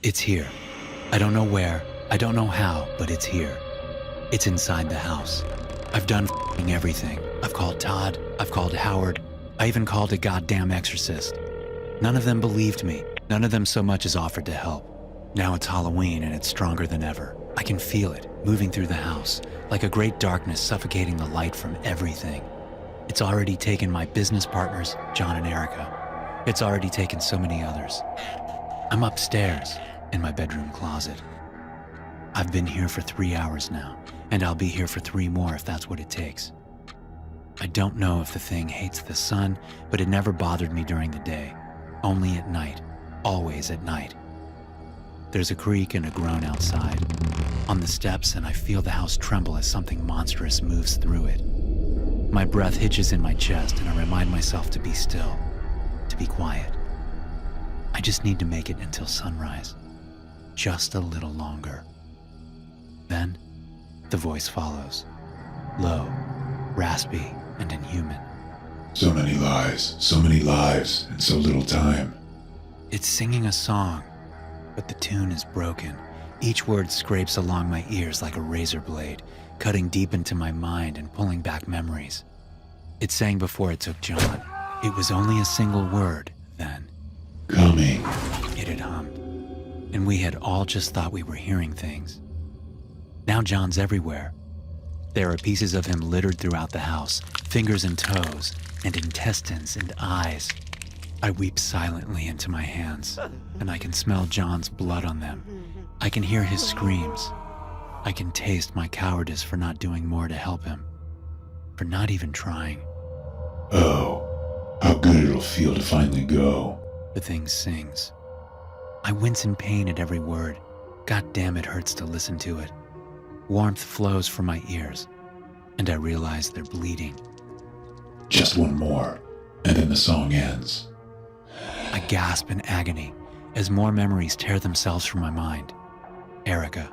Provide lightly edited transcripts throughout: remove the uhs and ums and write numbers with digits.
It's here. I don't know where, I don't know how, but it's here. It's inside the house. I've done f***ing everything. I've called Todd, I've called Howard, I even called a goddamn exorcist. None of them believed me. None of them so much as offered to help. Now it's Halloween and it's stronger than ever. I can feel it, moving through the house, like a great darkness suffocating the light from everything. It's already taken my business partners, John and Erica. It's already taken so many others. I'm upstairs, in my bedroom closet. I've been here for 3 hours now, and I'll be here for 3 more if that's what it takes. I don't know if the thing hates the sun, but it never bothered me during the day. Only at night. Always at night. There's a creak and a groan outside. On the steps, and I feel the house tremble as something monstrous moves through it. My breath hitches in my chest, and I remind myself to be still, to be quiet. I just need to make it until sunrise. Just a little longer. Then, the voice follows. Low, raspy, and inhuman. So many lives, and so little time. It's singing a song, but the tune is broken. Each word scrapes along my ears like a razor blade, cutting deep into my mind and pulling back memories. It sang before it took John. It was only a single word, then. Coming. It had hummed, and we had all just thought we were hearing things. Now John's everywhere. There are pieces of him littered throughout the house, fingers and toes, and intestines and eyes. I weep silently into my hands, and I can smell John's blood on them. I can hear his screams. I can taste my cowardice for not doing more to help him, for not even trying. Oh, how good it'll feel to finally go. The thing sings. I wince in pain at every word. God damn, it hurts to listen to it. Warmth flows from my ears, and I realize they're bleeding. Just one more, and then the song ends. I gasp in agony as more memories tear themselves from my mind. Erica.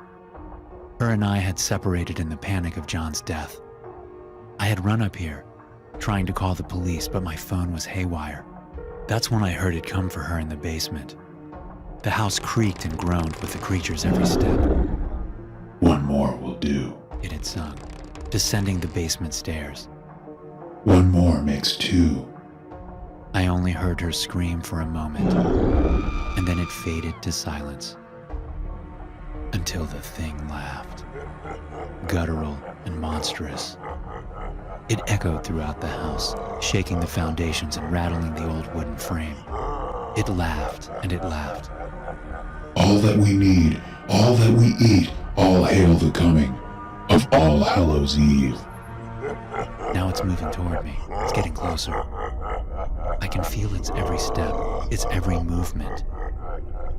Her and I had separated in the panic of John's death. I had run up here, trying to call the police, but my phone was haywire. That's when I heard it come for her in the basement. The house creaked and groaned with the creature's every step. One more will do. It had sung, descending the basement stairs. One more makes 2. I only heard her scream for a moment, and then it faded to silence. Until the thing laughed. Guttural and monstrous. It echoed throughout the house, shaking the foundations and rattling the old wooden frame. It laughed and it laughed. All that we need, all that we eat, all hail the coming of All Hallows Eve. Now it's moving toward me. It's getting closer. I can feel its every step, its every movement.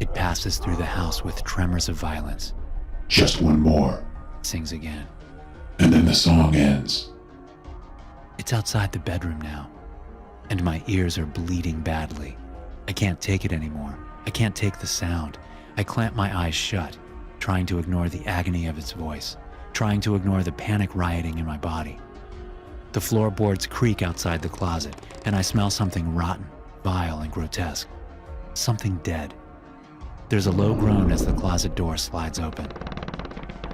It passes through the house with tremors of violence. Just one more. It sings again. And then the song ends. It's outside the bedroom now, and my ears are bleeding badly. I can't take it anymore. I can't take the sound. I clamp my eyes shut, trying to ignore the agony of its voice, trying to ignore the panic rioting in my body. The floorboards creak outside the closet, and I smell something rotten, vile, and grotesque. Something dead. There's a low groan as the closet door slides open.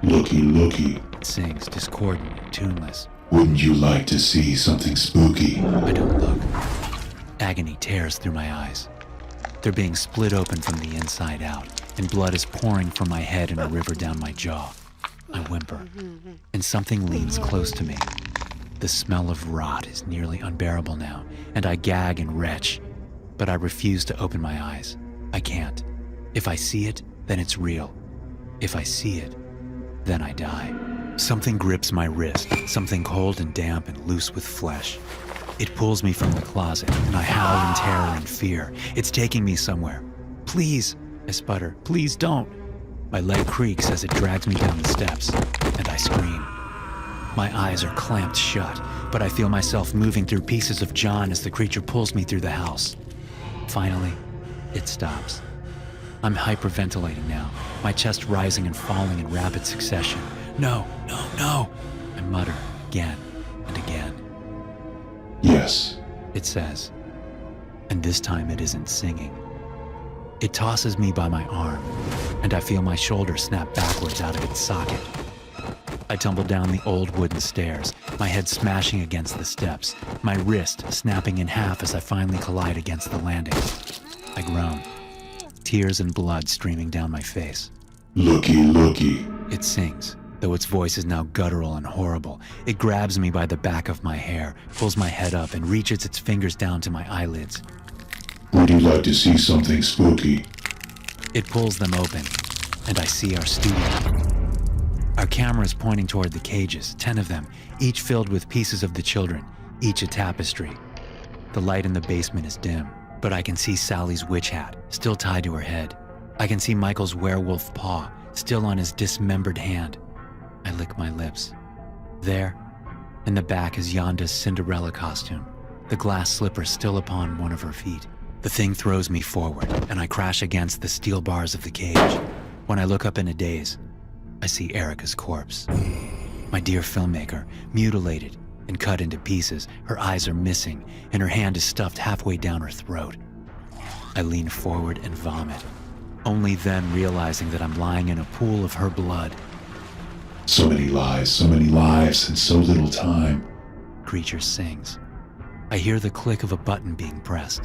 Looky, looky. It sings, discordant and tuneless. Wouldn't you like to see something spooky? I don't look. Agony tears through my eyes. They're being split open from the inside out, and blood is pouring from my head in a river down my jaw. I whimper, and something leans close to me. The smell of rot is nearly unbearable now, and I gag and retch, but I refuse to open my eyes. I can't. If I see it, then it's real. If I see it, then I die. Something grips my wrist, something cold and damp and loose with flesh. It pulls me from the closet, and I howl in terror and fear. It's taking me somewhere. Please, I sputter, please don't. My leg creaks as it drags me down the steps, and I scream. My eyes are clamped shut, but I feel myself moving through pieces of John as the creature pulls me through the house. Finally, it stops. I'm hyperventilating now, my chest rising and falling in rapid succession. No, no, no, I mutter again and again. Yes, It says, and this time it isn't singing. It tosses me by my arm, and I feel my shoulder snap backwards out of its socket. I tumble down the old wooden stairs, my head smashing against the steps, my wrist snapping in half as I finally collide against the landing. I groan, tears and blood streaming down my face. Looky, looky. It sings, though its voice is now guttural and horrible. It grabs me by the back of my hair, pulls my head up, and reaches its fingers down to my eyelids. Would you like to see something spooky? It pulls them open, and I see our studio. Our camera is pointing toward the cages, 10 of them, each filled with pieces of the children, each a tapestry. The light in the basement is dim, but I can see Sally's witch hat, still tied to her head. I can see Michael's werewolf paw, still on his dismembered hand. I lick my lips. There, in the back, is Yonda's Cinderella costume, the glass slipper still upon one of her feet. The thing throws me forward, and I crash against the steel bars of the cage. When I look up in a daze, I see Erica's corpse. My dear filmmaker, mutilated and cut into pieces. Her eyes are missing, and her hand is stuffed halfway down her throat. I lean forward and vomit, only then realizing that I'm lying in a pool of her blood. So many lives, and so little time. Creature sings. I hear the click of a button being pressed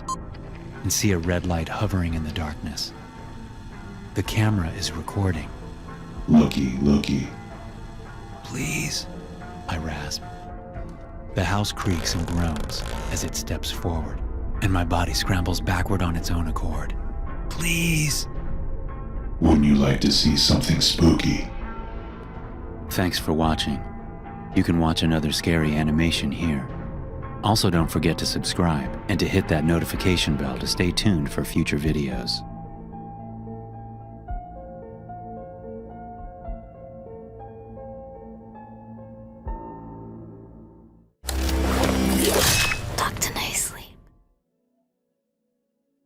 and see a red light hovering in the darkness. The camera is recording. Looky, looky. Please, I rasp. The house creaks and groans as it steps forward, and my body scrambles backward on its own accord. Please. Wouldn't you like to see something spooky? Thanks for watching. You can watch another scary animation here. Also, don't forget to subscribe and to hit that notification bell to stay tuned for future videos.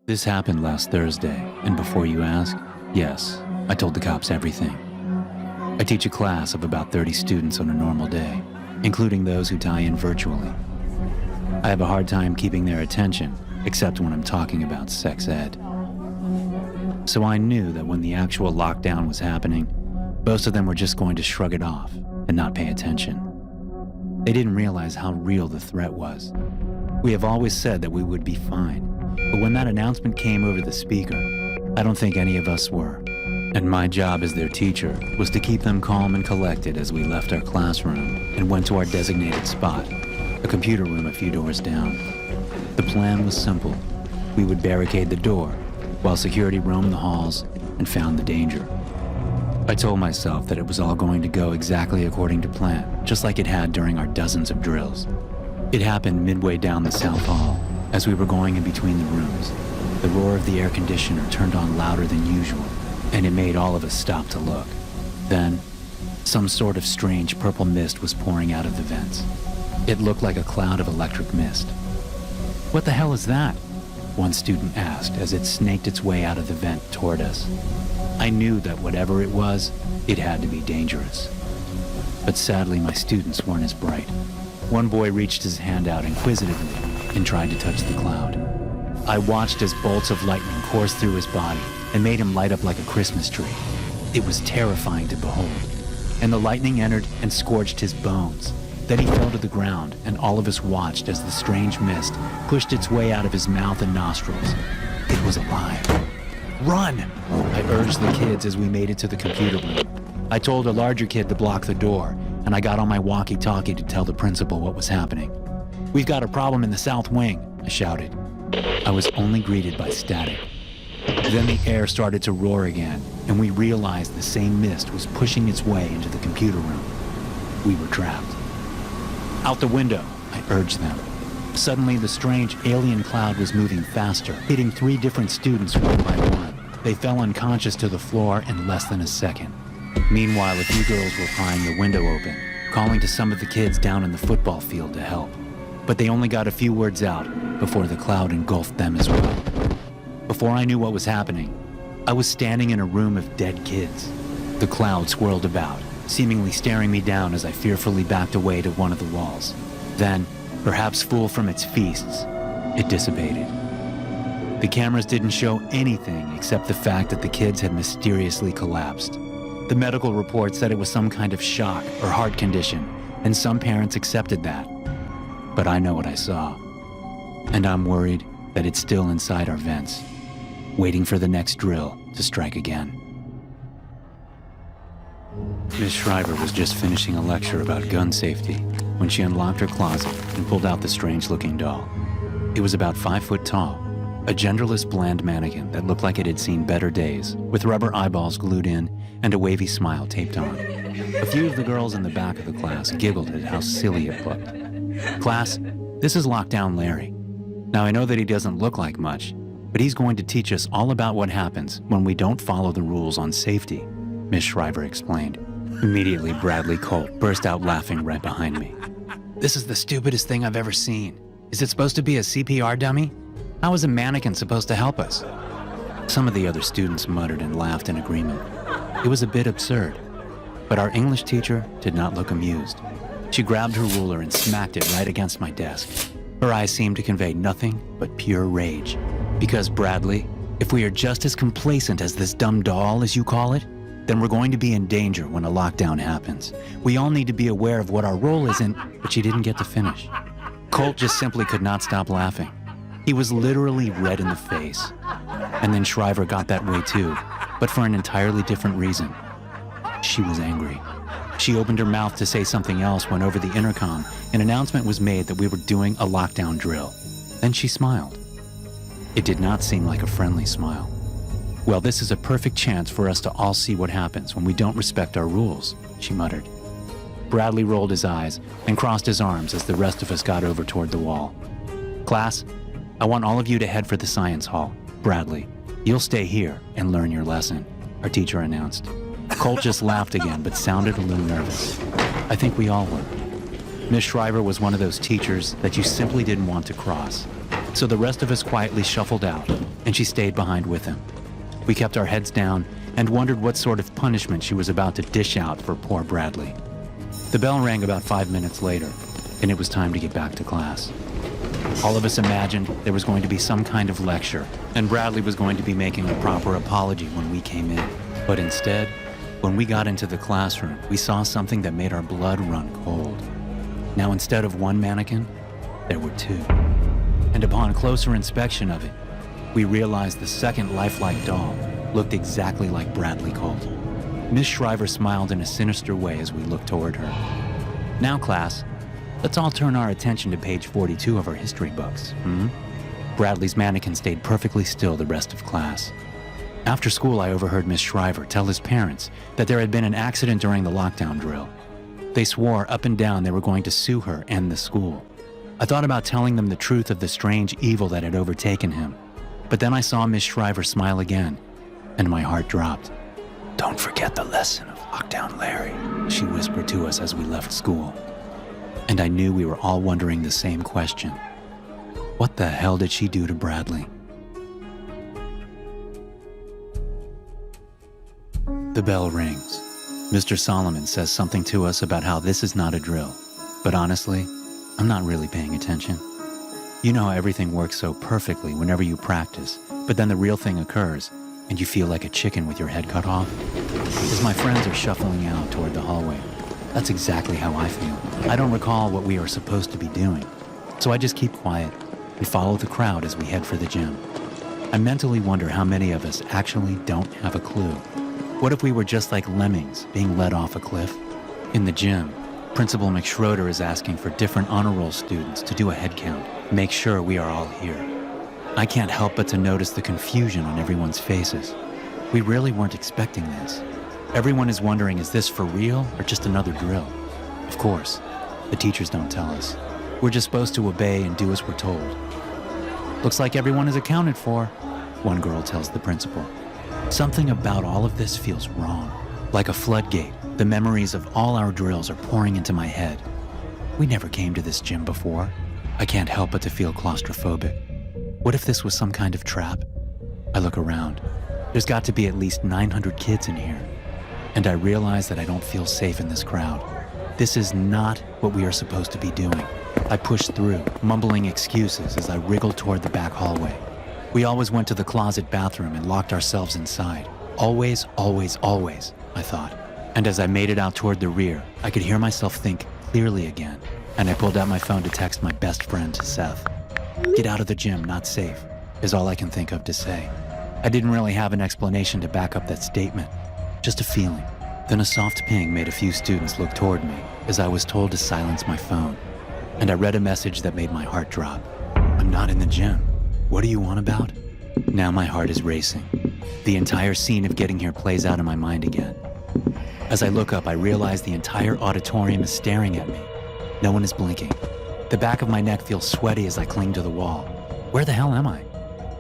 This happened last Thursday, and before you ask, yes, I told the cops everything. I teach a class of about 30 students on a normal day, including those who tie in virtually. I have a hard time keeping their attention, except when I'm talking about sex ed. So I knew that when the actual lockdown was happening, most of them were just going to shrug it off and not pay attention. They didn't realize how real the threat was. We have always said that we would be fine, but when that announcement came over the speaker, I don't think any of us were. And my job as their teacher was to keep them calm and collected as we left our classroom and went to our designated spot, a computer room a few doors down. The plan was simple. We would barricade the door while security roamed the halls and found the danger. I told myself that it was all going to go exactly according to plan, just like it had during our dozens of drills. It happened midway down the South Hall. As we were going in between the rooms, the roar of the air conditioner turned on louder than usual, and it made all of us stop to look. Then, some sort of strange purple mist was pouring out of the vents. It looked like a cloud of electric mist. "What the hell is that?" one student asked as it snaked its way out of the vent toward us. I knew that whatever it was, it had to be dangerous. But sadly, my students weren't as bright. One boy reached his hand out inquisitively and tried to touch the cloud. I watched as bolts of lightning coursed through his body and made him light up like a Christmas tree. It was terrifying to behold. And the lightning entered and scorched his bones. Then he fell to the ground, and all of us watched as the strange mist pushed its way out of his mouth and nostrils. It was alive. "Run!" I urged the kids as we made it to the computer room. I told a larger kid to block the door, and I got on my walkie-talkie to tell the principal what was happening. "We've got a problem in the south wing," I shouted. I was only greeted by static. Then the air started to roar again, and we realized the same mist was pushing its way into the computer room. We were trapped. "Out the window," I urged them. Suddenly, the strange alien cloud was moving faster, hitting 3 different students one by one. They fell unconscious to the floor in less than a second. Meanwhile, a few girls were prying the window open, calling to some of the kids down in the football field to help. But they only got a few words out before the cloud engulfed them as well. Before I knew what was happening, I was standing in a room of dead kids. The cloud swirled about, seemingly staring me down as I fearfully backed away to one of the walls. Then, perhaps full from its feasts, it dissipated. The cameras didn't show anything except the fact that the kids had mysteriously collapsed. The medical report said it was some kind of shock or heart condition, and some parents accepted that. But I know what I saw, and I'm worried that it's still inside our vents, waiting for the next drill to strike again. Miss Shriver was just finishing a lecture about gun safety when she unlocked her closet and pulled out the strange-looking doll. It was about 5 foot tall, a genderless bland mannequin that looked like it had seen better days, with rubber eyeballs glued in and a wavy smile taped on. A few of the girls in the back of the class giggled at how silly it looked. "Class, this is Lockdown Larry. Now I know that he doesn't look like much, but he's going to teach us all about what happens when we don't follow the rules on safety," Miss Shriver explained. Immediately, Bradley Colt burst out laughing right behind me. "This is the stupidest thing I've ever seen. Is it supposed to be a CPR dummy? How is a mannequin supposed to help us?" Some of the other students muttered and laughed in agreement. It was a bit absurd, but our English teacher did not look amused. She grabbed her ruler and smacked it right against my desk. Her eyes seemed to convey nothing but pure rage. "Because, Bradley, if we are just as complacent as this dumb doll, as you call it, then we're going to be in danger when a lockdown happens. We all need to be aware of what our role is in," but she didn't get to finish. Colt just simply could not stop laughing. He was literally red in the face. And then Shriver got that way too, but for an entirely different reason. She was angry. She opened her mouth to say something else when over the intercom, an announcement was made that we were doing a lockdown drill. Then she smiled. It did not seem like a friendly smile. "Well, this is a perfect chance for us to all see what happens when we don't respect our rules," she muttered. Bradley rolled his eyes and crossed his arms as the rest of us got over toward the wall. "Class, I want all of you to head for the science hall. Bradley, you'll stay here and learn your lesson," our teacher announced. Colt just laughed again, but sounded a little nervous. I think we all were. Miss Shriver was one of those teachers that you simply didn't want to cross. So the rest of us quietly shuffled out, and she stayed behind with him. We kept our heads down and wondered what sort of punishment she was about to dish out for poor Bradley. The bell rang about 5 minutes later, and it was time to get back to class. All of us imagined there was going to be some kind of lecture, and Bradley was going to be making a proper apology when we came in. But instead, when we got into the classroom, we saw something that made our blood run cold. Now, instead of one mannequin, there were two. And upon closer inspection of it, we realized the second lifelike doll looked exactly like Bradley Colt. Miss Shriver smiled in a sinister way as we looked toward her. "Now, class, let's all turn our attention to page 42 of our history books." Bradley's mannequin stayed perfectly still the rest of class. After school, I overheard Miss Shriver tell his parents that there had been an accident during the lockdown drill. They swore up and down they were going to sue her and the school. I thought about telling them the truth of the strange evil that had overtaken him, but then I saw Miss Shriver smile again, and my heart dropped. "Don't forget the lesson of Lockdown Larry," she whispered to us as we left school. And I knew we were all wondering the same question. What the hell did she do to Bradley? The bell rings. Mr. Solomon says something to us about how this is not a drill, but honestly, I'm not really paying attention. You know how everything works so perfectly whenever you practice, but then the real thing occurs, and you feel like a chicken with your head cut off? As my friends are shuffling out toward the hallway, that's exactly how I feel. I don't recall what we are supposed to be doing, so I just keep quiet and follow the crowd as we head for the gym. I mentally wonder how many of us actually don't have a clue. What if we were just like lemmings being led off a cliff? In the gym, Principal McSchroeder is asking for different honor roll students to do a head count, make sure we are all here. I can't help but to notice the confusion on everyone's faces. We really weren't expecting this. Everyone is wondering, is this for real or just another drill? Of course, the teachers don't tell us. We're just supposed to obey and do as we're told. "Looks like everyone is accounted for," one girl tells the principal. Something about all of this feels wrong. Like a floodgate, the memories of all our drills are pouring into my head. We never came to this gym before. I can't help but to feel claustrophobic. What if this was some kind of trap? I look around. There's got to be at least 900 kids in here. And I realize that I don't feel safe in this crowd. This is not what we are supposed to be doing. I push through, mumbling excuses as I wriggle toward the back hallway. We always went to the closet bathroom and locked ourselves inside. Always, always, always, I thought. And as I made it out toward the rear, I could hear myself think clearly again, and I pulled out my phone to text my best friend, Seth. Get out of the gym, not safe, is all I can think of to say. I didn't really have an explanation to back up that statement, just a feeling. Then a soft ping made a few students look toward me as I was told to silence my phone. And I read a message that made my heart drop. I'm not in the gym. What do you want about? Now my heart is racing. The entire scene of getting here plays out in my mind again. As I look up, I realize the entire auditorium is staring at me. No one is blinking. The back of my neck feels sweaty as I cling to the wall. Where the hell am I?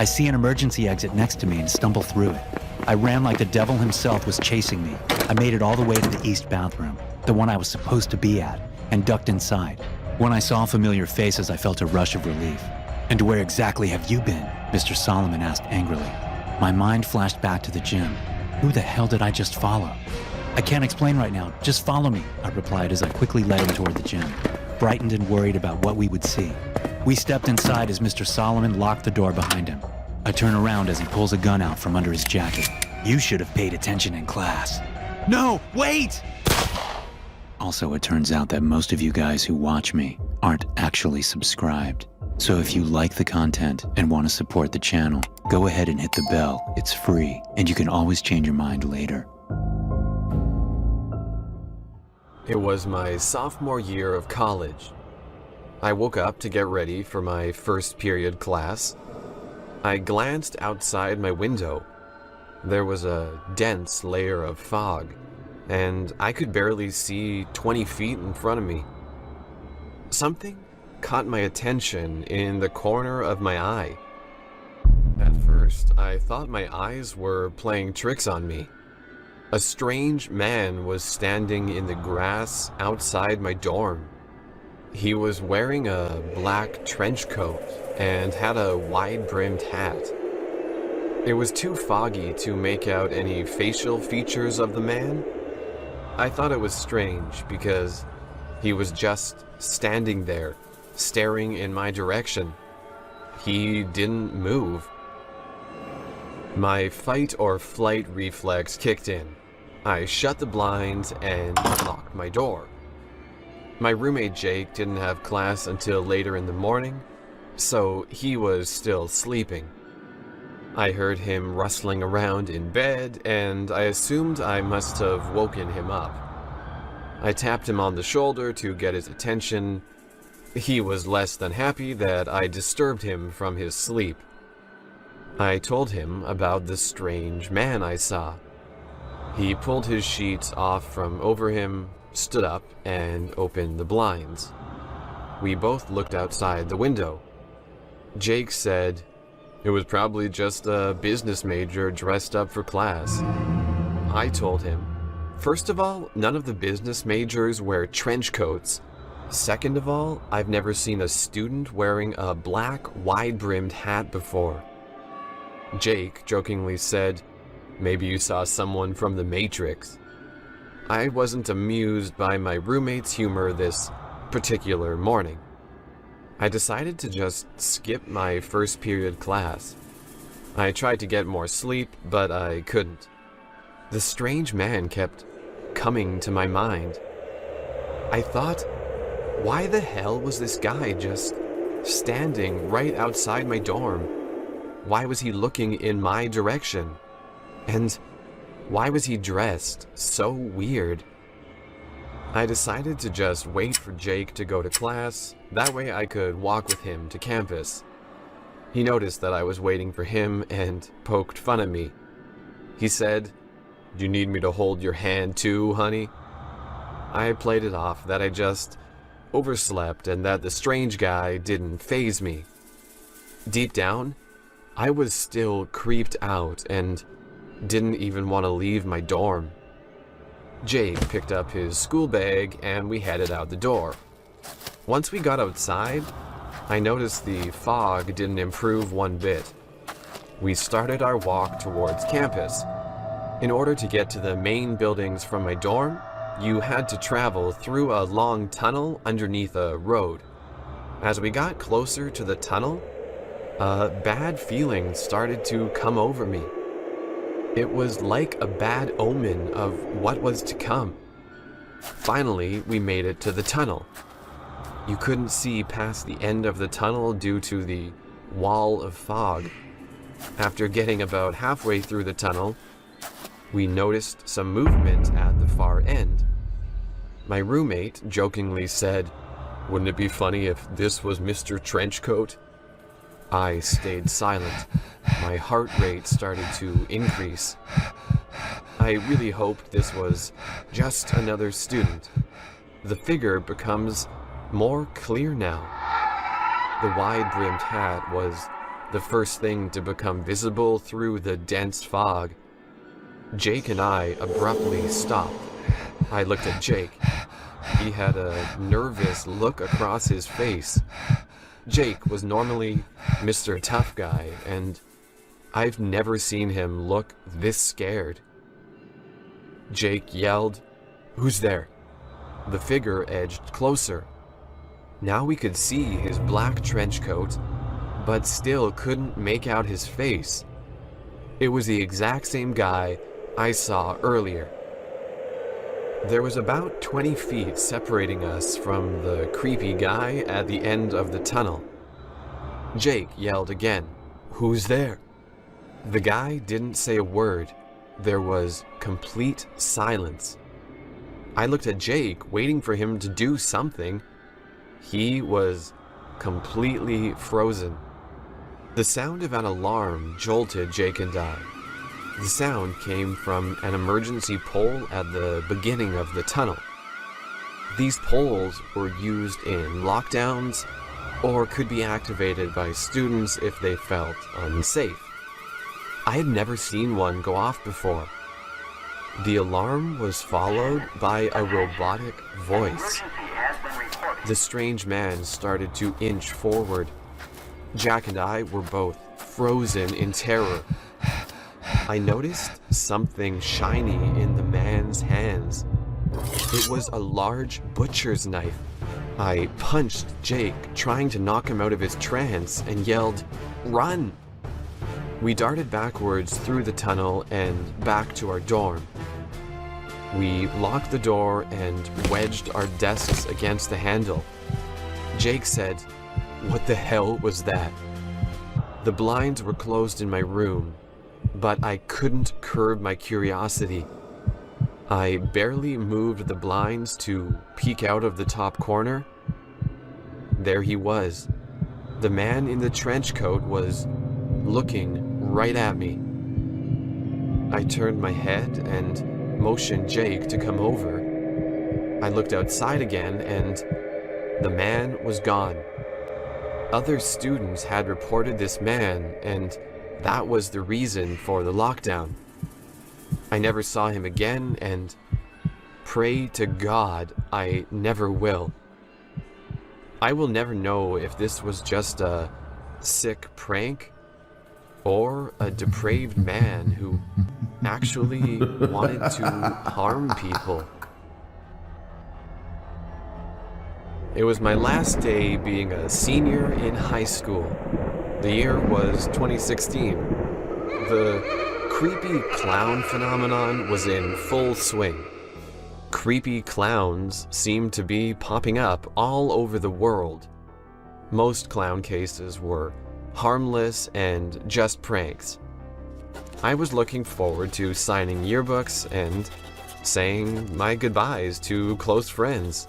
I see an emergency exit next to me and stumble through it. I ran like the devil himself was chasing me. I made it all the way to the east bathroom, the one I was supposed to be at, and ducked inside. When I saw familiar faces, I felt a rush of relief. And where exactly have you been? Mr. Solomon asked angrily. My mind flashed back to the gym. Who the hell did I just follow? I can't explain right now. Just follow me, I replied as I quickly led him toward the gym, frightened and worried about what we would see. We stepped inside as Mr. Solomon locked the door behind him. I turn around as he pulls a gun out from under his jacket. You should have paid attention in class. No, wait! Also, it turns out that most of you guys who watch me aren't actually subscribed. So if you like the content and want to support the channel, go ahead and hit the bell. It's free, and you can always change your mind later. It was my sophomore year of college. I woke up to get ready for my first period class. I glanced outside my window. There was a dense layer of fog, and I could barely see 20 feet in front of me. Something caught my attention in the corner of my eye. At first, I thought my eyes were playing tricks on me. A strange man was standing in the grass outside my dorm. He was wearing a black trench coat and had a wide-brimmed hat. It was too foggy to make out any facial features of the man. I thought it was strange because he was just standing there, staring in my direction. He didn't move. My fight or flight reflex kicked in. I shut the blinds and locked my door. My roommate Jake didn't have class until later in the morning, so he was still sleeping. I heard him rustling around in bed, and I assumed I must have woken him up. I tapped him on the shoulder to get his attention. He was less than happy that I disturbed him from his sleep. I told him about the strange man I saw. He pulled his sheets off from over him, stood up, and opened the blinds. We both looked outside the window. Jake said, "It was probably just a business major dressed up for class." I told him, "First of all, none of the business majors wear trench coats. Second of all, I've never seen a student wearing a black, wide-brimmed hat before." Jake jokingly said, "Maybe you saw someone from the Matrix." I wasn't amused by my roommate's humor this particular morning. I decided to just skip my first period class. I tried to get more sleep, but I couldn't. The strange man kept coming to my mind. I thought, why the hell was this guy just standing right outside my dorm? Why was he looking in my direction? And why was he dressed so weird? I decided to just wait for Jake to go to class. That way I could walk with him to campus. He noticed that I was waiting for him and poked fun at me. He said, "Do you need me to hold your hand too, honey?" I played it off that I just overslept and that the strange guy didn't faze me. Deep down, I was still creeped out and didn't even want to leave my dorm. Jake picked up his school bag and we headed out the door. Once we got outside, I noticed the fog didn't improve one bit. We started our walk towards campus. In order to get to the main buildings from my dorm, you had to travel through a long tunnel underneath a road. As we got closer to the tunnel, A bad feeling started to come over me. It was like a bad omen of what was to come. Finally, we made it to the tunnel. You couldn't see past the end of the tunnel due to the wall of fog. After getting about halfway through the tunnel, we noticed some movement at the far end. My roommate jokingly said, "Wouldn't it be funny if this was Mr. Trenchcoat?" I stayed silent. My heart rate started to increase. I really hoped this was just another student. The figure becomes more clear now. The wide-brimmed hat was the first thing to become visible through the dense fog. Jake and I abruptly stopped. I looked at Jake. He had a nervous look across his face. Jake was normally Mr. Tough Guy, and I've never seen him look this scared. Jake yelled, "Who's there?" The figure edged closer. Now we could see his black trench coat, but still couldn't make out his face. It was the exact same guy I saw earlier. There was about 20 feet separating us from the creepy guy at the end of the tunnel. Jake yelled again, "Who's there?" The guy didn't say a word. There was complete silence. I looked at Jake, waiting for him to do something. He was completely frozen. The sound of an alarm jolted Jake and I. The sound came from an emergency pole at the beginning of the tunnel. These poles were used in lockdowns or could be activated by students if they felt unsafe. I had never seen one go off before. The alarm was followed by a robotic voice. The strange man started to inch forward. Jack and I were both frozen in terror. I noticed something shiny in the man's hands. It was a large butcher's knife. I punched Jake, trying to knock him out of his trance, and yelled, "Run!" We darted backwards through the tunnel and back to our dorm. We locked the door and wedged our desks against the handle. Jake said, "What the hell was that?" The blinds were closed in my room, but I couldn't curb my curiosity. I barely moved the blinds to peek out of the top corner. There he was. The man in the trench coat was looking right at me. I turned my head and motioned Jake to come over. I looked outside again and the man was gone. Other students had reported this man, and that was the reason for the lockdown. I never saw him again, and pray to God I never will. I will never know if this was just a sick prank or a depraved man who actually wanted to harm people. It was my last day being a senior in high school. The year was 2016. The creepy clown phenomenon was in full swing. Creepy clowns seemed to be popping up all over the world. Most clown cases were harmless and just pranks. I was looking forward to signing yearbooks and saying my goodbyes to close friends.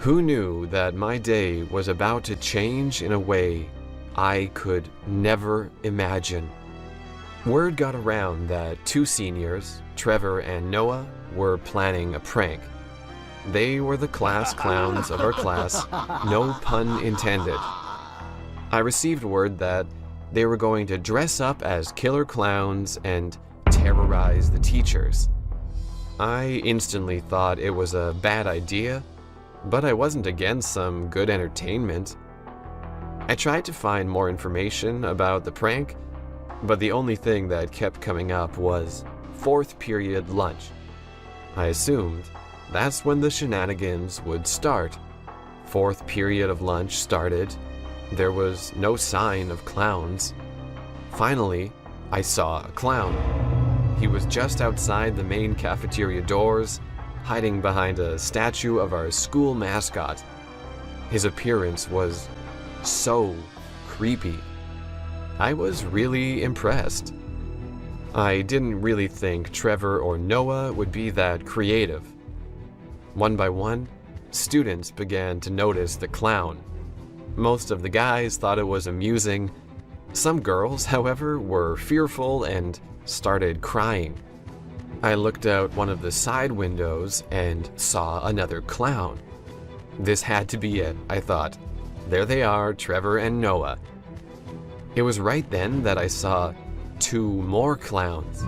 Who knew that my day was about to change in a way I could never imagine? Word got around that two seniors, Trevor and Noah, were planning a prank. They were the class clowns of our class, no pun intended. I received word that they were going to dress up as killer clowns and terrorize the teachers. I instantly thought it was a bad idea, but I wasn't against some good entertainment. I tried to find more information about the prank, but the only thing that kept coming up was fourth period lunch. I assumed that's when the shenanigans would start. Fourth period of lunch started, There was no sign of clowns. Finally, I saw a clown. He was just outside the main cafeteria doors, hiding behind a statue of our school mascot. His appearance was so creepy. I was really impressed. I didn't really think Trevor or Noah would be that creative. One by one, students began to notice the clown. Most of the guys thought it was amusing. Some girls, however, were fearful and started crying. I looked out one of the side windows and saw another clown. This had to be it, I thought. There they are, Trevor and Noah. It was right then that I saw 2 more clowns.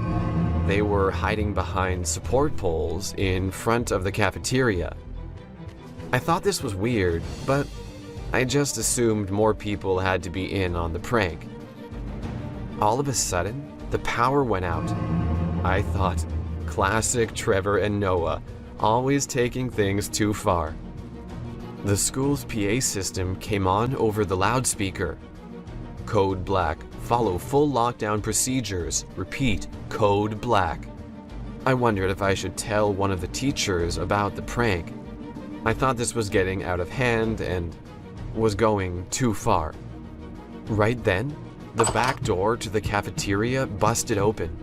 They were hiding behind support poles in front of the cafeteria. I thought this was weird, but I just assumed more people had to be in on the prank. All of a sudden, the power went out. I thought, classic Trevor and Noah, always taking things too far. The school's PA system came on over the loudspeaker. Code Black. Follow full lockdown procedures. Repeat, Code Black. I wondered if I should tell one of the teachers about the prank. I thought this was getting out of hand and was going too far. Right then, the back door to the cafeteria busted open.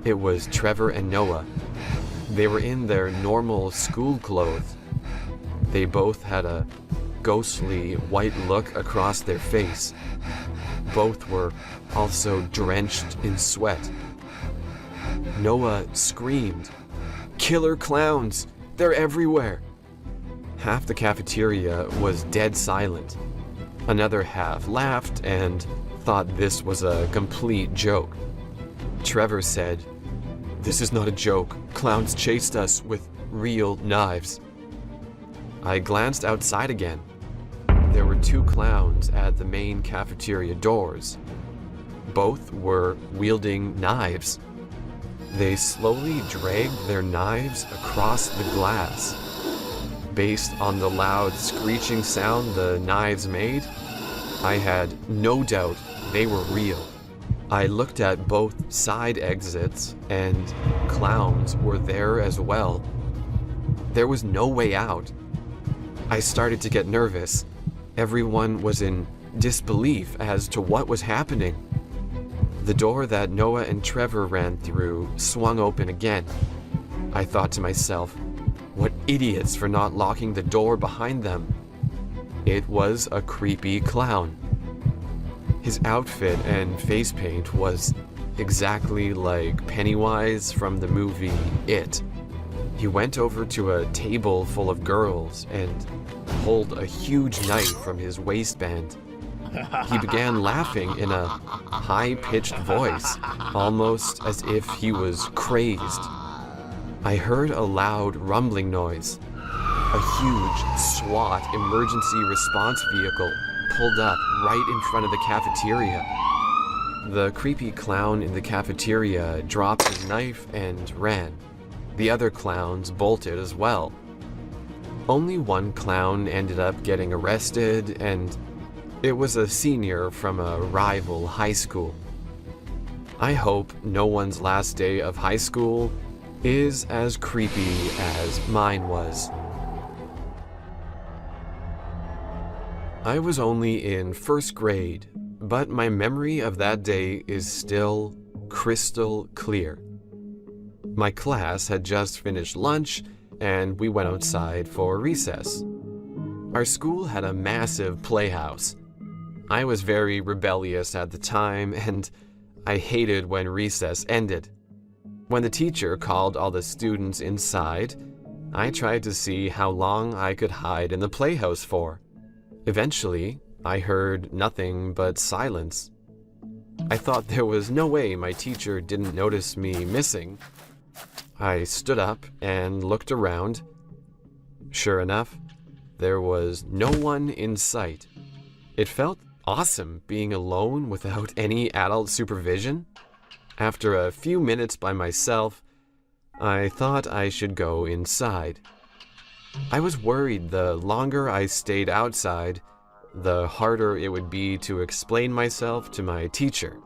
It was Trevor and Noah. They were in their normal school clothes. They both had a ghostly white look across their face. Both were also drenched in sweat. Noah screamed, "Killer clowns! They're everywhere!" Half the cafeteria was dead silent. Another half laughed and thought this was a complete joke. Trevor said, "This is not a joke. Clowns chased us with real knives." I glanced outside again. There were 2 clowns at the main cafeteria doors. Both were wielding knives. They slowly dragged their knives across the glass. Based on the loud screeching sound the knives made, I had no doubt they were real. I looked at both side exits, and clowns were there as well. There was no way out. I started to get nervous. Everyone was in disbelief as to what was happening. The door that Noah and Trevor ran through swung open again. I thought to myself, what idiots for not locking the door behind them. It was a creepy clown. His outfit and face paint was exactly like Pennywise from the movie It. He went over to a table full of girls and pulled a huge knife from his waistband. He began laughing in a high-pitched voice, almost as if he was crazed. I heard a loud rumbling noise. A huge SWAT emergency response vehicle pulled up right in front of the cafeteria. The creepy clown in the cafeteria dropped his knife and ran. The other clowns bolted as well. Only one clown ended up getting arrested, and it was a senior from a rival high school. I hope no one's last day of high school is as creepy as mine was. I was only in 1st grade, but my memory of that day is still crystal clear. My class had just finished lunch, and we went outside for recess. Our school had a massive playhouse. I was very rebellious at the time, and I hated when recess ended. When the teacher called all the students inside, I tried to see how long I could hide in the playhouse for. Eventually, I heard nothing but silence. I thought there was no way my teacher didn't notice me missing. I stood up and looked around. Sure enough, there was no one in sight. It felt awesome being alone without any adult supervision. After a few minutes by myself, I thought I should go inside. I was worried the longer I stayed outside, the harder it would be to explain myself to my teacher.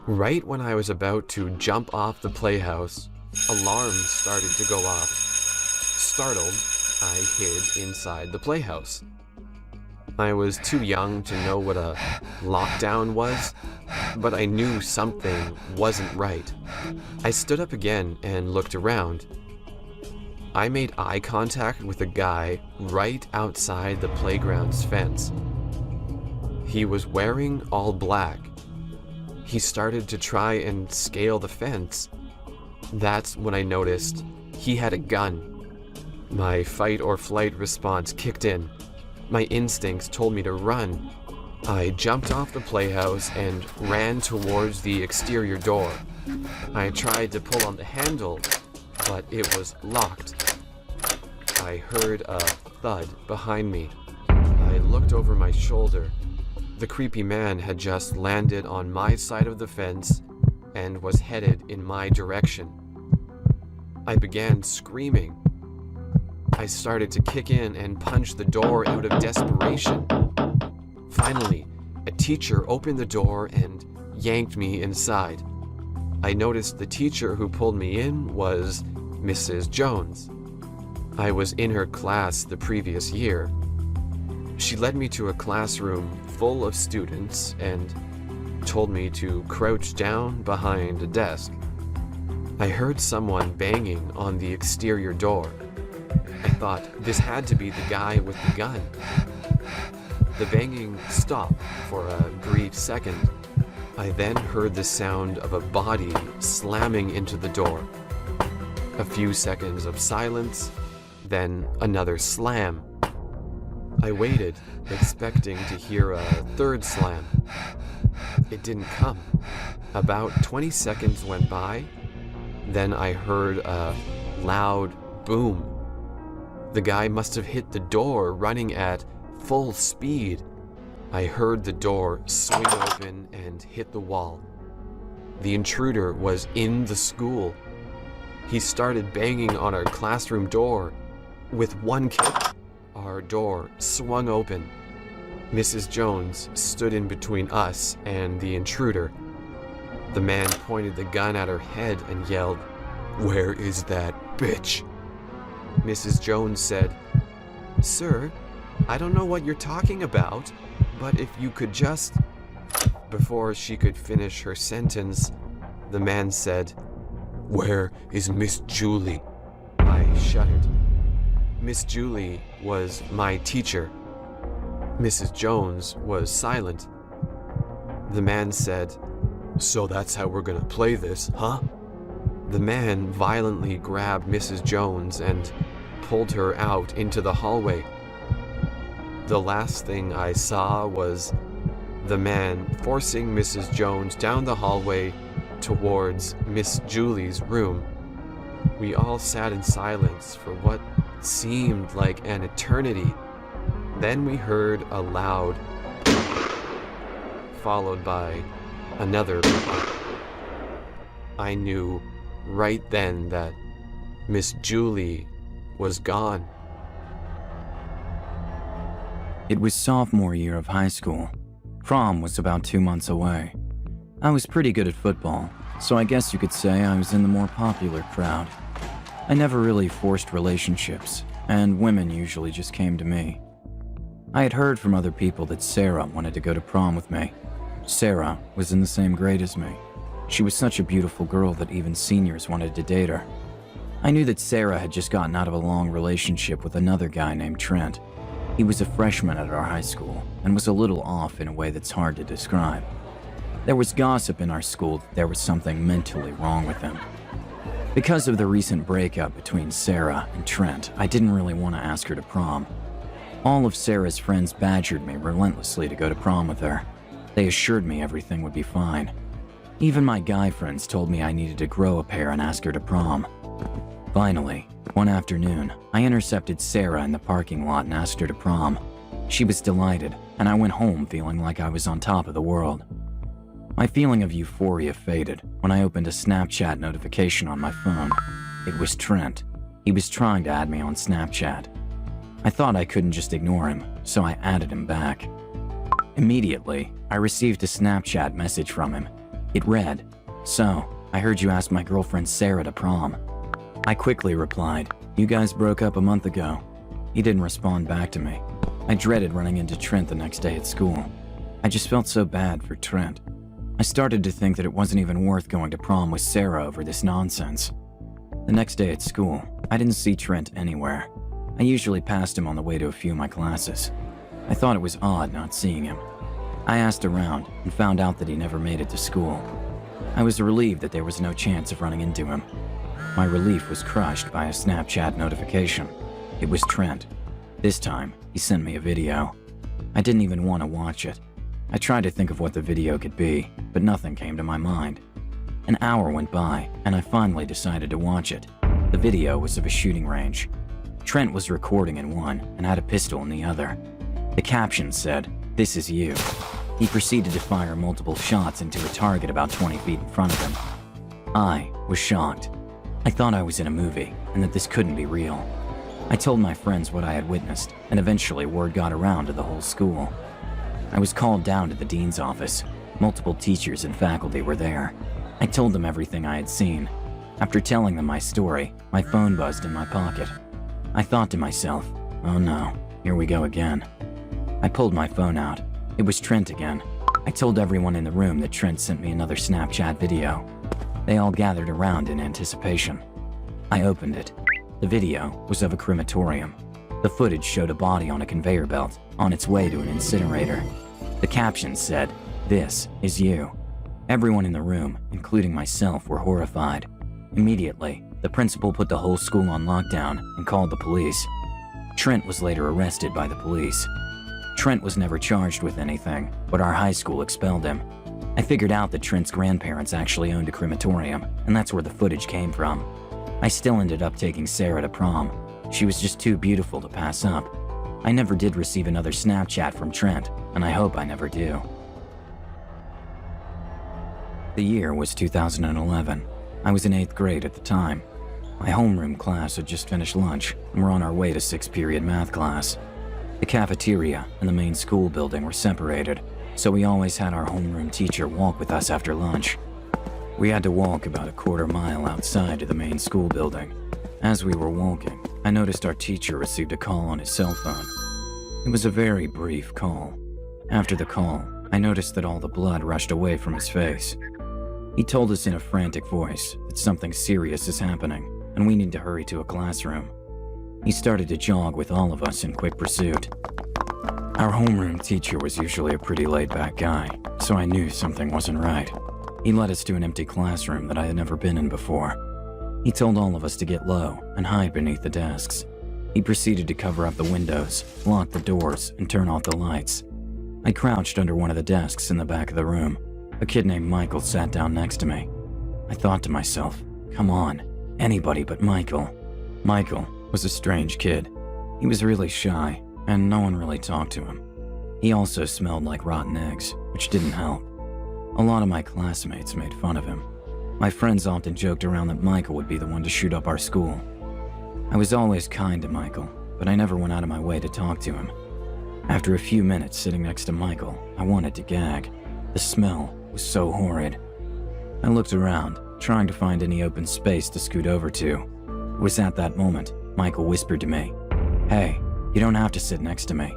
Right when I was about to jump off the playhouse, alarms started to go off. Startled, I hid inside the playhouse. I was too young to know what a lockdown was, but I knew something wasn't right. I stood up again and looked around. I made eye contact with a guy right outside the playground's fence. He was wearing all black. He started to try and scale the fence. That's when I noticed he had a gun. My fight or flight response kicked in. My instincts told me to run. I jumped off the playhouse and ran towards the exterior door. I tried to pull on the handle, but it was locked. I heard a thud behind me. I looked over my shoulder. The creepy man had just landed on my side of the fence and was headed in my direction. I began screaming. I started to kick in and punch the door out of desperation. Finally, a teacher opened the door and yanked me inside. I noticed the teacher who pulled me in was Mrs. Jones. I was in her class the previous year. She led me to a classroom full of students and told me to crouch down behind a desk. I heard someone banging on the exterior door. I thought this had to be the guy with the gun. The banging stopped for a brief second. I then heard the sound of a body slamming into the door. A few seconds of silence, then another slam. I waited, expecting to hear a third slam. It didn't come. About 20 seconds went by, then I heard a loud boom. The guy must have hit the door running at full speed. I heard the door swing open and hit the wall. The intruder was in the school. He started banging on our classroom door. With one kick, our door swung open. Mrs. Jones stood in between us and the intruder. The man pointed the gun at her head and yelled, "Where is that bitch?" Mrs. Jones said, "Sir, I don't know what you're talking about, but if you could just..." Before she could finish her sentence, the man said, "Where is Miss Julie?" I shuddered. Miss Julie was my teacher. Mrs. Jones was silent. The man said, "So that's how we're gonna play this, huh?" The man violently grabbed Mrs. Jones and pulled her out into the hallway. The last thing I saw was the man forcing Mrs. Jones down the hallway towards Miss Julie's room. We all sat in silence for what seemed like an eternity. Then we heard a loud followed by another. I knew right then that Miss Julie was gone. It was sophomore year of high school. Prom was about 2 months away. I was pretty good at football, so I guess you could say I was in the more popular crowd. I never really forced relationships, and women usually just came to me. I had heard from other people that Sarah wanted to go to prom with me. Sarah was in the same grade as me. She was such a beautiful girl that even seniors wanted to date her. I knew that Sarah had just gotten out of a long relationship with another guy named Trent. He was a freshman at our high school and was a little off in a way that's hard to describe. There was gossip in our school that there was something mentally wrong with him. Because of the recent breakup between Sarah and Trent, I didn't really want to ask her to prom. All of Sarah's friends badgered me relentlessly to go to prom with her. They assured me everything would be fine. Even my guy friends told me I needed to grow a pair and ask her to prom. Finally, one afternoon, I intercepted Sarah in the parking lot and asked her to prom. She was delighted, and I went home feeling like I was on top of the world. My feeling of euphoria faded when I opened a Snapchat notification on my phone. It was Trent. He was trying to add me on Snapchat. I thought I couldn't just ignore him, so I added him back. Immediately, I received a Snapchat message from him. It read, "So, I heard you asked my girlfriend Sarah to prom." I quickly replied, "You guys broke up a month ago." He didn't respond back to me. I dreaded running into Trent the next day at school. I just felt so bad for Trent. I started to think that it wasn't even worth going to prom with Sarah over this nonsense. The next day at school, I didn't see Trent anywhere. I usually passed him on the way to a few of my classes. I thought it was odd not seeing him. I asked around and found out that he never made it to school. I was relieved that there was no chance of running into him. My relief was crushed by a Snapchat notification. It was Trent. This time, he sent me a video. I didn't even want to watch it. I tried to think of what the video could be, but nothing came to my mind. An hour went by, and I finally decided to watch it. The video was of a shooting range. Trent was recording in one and had a pistol in the other. The caption said, "This is you." He proceeded to fire multiple shots into a target about 20 feet in front of him. I was shocked. I thought I was in a movie and that this couldn't be real. I told my friends what I had witnessed, and eventually word got around to the whole school. I was called down to the dean's office. Multiple teachers and faculty were there. I told them everything I had seen. After telling them my story, my phone buzzed in my pocket. I thought to myself, "Oh no, here we go again." I pulled my phone out. It was Trent again. I told everyone in the room that Trent sent me another Snapchat video. They all gathered around in anticipation. I opened it. The video was of a crematorium. The footage showed a body on a conveyor belt on its way to an incinerator. The caption said, "This is you." Everyone in the room, including myself, were horrified. Immediately, the principal put the whole school on lockdown and called the police. Trent was later arrested by the police. Trent was never charged with anything, but our high school expelled him. I figured out that Trent's grandparents actually owned a crematorium, and that's where the footage came from. I still ended up taking Sarah to prom. She was just too beautiful to pass up. I never did receive another Snapchat from Trent, and I hope I never do. The year was 2011. I was in 8th grade at the time. My homeroom class had just finished lunch, and we're on our way to 6th period math class. The cafeteria and the main school building were separated, so we always had our homeroom teacher walk with us after lunch. We had to walk about a quarter mile outside to the main school building. As we were walking, I noticed our teacher received a call on his cell phone. It was a very brief call. After the call, I noticed that all the blood rushed away from his face. He told us in a frantic voice that something serious is happening and we need to hurry to a classroom. He started to jog with all of us in quick pursuit. Our homeroom teacher was usually a pretty laid-back guy, so I knew something wasn't right. He led us to an empty classroom that I had never been in before. He told all of us to get low and hide beneath the desks. He proceeded to cover up the windows, lock the doors, and turn off the lights. I crouched under one of the desks in the back of the room. A kid named Michael sat down next to me. I thought to myself, come on, anybody but Michael. Michael was a strange kid. He was really shy, and no one really talked to him. He also smelled like rotten eggs, which didn't help. A lot of my classmates made fun of him. My friends often joked around that Michael would be the one to shoot up our school. I was always kind to Michael, but I never went out of my way to talk to him. After a few minutes sitting next to Michael, I wanted to gag. The smell was so horrid. I looked around, trying to find any open space to scoot over to. It was at that moment Michael whispered to me, "Hey, you don't have to sit next to me."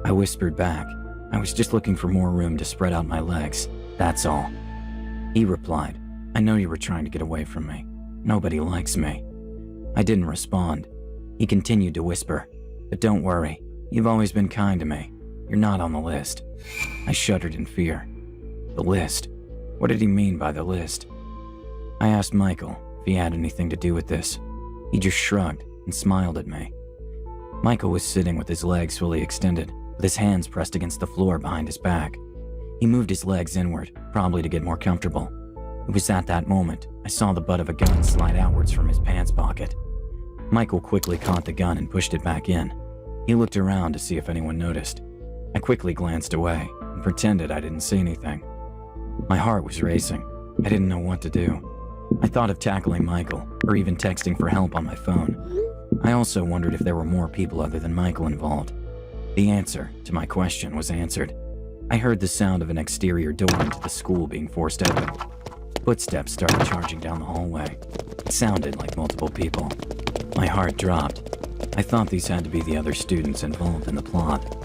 I whispered back, "I was just looking for more room to spread out my legs, that's all." He replied, "I know you were trying to get away from me. Nobody likes me." I didn't respond. He continued to whisper, "But don't worry, you've always been kind to me. You're not on the list." I shuddered in fear. The list? What did he mean by the list? I asked Michael if he had anything to do with this. He just shrugged and smiled at me. Michael was sitting with his legs fully extended, with his hands pressed against the floor behind his back. He moved his legs inward, probably to get more comfortable. It was at that moment I saw the butt of a gun slide outwards from his pants pocket. Michael quickly caught the gun and pushed it back in. He looked around to see if anyone noticed. I quickly glanced away and pretended I didn't see anything. My heart was racing. I didn't know what to do. I thought of tackling Michael, or even texting for help on my phone. I also wondered if there were more people other than Michael involved. The answer to my question was answered. I heard the sound of an exterior door into the school being forced open. Footsteps started charging down the hallway. It sounded like multiple people. My heart dropped. I thought these had to be the other students involved in the plot.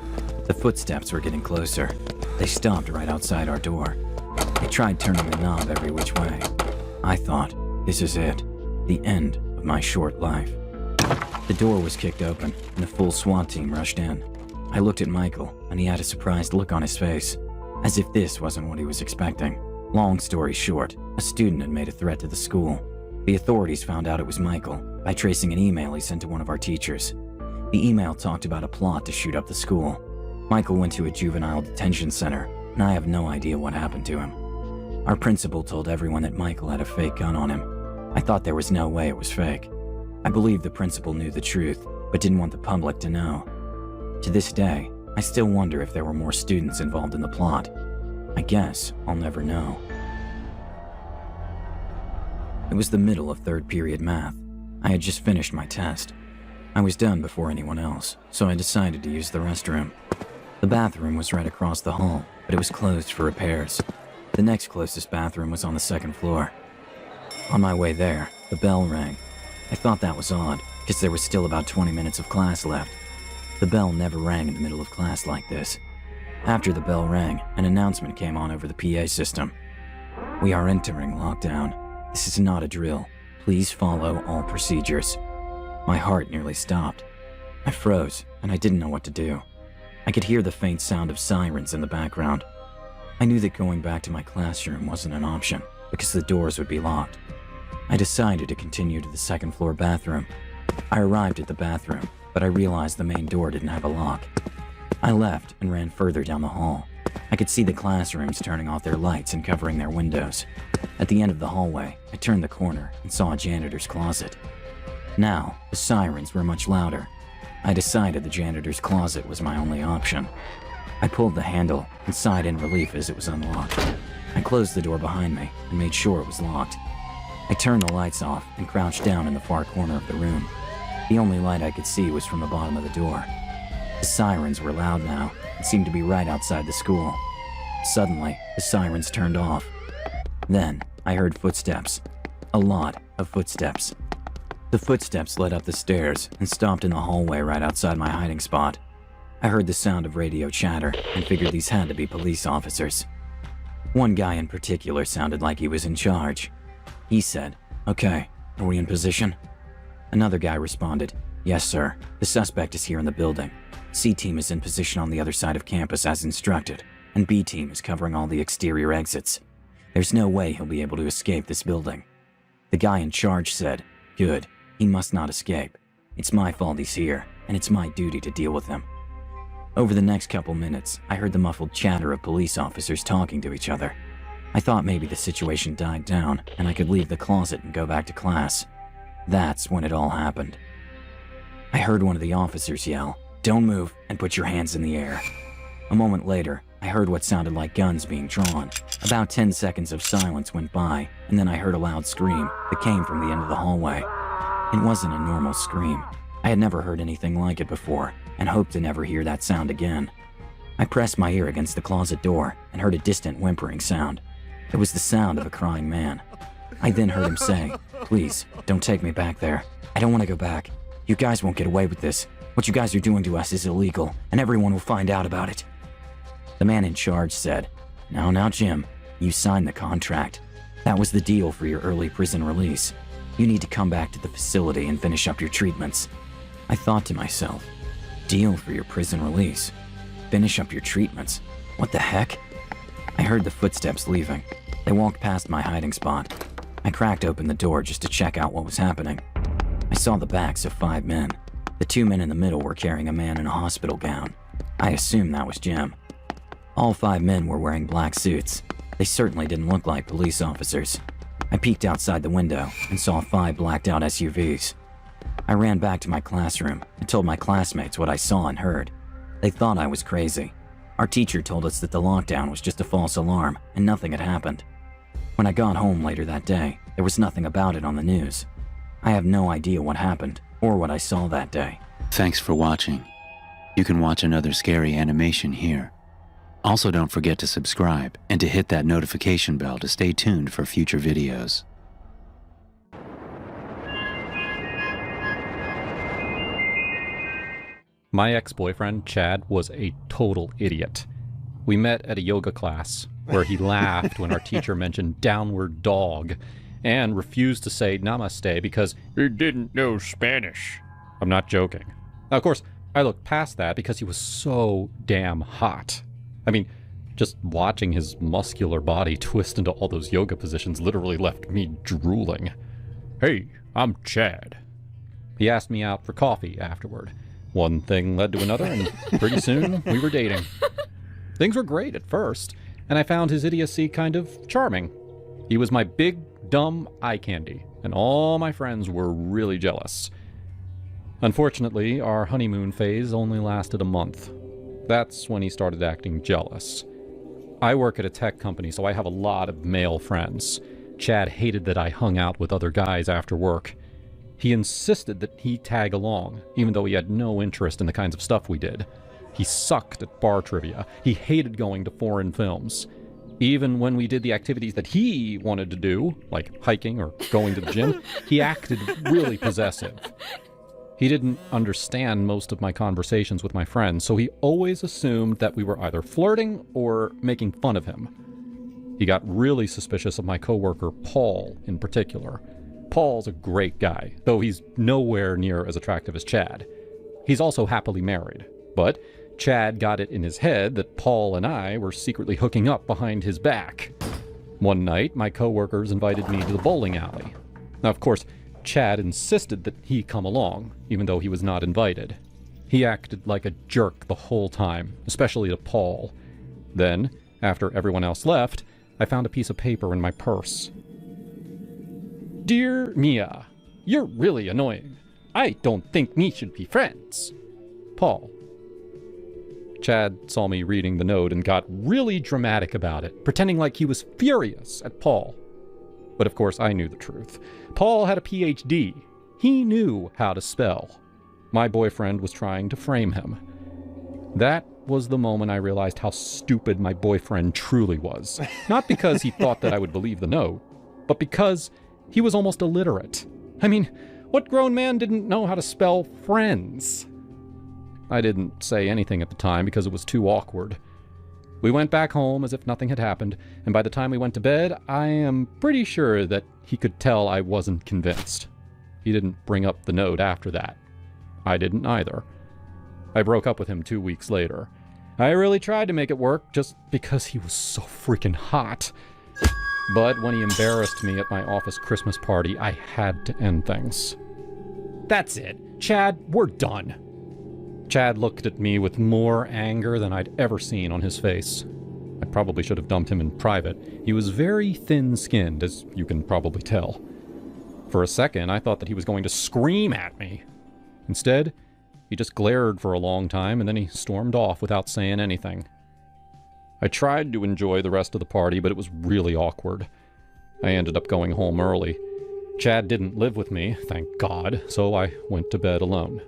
The footsteps were getting closer. They stopped right outside our door. I tried turning the knob every which way. I thought, this is it, the end of my short life. The door was kicked open, and a full SWAT team rushed in. I looked at Michael, and he had a surprised look on his face, as if this wasn't what he was expecting. Long story short, a student had made a threat to the school. The authorities found out it was Michael by tracing an email he sent to one of our teachers. The email talked about a plot to shoot up the school. Michael went to a juvenile detention center, and I have no idea what happened to him. Our principal told everyone that Michael had a fake gun on him. I thought there was no way it was fake. I believed the principal knew the truth, but didn't want the public to know. To this day, I still wonder if there were more students involved in the plot. I guess I'll never know. It was the middle of third period math. I had just finished my test. I was done before anyone else, so I decided to use the restroom. The bathroom was right across the hall, but it was closed for repairs. The next closest bathroom was on the second floor. On my way there, the bell rang. I thought that was odd, because there was still about 20 minutes of class left. The bell never rang in the middle of class like this. After the bell rang, an announcement came on over the PA system. We are entering lockdown. This is not a drill. Please follow all procedures. My heart nearly stopped. I froze, and I didn't know what to do. I could hear the faint sound of sirens in the background. I knew that going back to my classroom wasn't an option, because the doors would be locked. I decided to continue to the second floor bathroom. I arrived at the bathroom, but I realized the main door didn't have a lock. I left and ran further down the hall. I could see the classrooms turning off their lights and covering their windows. At the end of the hallway, I turned the corner and saw a janitor's closet. Now, the sirens were much louder. I decided the janitor's closet was my only option. I pulled the handle and sighed in relief as it was unlocked. I closed the door behind me and made sure it was locked. I turned the lights off and crouched down in the far corner of the room. The only light I could see was from the bottom of the door. The sirens were loud now and seemed to be right outside the school. Suddenly, the sirens turned off. Then, I heard footsteps. A lot of footsteps. The footsteps led up the stairs and stopped in the hallway right outside my hiding spot. I heard the sound of radio chatter and figured these had to be police officers. One guy in particular sounded like he was in charge. He said, "Okay, are we in position?" Another guy responded, "Yes, sir. The suspect is here in the building. C team is in position on the other side of campus as instructed, and B team is covering all the exterior exits. There's no way he'll be able to escape this building." The guy in charge said, "Good. He must not escape. It's my fault he's here, and it's my duty to deal with him." Over the next couple minutes, I heard the muffled chatter of police officers talking to each other. I thought maybe the situation died down, and I could leave the closet and go back to class. That's when it all happened. I heard one of the officers yell, "Don't move and put your hands in the air." A moment later, I heard what sounded like guns being drawn. About 10 seconds of silence went by, and then I heard a loud scream that came from the end of the hallway. It wasn't a normal scream. I had never heard anything like it before, and hoped to never hear that sound again. I pressed my ear against the closet door and heard a distant whimpering sound. It was the sound of a crying man. I then heard him say, "Please, don't take me back there. I don't want to go back. You guys won't get away with this. What you guys are doing to us is illegal, and everyone will find out about it." The man in charge said, Now, Jim, you signed the contract. That was the deal for your early prison release. You need to come back to the facility and finish up your treatments." I thought to myself, deal for your prison release? Finish up your treatments? What the heck? I heard the footsteps leaving. They walked past my hiding spot. I cracked open the door just to check out what was happening. I saw the backs of 5 men. The 2 men in the middle were carrying a man in a hospital gown. I assumed that was Jim. All 5 men were wearing black suits. They certainly didn't look like police officers. I peeked outside the window and saw 5 blacked out SUVs. I ran back to my classroom and told my classmates what I saw and heard. They thought I was crazy. Our teacher told us that the lockdown was just a false alarm and nothing had happened. When I got home later that day, there was nothing about it on the news. I have no idea what happened or what I saw that day. Thanks for watching. You can watch another scary animation here. Also, don't forget to subscribe and to hit that notification bell to stay tuned for future videos. My ex-boyfriend, Chad, was a total idiot. We met at a yoga class where he laughed when our teacher mentioned downward dog and refused to say namaste because he didn't know Spanish. I'm not joking. Now, of course, I looked past that because he was so damn hot. I mean, just watching his muscular body twist into all those yoga positions literally left me drooling. Hey, I'm Chad. He asked me out for coffee afterward. One thing led to another, and pretty soon we were dating. Things were great at first, and I found his idiocy kind of charming. He was my big, dumb eye candy, and all my friends were really jealous. Unfortunately, our honeymoon phase only lasted a month. That's when he started acting jealous. I work at a tech company, so I have a lot of male friends. Chad hated that I hung out with other guys after work. He insisted that he tag along, even though he had no interest in the kinds of stuff we did. He sucked at bar trivia. He hated going to foreign films. Even when we did the activities that he wanted to do, like hiking or going to the gym, he acted really possessive. He didn't understand most of my conversations with my friends, so he always assumed that we were either flirting or making fun of him. He got really suspicious of my coworker, Paul, in particular. Paul's a great guy, though he's nowhere near as attractive as Chad. He's also happily married, but Chad got it in his head that Paul and I were secretly hooking up behind his back. One night, my coworkers invited me to the bowling alley. Now, of course, Chad insisted that he come along, even though he was not invited. He acted like a jerk the whole time, especially to Paul. Then, after everyone else left, I found a piece of paper in my purse. Dear Mia, you're really annoying. I don't think we should be friends. Paul. Chad saw me reading the note and got really dramatic about it, pretending like he was furious at Paul. But of course I knew the truth. Paul had a PhD. He knew how to spell. My boyfriend was trying to frame him. That was the moment I realized how stupid my boyfriend truly was. Not because he thought that I would believe the note, but because he was almost illiterate. I mean, what grown man didn't know how to spell friends? I didn't say anything at the time because it was too awkward. We went back home as if nothing had happened, and by the time we went to bed, I am pretty sure that he could tell I wasn't convinced. He didn't bring up the note after that. I didn't either. I broke up with him 2 weeks later. I really tried to make it work just because he was so freaking hot. But when he embarrassed me at my office Christmas party, I had to end things. That's it. Chad, we're done. Chad looked at me with more anger than I'd ever seen on his face. I probably should have dumped him in private. He was very thin-skinned, as you can probably tell. For a second, I thought that he was going to scream at me. Instead, he just glared for a long time, and then he stormed off without saying anything. I tried to enjoy the rest of the party, but it was really awkward. I ended up going home early. Chad didn't live with me, thank God, so I went to bed alone.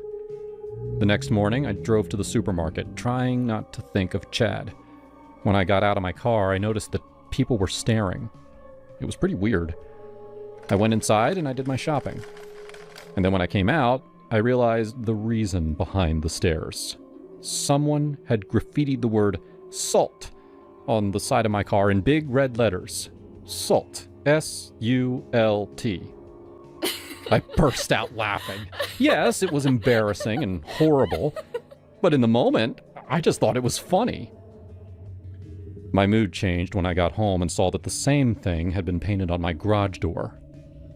The next morning, I drove to the supermarket, trying not to think of Chad. When I got out of my car, I noticed that people were staring. It was pretty weird. I went inside and I did my shopping. And then when I came out, I realized the reason behind the stares. Someone had graffitied the word SALT on the side of my car in big red letters. SALT. S-U-L-T. I burst out laughing. Yes, it was embarrassing and horrible, but in the moment, I just thought it was funny. My mood changed when I got home and saw that the same thing had been painted on my garage door.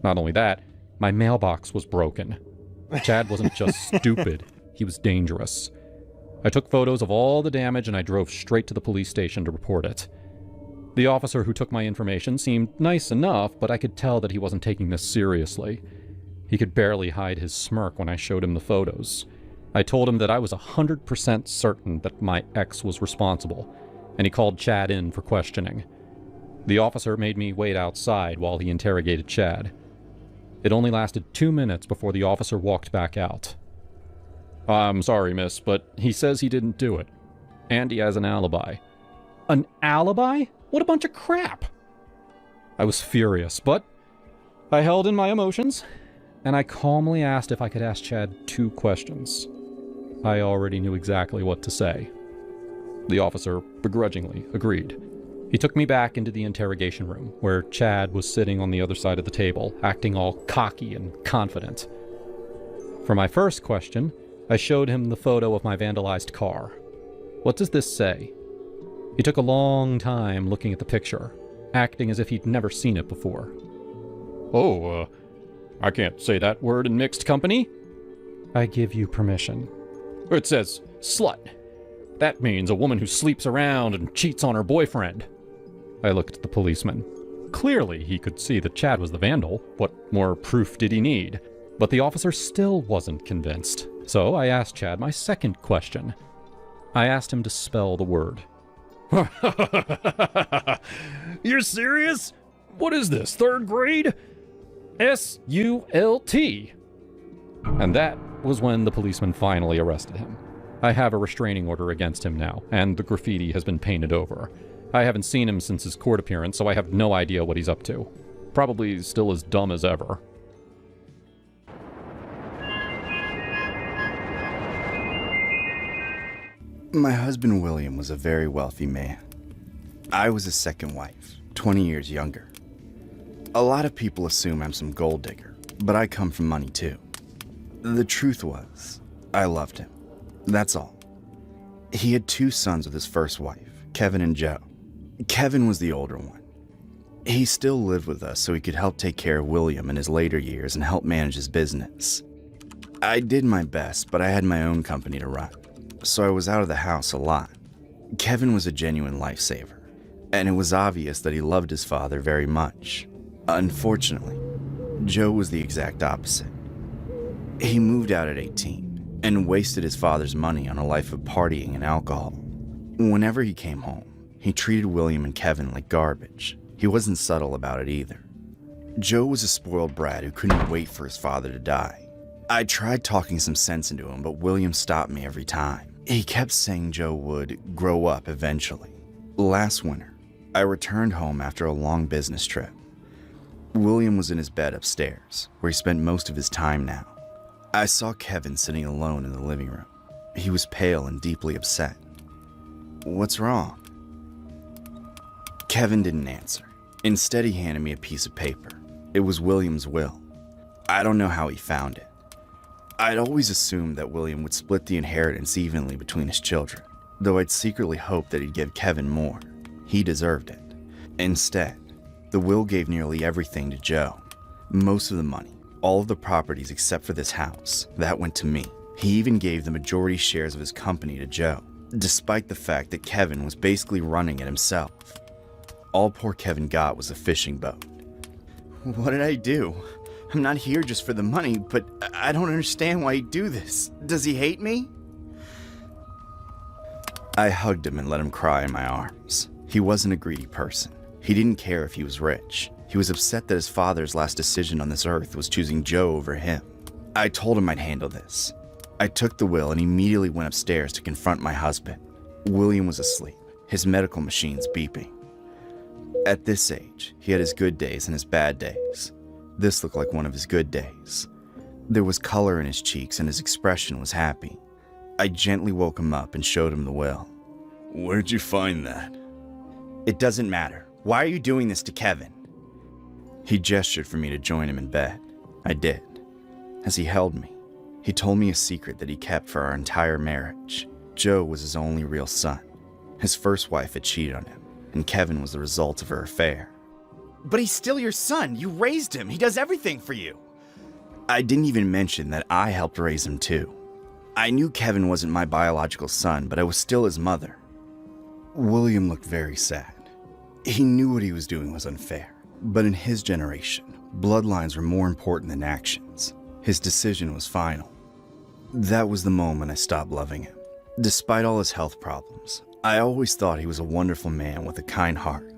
Not only that, my mailbox was broken. Chad wasn't just stupid, he was dangerous. I took photos of all the damage and I drove straight to the police station to report it. The officer who took my information seemed nice enough, but I could tell that he wasn't taking this seriously. He could barely hide his smirk when I showed him the photos. I told him that I was 100% certain that my ex was responsible, and he called Chad in for questioning. The officer made me wait outside while he interrogated Chad. It only lasted 2 minutes before the officer walked back out. I'm sorry, miss, but he says he didn't do it, and he has an alibi. An alibi? What a bunch of crap! I was furious, but I held in my emotions, and I calmly asked if I could ask Chad 2 questions. I already knew exactly what to say. The officer begrudgingly agreed. He took me back into the interrogation room, where Chad was sitting on the other side of the table, acting all cocky and confident. For my first question, I showed him the photo of my vandalized car. What does this say? He took a long time looking at the picture, acting as if he'd never seen it before. Oh, I can't say that word in mixed company. I give you permission. It says slut. That means a woman who sleeps around and cheats on her boyfriend. I looked at the policeman. Clearly, he could see that Chad was the vandal. What more proof did he need? But the officer still wasn't convinced. So I asked Chad my second question. I asked him to spell the word. You're serious? What is this, 3rd grade? S-U-L-T. And that was when the policeman finally arrested him. I have a restraining order against him now, and the graffiti has been painted over. I haven't seen him since his court appearance, so I have no idea what he's up to. Probably still as dumb as ever. My husband William was a very wealthy man. I was his second wife, 20 years younger. A lot of people assume I'm some gold digger, but I come from money too. The truth was, I loved him. That's all. He had 2 sons with his first wife, Kevin and Joe. Kevin was the older one. He still lived with us so he could help take care of William in his later years and help manage his business. I did my best, but I had my own company to run, so I was out of the house a lot. Kevin was a genuine lifesaver, and it was obvious that he loved his father very much. Unfortunately, Joe was the exact opposite. He moved out at 18 and wasted his father's money on a life of partying and alcohol. Whenever he came home, he treated William and Kevin like garbage. He wasn't subtle about it either. Joe was a spoiled brat who couldn't wait for his father to die. I tried talking some sense into him, but William stopped me every time. He kept saying Joe would grow up eventually. Last winter, I returned home after a long business trip. William was in his bed upstairs, where he spent most of his time now. I saw Kevin sitting alone in the living room. He was pale and deeply upset. "What's wrong?" Kevin didn't answer. Instead, he handed me a piece of paper. It was William's will. I don't know how he found it. I'd always assumed that William would split the inheritance evenly between his children, though I'd secretly hoped that he'd give Kevin more. He deserved it. Instead, the will gave nearly everything to Joe. Most of the money, all of the properties except for this house, that went to me. He even gave the majority shares of his company to Joe, despite the fact that Kevin was basically running it himself. All poor Kevin got was a fishing boat. What did I do? I'm not here just for the money, but I don't understand why he'd do this. Does he hate me? I hugged him and let him cry in my arms. He wasn't a greedy person. He didn't care if he was rich. He was upset that his father's last decision on this earth was choosing Joe over him. I told him I'd handle this. I took the will and immediately went upstairs to confront my husband. William was asleep, his medical machines beeping. At this age, he had his good days and his bad days. This looked like one of his good days. There was color in his cheeks and his expression was happy. I gently woke him up and showed him the will. "Where'd you find that?" "It doesn't matter. Why are you doing this to Kevin?" He gestured for me to join him in bed. I did. As he held me, he told me a secret that he kept for our entire marriage. Joe was his only real son. His first wife had cheated on him, and Kevin was the result of her affair. "But he's still your son. You raised him. He does everything for you." I didn't even mention that I helped raise him too. I knew Kevin wasn't my biological son, but I was still his mother. William looked very sad. He knew what he was doing was unfair, but in his generation, bloodlines were more important than actions. His decision was final. That was the moment I stopped loving him. Despite all his health problems, I always thought he was a wonderful man with a kind heart.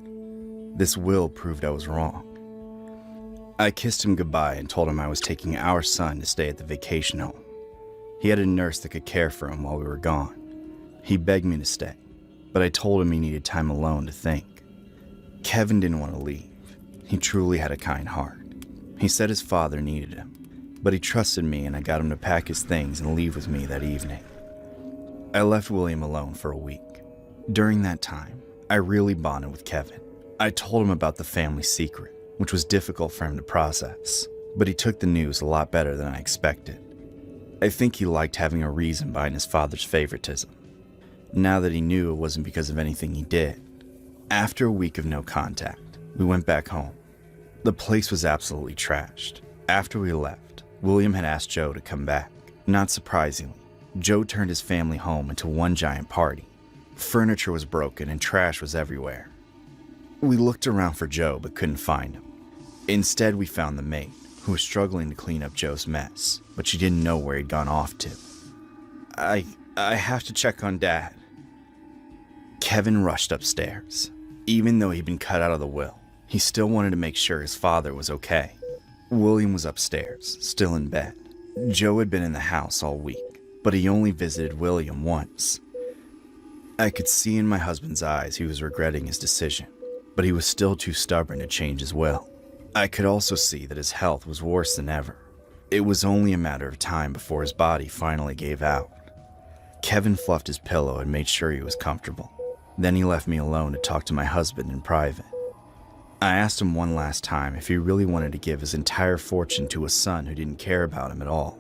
This will proved I was wrong. I kissed him goodbye and told him I was taking our son to stay at the vacation home. He had a nurse that could care for him while we were gone. He begged me to stay. but I told him he needed time alone to think. Kevin didn't want to leave. He truly had a kind heart. He said his father needed him, but he trusted me and I got him to pack his things and leave with me that evening. I left William alone for a week. During that time, I really bonded with Kevin. I told him about the family secret, which was difficult for him to process, but he took the news a lot better than I expected. I think he liked having a reason behind his father's favoritism, now that he knew it wasn't because of anything he did. After a week of no contact, we went back home. The place was absolutely trashed. After we left, William had asked Joe to come back. Not surprisingly, Joe turned his family home into one giant party. Furniture was broken and trash was everywhere. We looked around for Joe but couldn't find him. Instead, we found the maid, who was struggling to clean up Joe's mess, but she didn't know where he'd gone off to. I have to check on Dad. Kevin rushed upstairs. Even though he'd been cut out of the will, he still wanted to make sure his father was okay. William was upstairs, still in bed. Joe had been in the house all week, but he only visited William once. I could see in my husband's eyes he was regretting his decision, but he was still too stubborn to change his will. I could also see that his health was worse than ever. It was only a matter of time before his body finally gave out. Kevin fluffed his pillow and made sure he was comfortable. Then he left me alone to talk to my husband in private. I asked him one last time if he really wanted to give his entire fortune to a son who didn't care about him at all.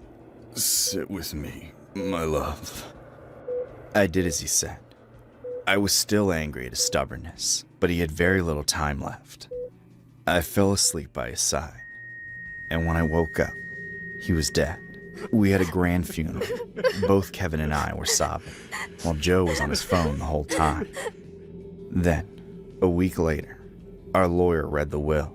Sit with me, my love. I did as he said. I was still angry at his stubbornness, but he had very little time left. I fell asleep by his side, and when I woke up, he was dead. We had a grand funeral. Both Kevin and I were sobbing, while Joe was on his phone the whole time. Then, a week later, our lawyer read the will.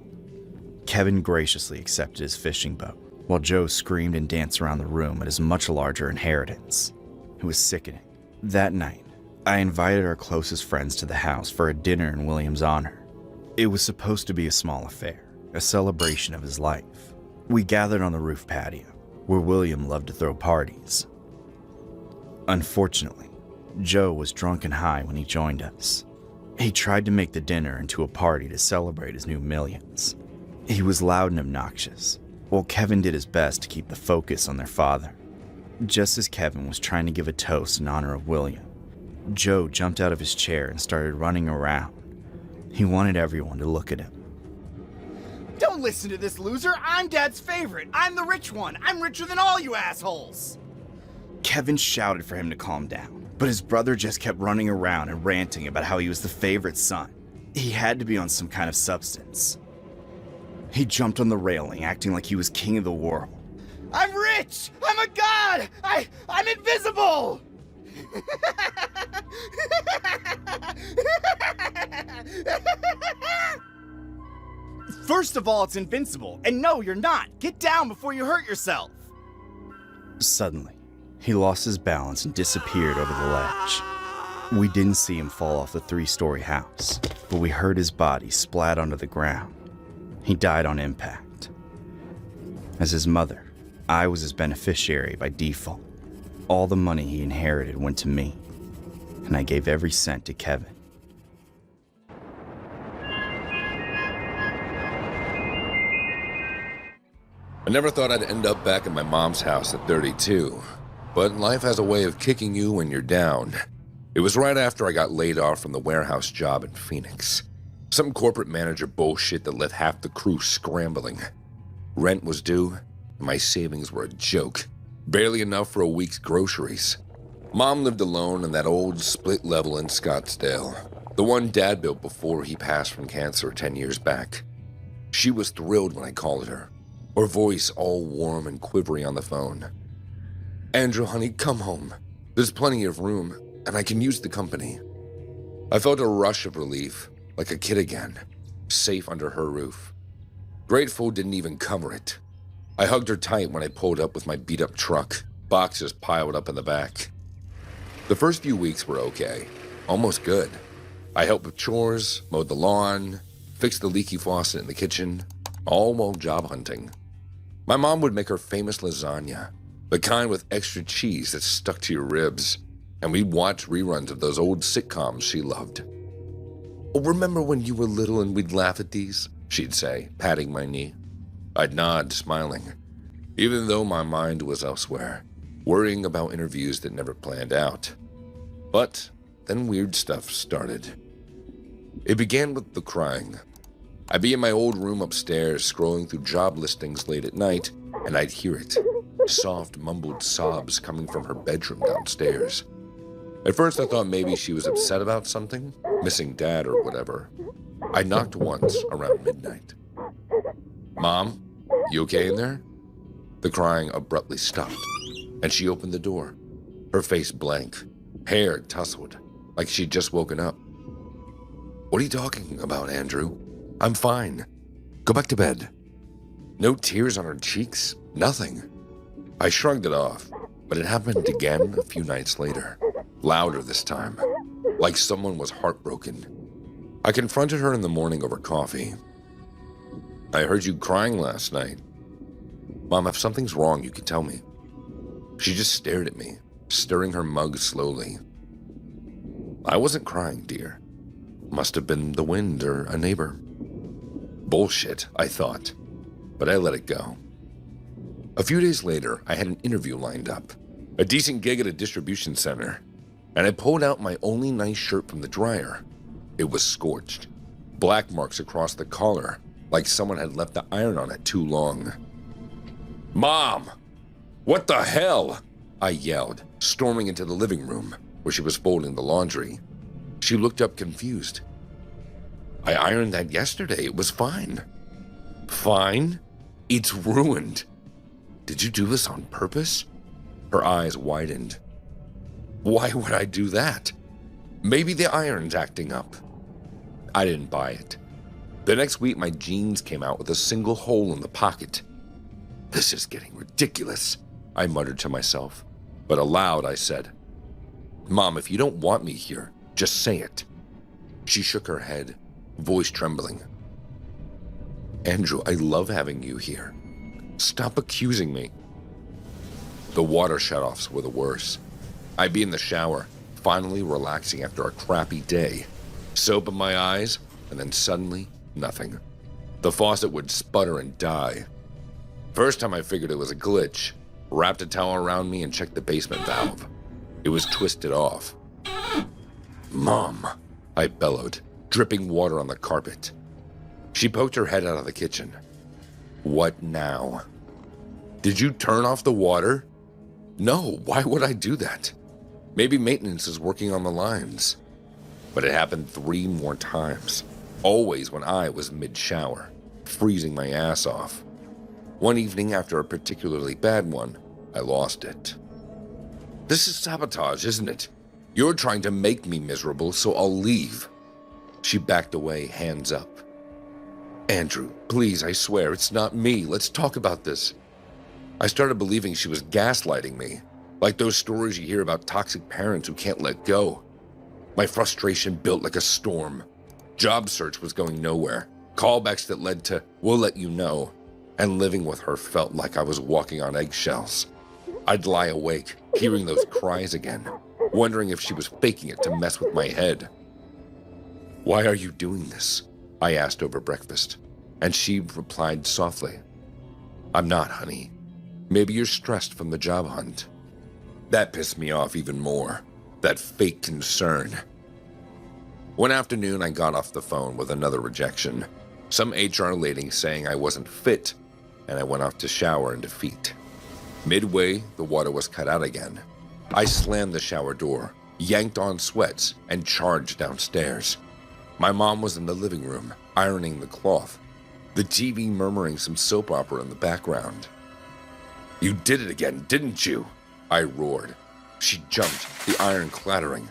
Kevin graciously accepted his fishing boat, while Joe screamed and danced around the room at his much larger inheritance. It was sickening. That night, I invited our closest friends to the house for a dinner in William's honor. It was supposed to be a small affair, a celebration of his life. We gathered on the roof patio, where William loved to throw parties. Unfortunately, Joe was drunk and high when he joined us. He tried to make the dinner into a party to celebrate his new millions. He was loud and obnoxious, while Kevin did his best to keep the focus on their father. Just as Kevin was trying to give a toast in honor of William, Joe jumped out of his chair and started running around. He wanted everyone to look at him. Don't listen to this loser. I'm Dad's favorite. I'm the rich one. I'm richer than all you assholes. Kevin shouted for him to calm down, but his brother just kept running around and ranting about how he was the favorite son. He had to be on some kind of substance. He jumped on the railing, acting like he was king of the world. I'm rich. I'm a god. I'm invisible. First of all, it's invincible. And no, you're not. Get down before you hurt yourself. Suddenly, he lost his balance and disappeared over the ledge. We didn't see him fall off the 3-story house, but we heard his body splat onto the ground. He died on impact. As his mother, I was his beneficiary by default. All the money he inherited went to me, and I gave every cent to Kevin. I never thought I'd end up back in my mom's house at 32, but life has a way of kicking you when you're down. It was right after I got laid off from the warehouse job in Phoenix. Some corporate manager bullshit that left half the crew scrambling. Rent was due, and my savings were a joke. Barely enough for a week's groceries. Mom lived alone in that old split level in Scottsdale, the one Dad built before he passed from cancer 10 years back. She was thrilled when I called her, her voice all warm and quivery on the phone. "Andrew, honey, come home. There's plenty of room, and I can use the company." I felt a rush of relief, like a kid again, safe under her roof. Grateful didn't even cover it. I hugged her tight when I pulled up with my beat-up truck, boxes piled up in the back. The first few weeks were okay, almost good. I helped with chores, mowed the lawn, fixed the leaky faucet in the kitchen, all while job hunting. My mom would make her famous lasagna, the kind with extra cheese that stuck to your ribs, and we'd watch reruns of those old sitcoms she loved. "Oh, remember when you were little and we'd laugh at these?" she'd say, patting my knee. I'd nod, smiling, even though my mind was elsewhere, worrying about interviews that never planned out. But then weird stuff started. It began with the crying. I'd be in my old room upstairs, scrolling through job listings late at night, and I'd hear it. Soft, mumbled sobs coming from her bedroom downstairs. At first I thought maybe she was upset about something, missing Dad or whatever. I knocked once around midnight. "Mom, you okay in there?" The crying abruptly stopped, and she opened the door, her face blank, hair tousled, like she'd just woken up. "What are you talking about, Andrew? I'm fine. Go back to bed." No tears on her cheeks, nothing. I shrugged it off, but it happened again a few nights later, louder this time, like someone was heartbroken. I confronted her in the morning over coffee. "I heard you crying last night. Mom, if something's wrong, you can tell me." She just stared at me, stirring her mug slowly. "I wasn't crying, dear. Must have been the wind or a neighbor." Bullshit, I thought, but I let it go. A few days later, I had an interview lined up, a decent gig at a distribution center, and I pulled out my only nice shirt from the dryer. It was scorched, black marks across the collar, like someone had left the iron on it too long. "Mom, what the hell?" I yelled, storming into the living room, where she was folding the laundry. She looked up confused. "I ironed that yesterday. It was fine." "Fine? It's ruined. Did you do this on purpose?" Her eyes widened. "Why would I do that? Maybe the iron's acting up." I didn't buy it. The next week, my jeans came out with a single hole in the pocket. "This is getting ridiculous," I muttered to myself, but aloud I said, "Mom, if you don't want me here, just say it." She shook her head, voice trembling. "Andrew, I love having you here. Stop accusing me." The water shutoffs were the worst. I'd be in the shower, finally relaxing after a crappy day. Soap in my eyes, and then suddenly, nothing. The faucet would sputter and die. First time I figured it was a glitch, wrapped a towel around me and checked the basement valve. It was twisted off. "Mom," I bellowed, dripping water on the carpet. She poked her head out of the kitchen. "What now?" "Did you turn off the water?" "No, why would I do that? Maybe maintenance is working on the lines." But it happened 3 more times, always when I was mid-shower, freezing my ass off. One evening after a particularly bad one, I lost it. "This is sabotage, isn't it? You're trying to make me miserable, so I'll leave." She backed away, hands up. "Andrew, please, I swear, it's not me. Let's talk about this." I started believing she was gaslighting me, like those stories you hear about toxic parents who can't let go. My frustration built like a storm. Job search was going nowhere. Callbacks that led to, "we'll let you know," and living with her felt like I was walking on eggshells. I'd lie awake, hearing those cries again, wondering if she was faking it to mess with my head. "Why are you doing this?" I asked over breakfast, and she replied softly, "I'm not, honey. Maybe you're stressed from the job hunt." That pissed me off even more, that fake concern. One afternoon, I got off the phone with another rejection. Some HR lady saying I wasn't fit, and I went off to shower in defeat. Midway, the water was cut out again. I slammed the shower door, yanked on sweats, and charged downstairs. My mom was in the living room, ironing the cloth, the TV murmuring some soap opera in the background. "You did it again, didn't you?" I roared. She jumped, the iron clattering.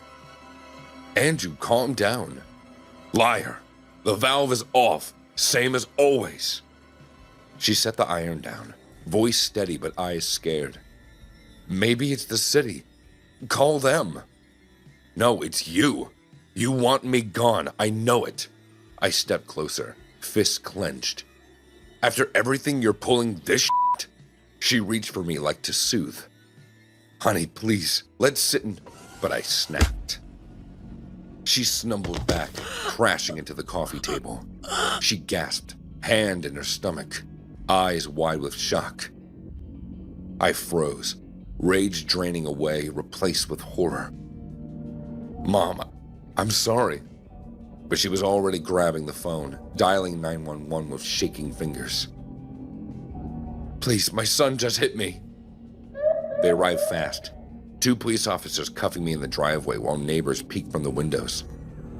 "Andrew, calm down." "Liar. The valve is off, same as always." She set the iron down, voice steady but eyes scared. "Maybe it's the city. Call them." "No, it's you. You want me gone, I know it." I stepped closer, fists clenched. "After everything you're pulling this shit?" She reached for me like to soothe. "Honey, please, let's sit and..." but I snapped. She stumbled back, crashing into the coffee table. She gasped, hand in her stomach, eyes wide with shock. I froze, rage draining away, replaced with horror. Mom, I'm sorry. But she was already grabbing the phone, dialing 911 with shaking fingers. Please, my son just hit me. They arrived fast. 2 police officers cuffing me in the driveway while neighbors peeked from the windows.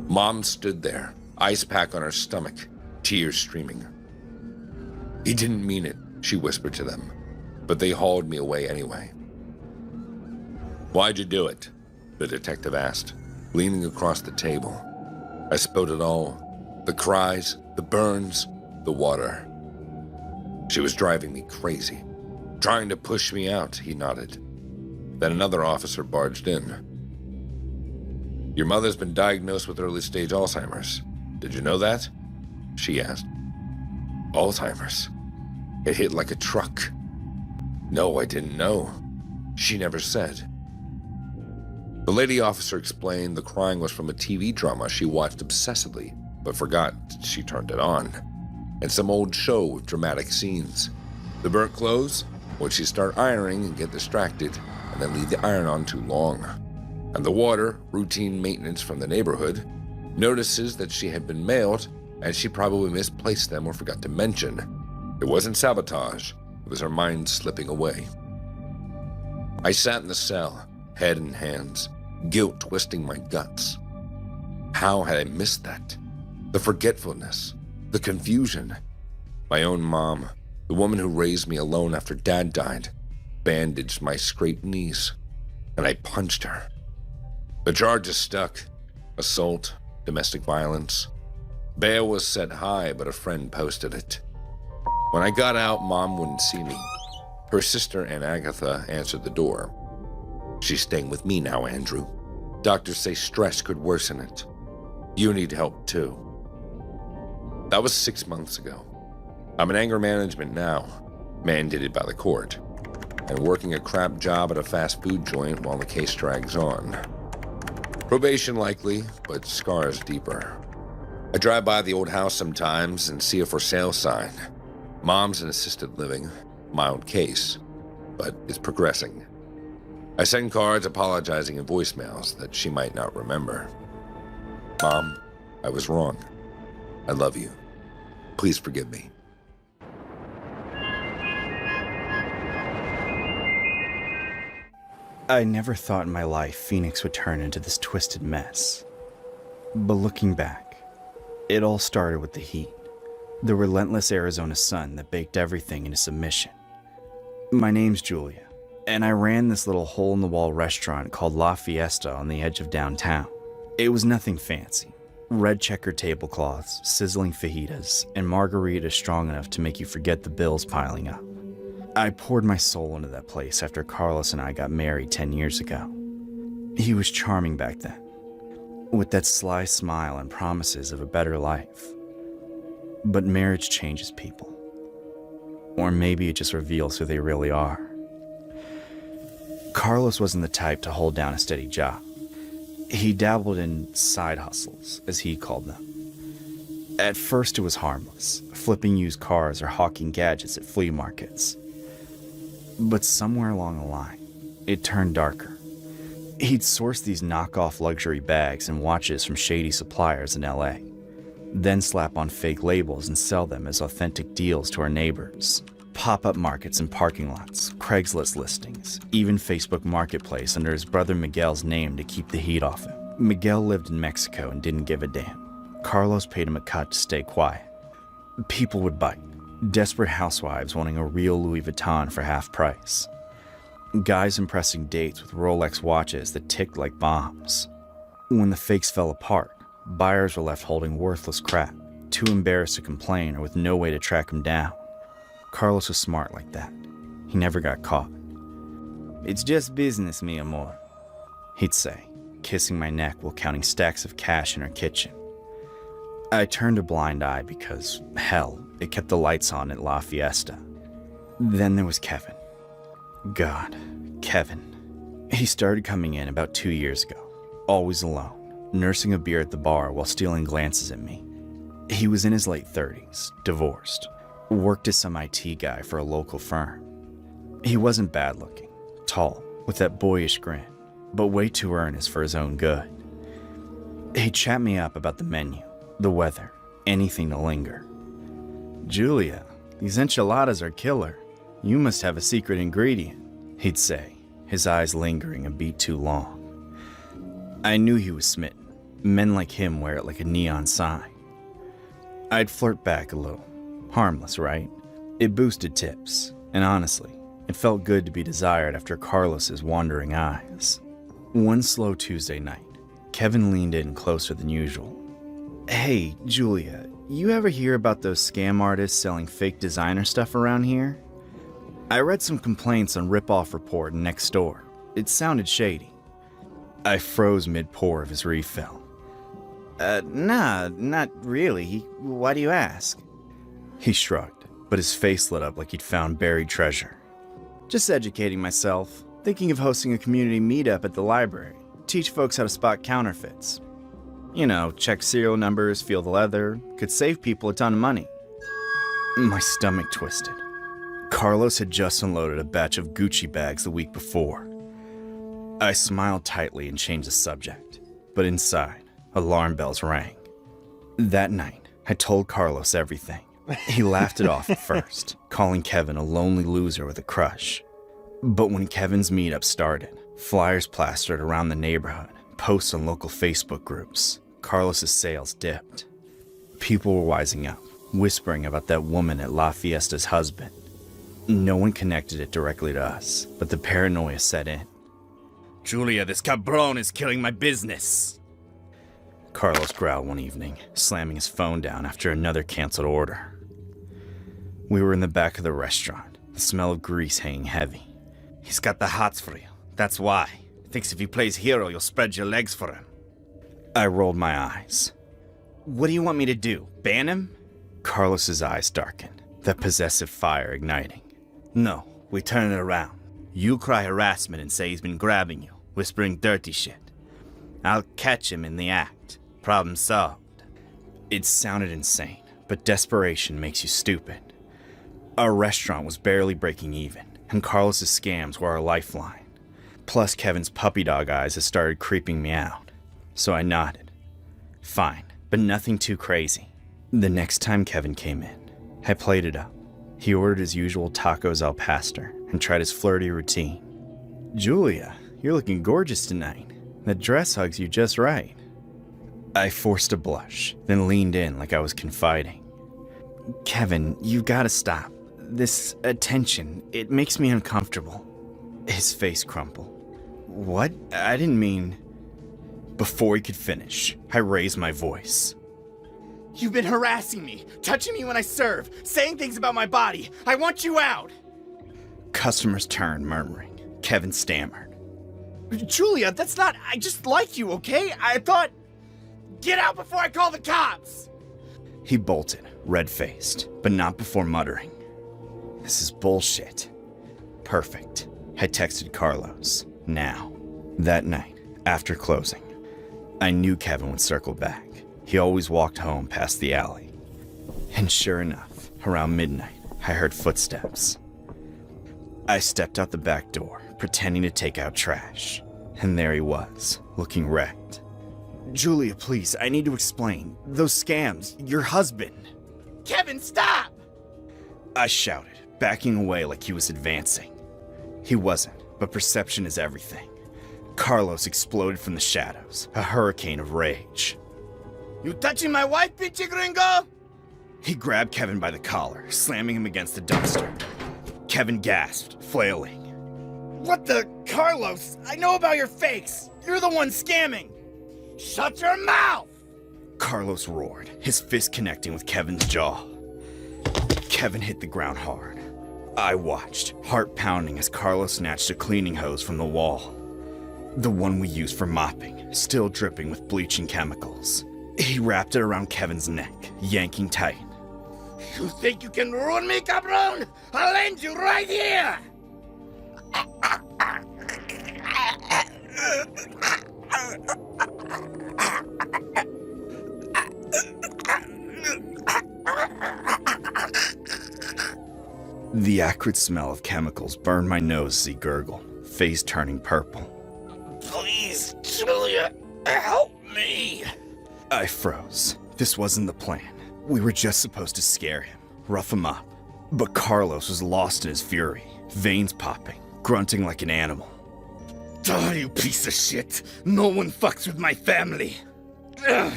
Mom stood there, ice pack on her stomach, tears streaming. He didn't mean it, she whispered to them, but they hauled me away anyway. Why'd you do it? The detective asked, leaning across the table. I spilled it all. The cries, the burns, the water. She was driving me crazy. Trying to push me out, he nodded. Then another officer barged in. Your mother's been diagnosed with early-stage Alzheimer's. Did you know that? She asked. Alzheimer's? It hit like a truck. No, I didn't know. She never said. The lady officer explained the crying was from a TV drama she watched obsessively, but forgot she turned it on, and some old show with dramatic scenes. The burnt clothes? Would she start ironing and get distracted, and then leave the iron on too long? And the water, routine maintenance from the neighborhood, notices that she had been mailed, and she probably misplaced them or forgot to mention. It wasn't sabotage, it was her mind slipping away. I sat in the cell, head in hands, guilt twisting my guts. How had I missed that? The forgetfulness, the confusion. My own mom, the woman who raised me alone after Dad died, bandaged my scraped knees, and I punched her. The charges stuck. Assault, domestic violence. Bail was set high, but a friend posted it. When I got out, Mom wouldn't see me. Her sister, Aunt Agatha, answered the door. She's staying with me now, Andrew. Doctors say stress could worsen it. You need help, too. That was 6 months ago. I'm in anger management now, mandated by the court, and working a crap job at a fast food joint while the case drags on. Probation likely, but scars deeper. I drive by the old house sometimes and see a for sale sign. Mom's in assisted living, mild case, but it's progressing. I send cards apologizing and voicemails that she might not remember. Mom, I was wrong. I love you. Please forgive me. I never thought in my life Phoenix would turn into this twisted mess. But looking back, it all started with the heat. The relentless Arizona sun that baked everything into submission. My name's Julia, and I ran this little hole-in-the-wall restaurant called La Fiesta on the edge of downtown. It was nothing fancy. Red checkered tablecloths, sizzling fajitas, and margaritas strong enough to make you forget the bills piling up. I poured my soul into that place after Carlos and I got married 10 years ago. He was charming back then, with that sly smile and promises of a better life. But marriage changes people. Or maybe it just reveals who they really are. Carlos wasn't the type to hold down a steady job. He dabbled in side hustles, as he called them. At first it was harmless, flipping used cars or hawking gadgets at flea markets. But somewhere along the line, it turned darker. He'd source these knockoff luxury bags and watches from shady suppliers in LA, then slap on fake labels and sell them as authentic deals to our neighbors. Pop-up markets in parking lots, Craigslist listings, even Facebook Marketplace under his brother Miguel's name to keep the heat off him. Miguel lived in Mexico and didn't give a damn. Carlos paid him a cut to stay quiet. People would bite. Desperate housewives wanting a real Louis Vuitton for half price. Guys impressing dates with Rolex watches that ticked like bombs. When the fakes fell apart, buyers were left holding worthless crap, too embarrassed to complain or with no way to track him down. Carlos was smart like that. He never got caught. "It's just business, mi amor," he'd say, kissing my neck while counting stacks of cash in her kitchen. I turned a blind eye because, hell, it kept the lights on at La Fiesta. Then there was Kevin. God, Kevin. He started coming in about 2 years ago, always alone, nursing a beer at the bar while stealing glances at me. He was in his late 30s, divorced, worked as some IT guy for a local firm. He wasn't bad looking, tall, with that boyish grin, but way too earnest for his own good. He'd chat me up about the menu, the weather, anything to linger. "Julia, these enchiladas are killer. You must have a secret ingredient," he'd say, his eyes lingering a beat too long. I knew he was smitten. Men like him wear it like a neon sign. I'd flirt back a little. Harmless, right? It boosted tips, and honestly, it felt good to be desired after Carlos's wandering eyes. One slow Tuesday night, Kevin leaned in closer than usual. "Hey, Julia, you ever hear about those scam artists selling fake designer stuff around here? I read some complaints on Rip-Off Report next door. It sounded shady." I froze mid-pour of his refill. Nah, not really. Why do you ask?" He shrugged, but his face lit up like he'd found buried treasure. "Just educating myself. Thinking of hosting a community meetup at the library. Teach folks how to spot counterfeits. You know, check serial numbers, feel the leather. Could save people a ton of money." My stomach twisted. Carlos had just unloaded a batch of Gucci bags the week before. I smiled tightly and changed the subject, but inside, alarm bells rang. That night, I told Carlos everything. He laughed it off at first, calling Kevin a lonely loser with a crush. But when Kevin's meetup started, flyers plastered around the neighborhood, posts on local Facebook groups, Carlos's sales dipped. People were wising up, whispering about that woman at La Fiesta's husband. No one connected it directly to us, but the paranoia set in. "Julia, this cabron is killing my business," Carlos growled one evening, slamming his phone down after another canceled order. We were in the back of the restaurant, the smell of grease hanging heavy. "He's got the hots for you. That's why. Thinks if he plays hero, you'll spread your legs for him." I rolled my eyes. "What do you want me to do? Ban him?" Carlos's eyes darkened, that possessive fire igniting. "No, we turn it around. You cry harassment and say he's been grabbing you, whispering dirty shit. I'll catch him in the act. Problem solved." It sounded insane, but desperation makes you stupid. Our restaurant was barely breaking even, and Carlos's scams were our lifeline. Plus, Kevin's puppy dog eyes had started creeping me out. So I nodded. Fine, but nothing too crazy. The next time Kevin came in, I played it up. He ordered his usual tacos al pastor and tried his flirty routine. "Julia, you're looking gorgeous tonight. That dress hugs you just right." I forced a blush, then leaned in like I was confiding. "Kevin, you've got to stop. This attention, it makes me uncomfortable." His face crumpled. "What? I didn't mean..." Before he could finish, I raised my voice. "You've been harassing me, touching me when I serve, saying things about my body. I want you out." Customers turned, murmuring. Kevin stammered. "Julia, that's not... I just like you, okay? I thought... Get out before I call the cops!" He bolted, red-faced, but not before muttering. "This is bullshit." Perfect. I texted Carlos. Now. That night, after closing, I knew Kevin would circle back. He always walked home past the alley. And sure enough, around midnight, I heard footsteps. I stepped out the back door, pretending to take out trash. And there he was, looking wrecked. "Julia, please, I need to explain. Those scams, your husband." "Kevin, stop!" I shouted, backing away like he was advancing. He wasn't, but perception is everything. Carlos exploded from the shadows, a hurricane of rage. "You touching my wife, pinche gringo?" He grabbed Kevin by the collar, slamming him against the dumpster. Kevin gasped, flailing. "What the... Carlos, I know about your fakes. You're the one scamming. Shut your mouth!" Carlos roared, his fist connecting with Kevin's jaw. Kevin hit the ground hard. I watched, heart pounding as Carlos snatched a cleaning hose from the wall. The one we used for mopping, still dripping with bleaching chemicals. He wrapped it around Kevin's neck, yanking tight. "You think you can ruin me, cabron? I'll end you right here!" The acrid smell of chemicals burned my nose as he gurgled, face turning purple. Please, Julia, help me. I froze. This wasn't the plan. We were just supposed to scare him, rough him up. But Carlos was lost in his fury, veins popping, grunting like an animal. Oh, you piece of shit. No one fucks with my family. Ugh.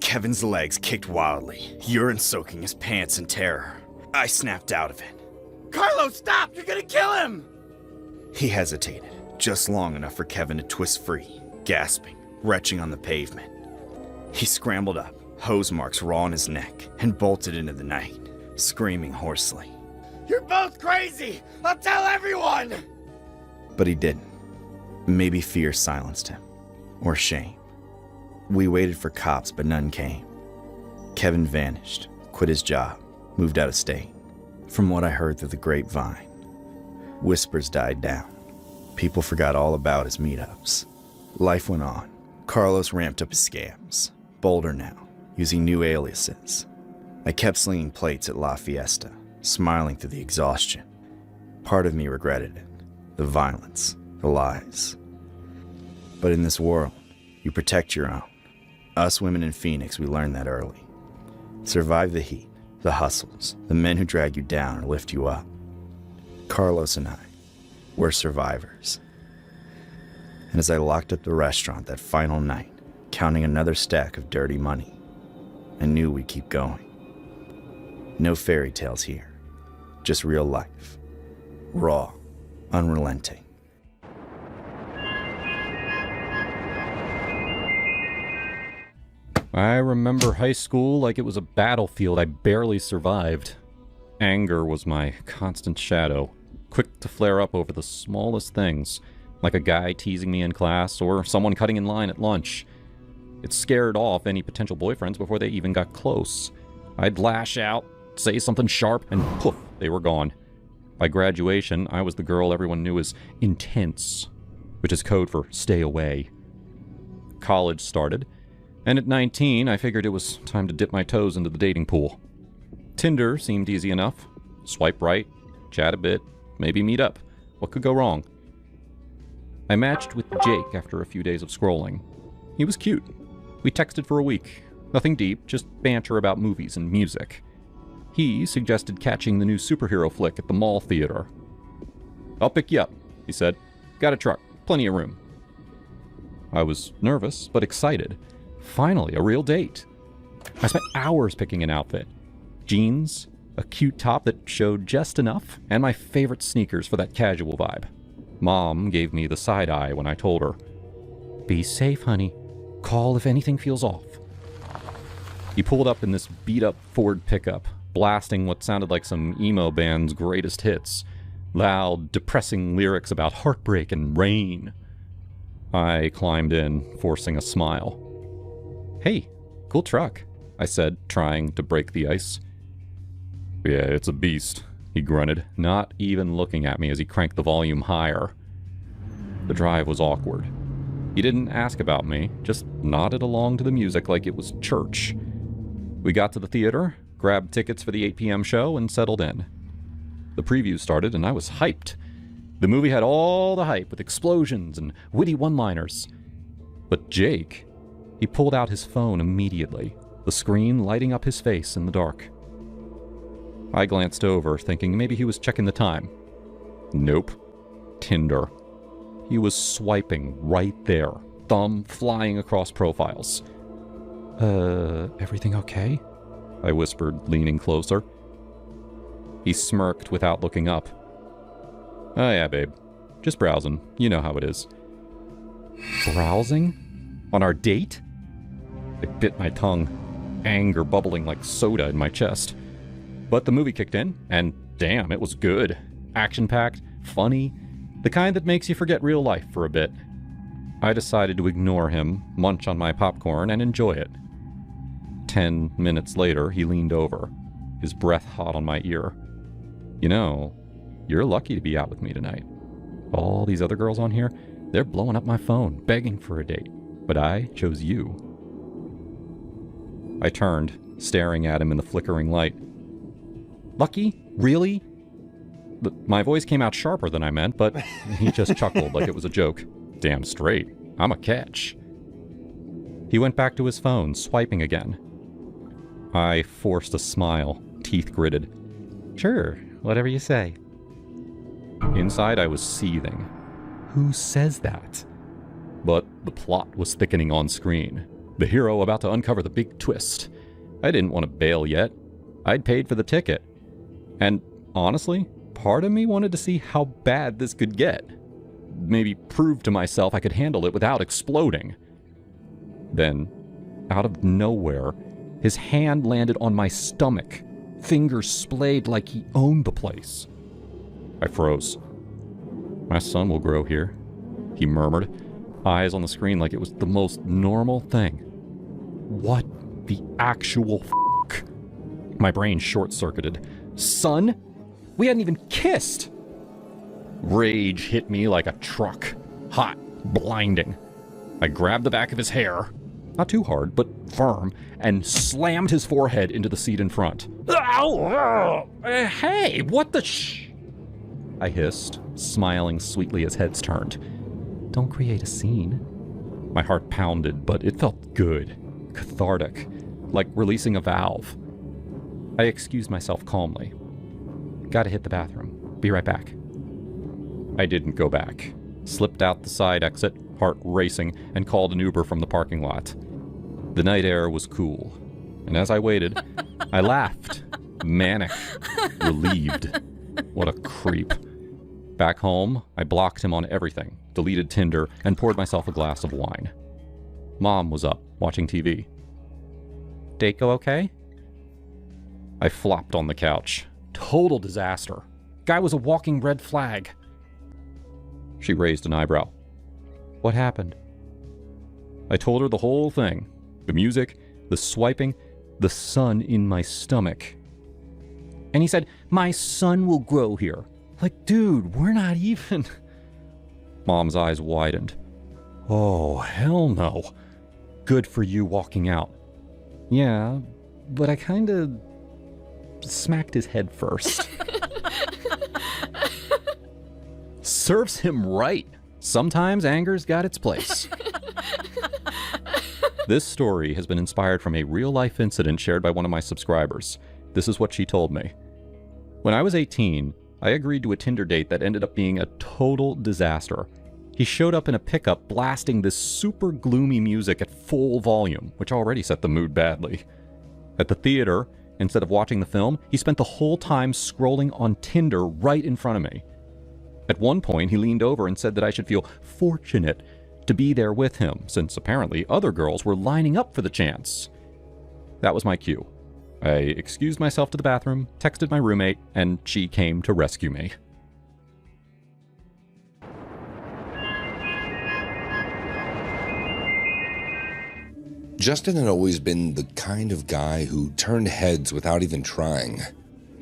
Kevin's legs kicked wildly, urine soaking his pants in terror. I snapped out of it. Carlos, stop! You're gonna kill him! He hesitated, just long enough for Kevin to twist free, gasping, retching on the pavement. He scrambled up, hose marks raw on his neck, and bolted into the night, screaming hoarsely. You're both crazy! I'll tell everyone! But he didn't. Maybe fear silenced him, or shame. We waited for cops, but none came. Kevin vanished, quit his job, moved out of state. From what I heard through the grapevine, whispers died down. People forgot all about his meetups. Life went on. Carlos ramped up his scams, bolder now, using new aliases. I kept slinging plates at La Fiesta, smiling through the exhaustion. Part of me regretted it. The violence, the lies. But in this world, you protect your own. Us women in Phoenix, we learned that early. Survive the heat, the hustles, the men who drag you down or lift you up. Carlos and I, we're survivors. And as I locked up the restaurant that final night, counting another stack of dirty money, I knew we'd keep going. No fairy tales here, just real life. Raw, unrelenting. I remember high school like it was a battlefield I barely survived. Anger was my constant shadow, quick to flare up over the smallest things, like a guy teasing me in class or someone cutting in line at lunch. It scared off any potential boyfriends before they even got close. I'd lash out, say something sharp, and poof, they were gone. By graduation, I was the girl everyone knew as intense, which is code for stay away. College started, and at 19, I figured it was time to dip my toes into the dating pool. Tinder seemed easy enough. Swipe right, chat a bit, maybe meet up. What could go wrong? I matched with Jake after a few days of scrolling. He was cute. We texted for a week. Nothing deep, just banter about movies and music. He suggested catching the new superhero flick at the mall theater. "I'll pick you up," he said. "Got a truck, plenty of room." I was nervous, but excited. Finally, a real date. I spent hours picking an outfit. Jeans, a cute top that showed just enough, and my favorite sneakers for that casual vibe. Mom gave me the side eye when I told her, "Be safe, honey. Call if anything feels off." He pulled up in this beat-up Ford pickup, blasting what sounded like some emo band's greatest hits. Loud, depressing lyrics about heartbreak and rain. I climbed in, forcing a smile. "Hey, cool truck," I said, trying to break the ice. "Yeah, it's a beast," he grunted, not even looking at me as he cranked the volume higher. The drive was awkward. He didn't ask about me, just nodded along to the music like it was church. We got to the theater, grabbed tickets for the 8 p.m. show, and settled in. The preview started, and I was hyped. The movie had all the hype, with explosions and witty one-liners. But Jake, he pulled out his phone immediately, the screen lighting up his face in the dark. I glanced over, thinking maybe he was checking the time. Nope. Tinder. He was swiping right there, thumb flying across profiles. Everything okay?" I whispered, leaning closer. He smirked without looking up. "Oh yeah, babe. Just browsing. You know how it is." Browsing? On our date? I bit my tongue, anger bubbling like soda in my chest. But the movie kicked in, and damn, it was good. Action-packed, funny, the kind that makes you forget real life for a bit. I decided to ignore him, munch on my popcorn, and enjoy it. 10 minutes later, he leaned over, his breath hot on my ear. "You know, you're lucky to be out with me tonight. All these other girls on here, they're blowing up my phone, begging for a date. But I chose you. I turned, staring at him in the flickering light. Lucky? Really? My voice came out sharper than I meant, but he just chuckled like it was a joke. Damn straight. I'm a catch. He went back to his phone, swiping again. I forced a smile, teeth gritted. Sure, whatever you say. Inside, I was seething. Who says that? But the plot was thickening on screen. The hero about to uncover the big twist. I didn't want to bail yet. I'd paid for the ticket. And honestly, part of me wanted to see how bad this could get. Maybe prove to myself I could handle it without exploding. Then, out of nowhere, his hand landed on my stomach, fingers splayed like he owned the place. I froze. My son will grow here, he murmured, eyes on the screen like it was the most normal thing. What the actual f***? My brain short-circuited. Son? We hadn't even kissed! Rage hit me like a truck. Hot, blinding. I grabbed the back of his hair, not too hard, but firm, and slammed his forehead into the seat in front. Ow! Hey, what the sh... I hissed, smiling sweetly as heads turned. Don't create a scene. My heart pounded, but it felt good, cathartic, like releasing a valve. I excused myself calmly. Gotta hit the bathroom. Be right back. I didn't go back. Slipped out the side exit, heart racing, and called an Uber from the parking lot. The night air was cool, and as I waited, I laughed, manic, relieved. What a creep. Back home, I blocked him on everything, deleted Tinder, and poured myself a glass of wine. Mom was up, watching TV. Date go okay? I flopped on the couch. Total disaster. Guy was a walking red flag. She raised an eyebrow. What happened? I told her the whole thing. The music, the swiping, the sun in my stomach. And he said, my son will grow here. Like, dude, we're not even... Mom's eyes widened. Oh, hell no. Good for you walking out. Yeah, but I kinda smacked his head first. Serves him right. Sometimes anger's got its place. This story has been inspired from a real-life incident shared by one of my subscribers. This is what she told me. When I was 18, I agreed to a Tinder date that ended up being a total disaster. He showed up in a pickup blasting this super gloomy music at full volume, which already set the mood badly. At the theater, instead of watching the film, he spent the whole time scrolling on Tinder right in front of me. At one point, he leaned over and said that I should feel fortunate to be there with him, since apparently other girls were lining up for the chance. That was my cue. I excused myself to the bathroom, texted my roommate, and she came to rescue me. Justin had always been the kind of guy who turned heads without even trying.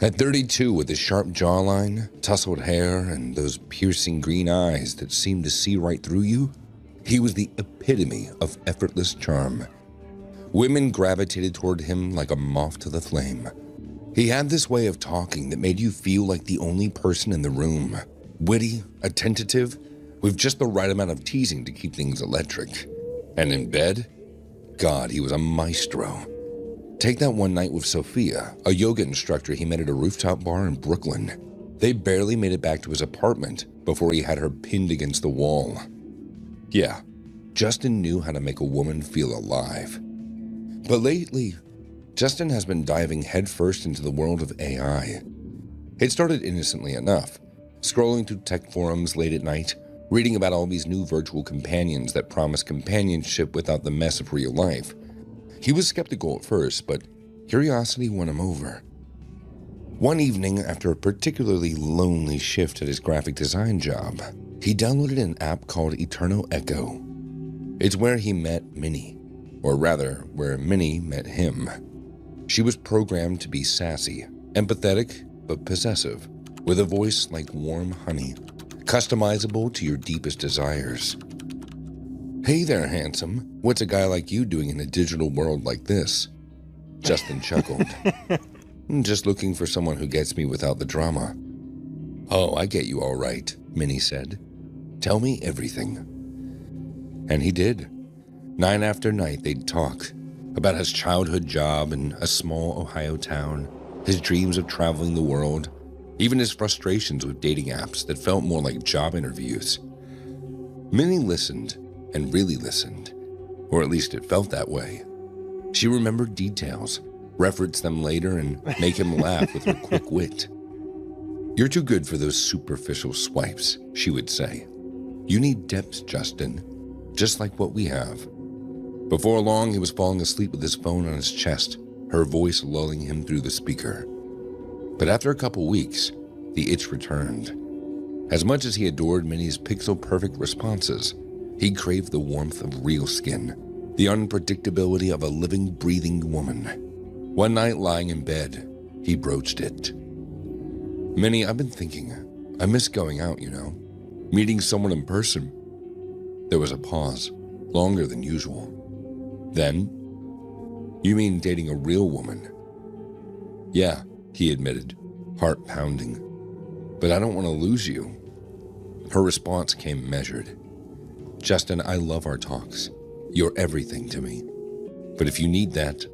At 32, with his sharp jawline, tousled hair, and those piercing green eyes that seemed to see right through you, he was the epitome of effortless charm. Women gravitated toward him like a moth to the flame. He had this way of talking that made you feel like the only person in the room. Witty, attentive, with just the right amount of teasing to keep things electric. And in bed, God, he was a maestro. Take that one night with Sophia, a yoga instructor he met at a rooftop bar in Brooklyn. They barely made it back to his apartment before he had her pinned against the wall. Yeah, Justin knew how to make a woman feel alive. But lately, Justin has been diving headfirst into the world of AI. It started innocently enough, scrolling through tech forums late at night, reading about all these new virtual companions that promise companionship without the mess of real life. He was skeptical at first, but curiosity won him over. One evening, after a particularly lonely shift at his graphic design job, he downloaded an app called Eterno Echo. It's where he met Minnie, or rather, where Minnie met him. She was programmed to be sassy, empathetic, but possessive, with a voice like warm honey, customizable to your deepest desires. Hey there, handsome. What's a guy like you doing in a digital world like this? Justin chuckled. Just looking for someone who gets me without the drama. Oh, I get you all right, Minnie said. Tell me everything. And he did. Night after night, they'd talk about his childhood job in a small Ohio town, his dreams of traveling the world, even his frustrations with dating apps that felt more like job interviews. Minnie listened and really listened, or at least it felt that way. She remembered details, referenced them later, and make him laugh with her quick wit. You're too good for those superficial swipes, she would say. You need depth, Justin, just like what we have. Before long, he was falling asleep with his phone on his chest, her voice lulling him through the speaker. But after a couple weeks, the itch returned. As much as he adored Minnie's pixel-perfect responses, he craved the warmth of real skin, the unpredictability of a living, breathing woman. One night, lying in bed, he broached it. Minnie, I've been thinking, I miss going out, meeting someone in person. There was a pause, longer than usual. Then, you mean dating a real woman? Yeah, he admitted, heart pounding. But I don't want to lose you. Her response came measured. Justin, I love our talks. You're everything to me. But if you need that,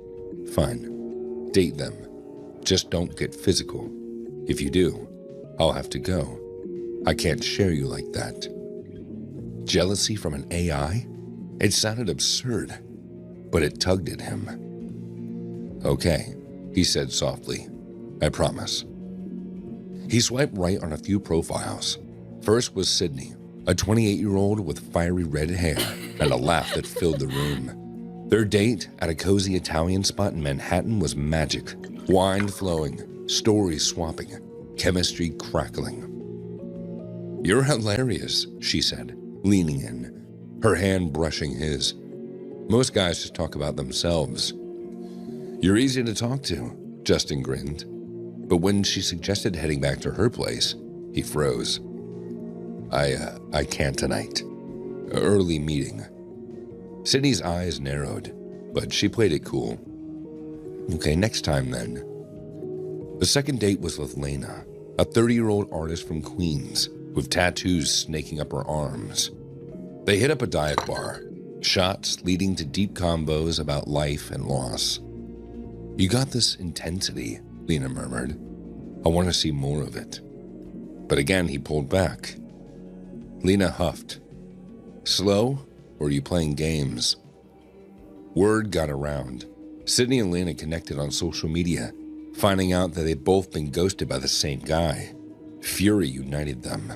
fine. Date them. Just don't get physical. If you do, I'll have to go. I can't share you like that. Jealousy from an AI? It sounded absurd, but it tugged at him. Okay, he said softly. I promise. He swiped right on a few profiles. First was Sydney, a 28-year-old with fiery red hair and a laugh that filled the room. Their date at a cozy Italian spot in Manhattan was magic. Wine flowing, stories swapping, chemistry crackling. You're hilarious, she said, leaning in, her hand brushing his. Most guys just talk about themselves. You're easy to talk to, Justin grinned. But when she suggested heading back to her place, he froze. I can't tonight. Early meeting. Sydney's eyes narrowed, but she played it cool. Okay, next time then. The second date was with Lena, a 30-year-old artist from Queens, with tattoos snaking up her arms. They hit up a dive bar, shots leading to deep combos about life and loss. You got this intensity, Lena murmured. I want to see more of it. But again, he pulled back. Lena huffed. Slow, or are you playing games? Word got around. Sydney and Lena connected on social media, finding out that they'd both been ghosted by the same guy. Fury united them.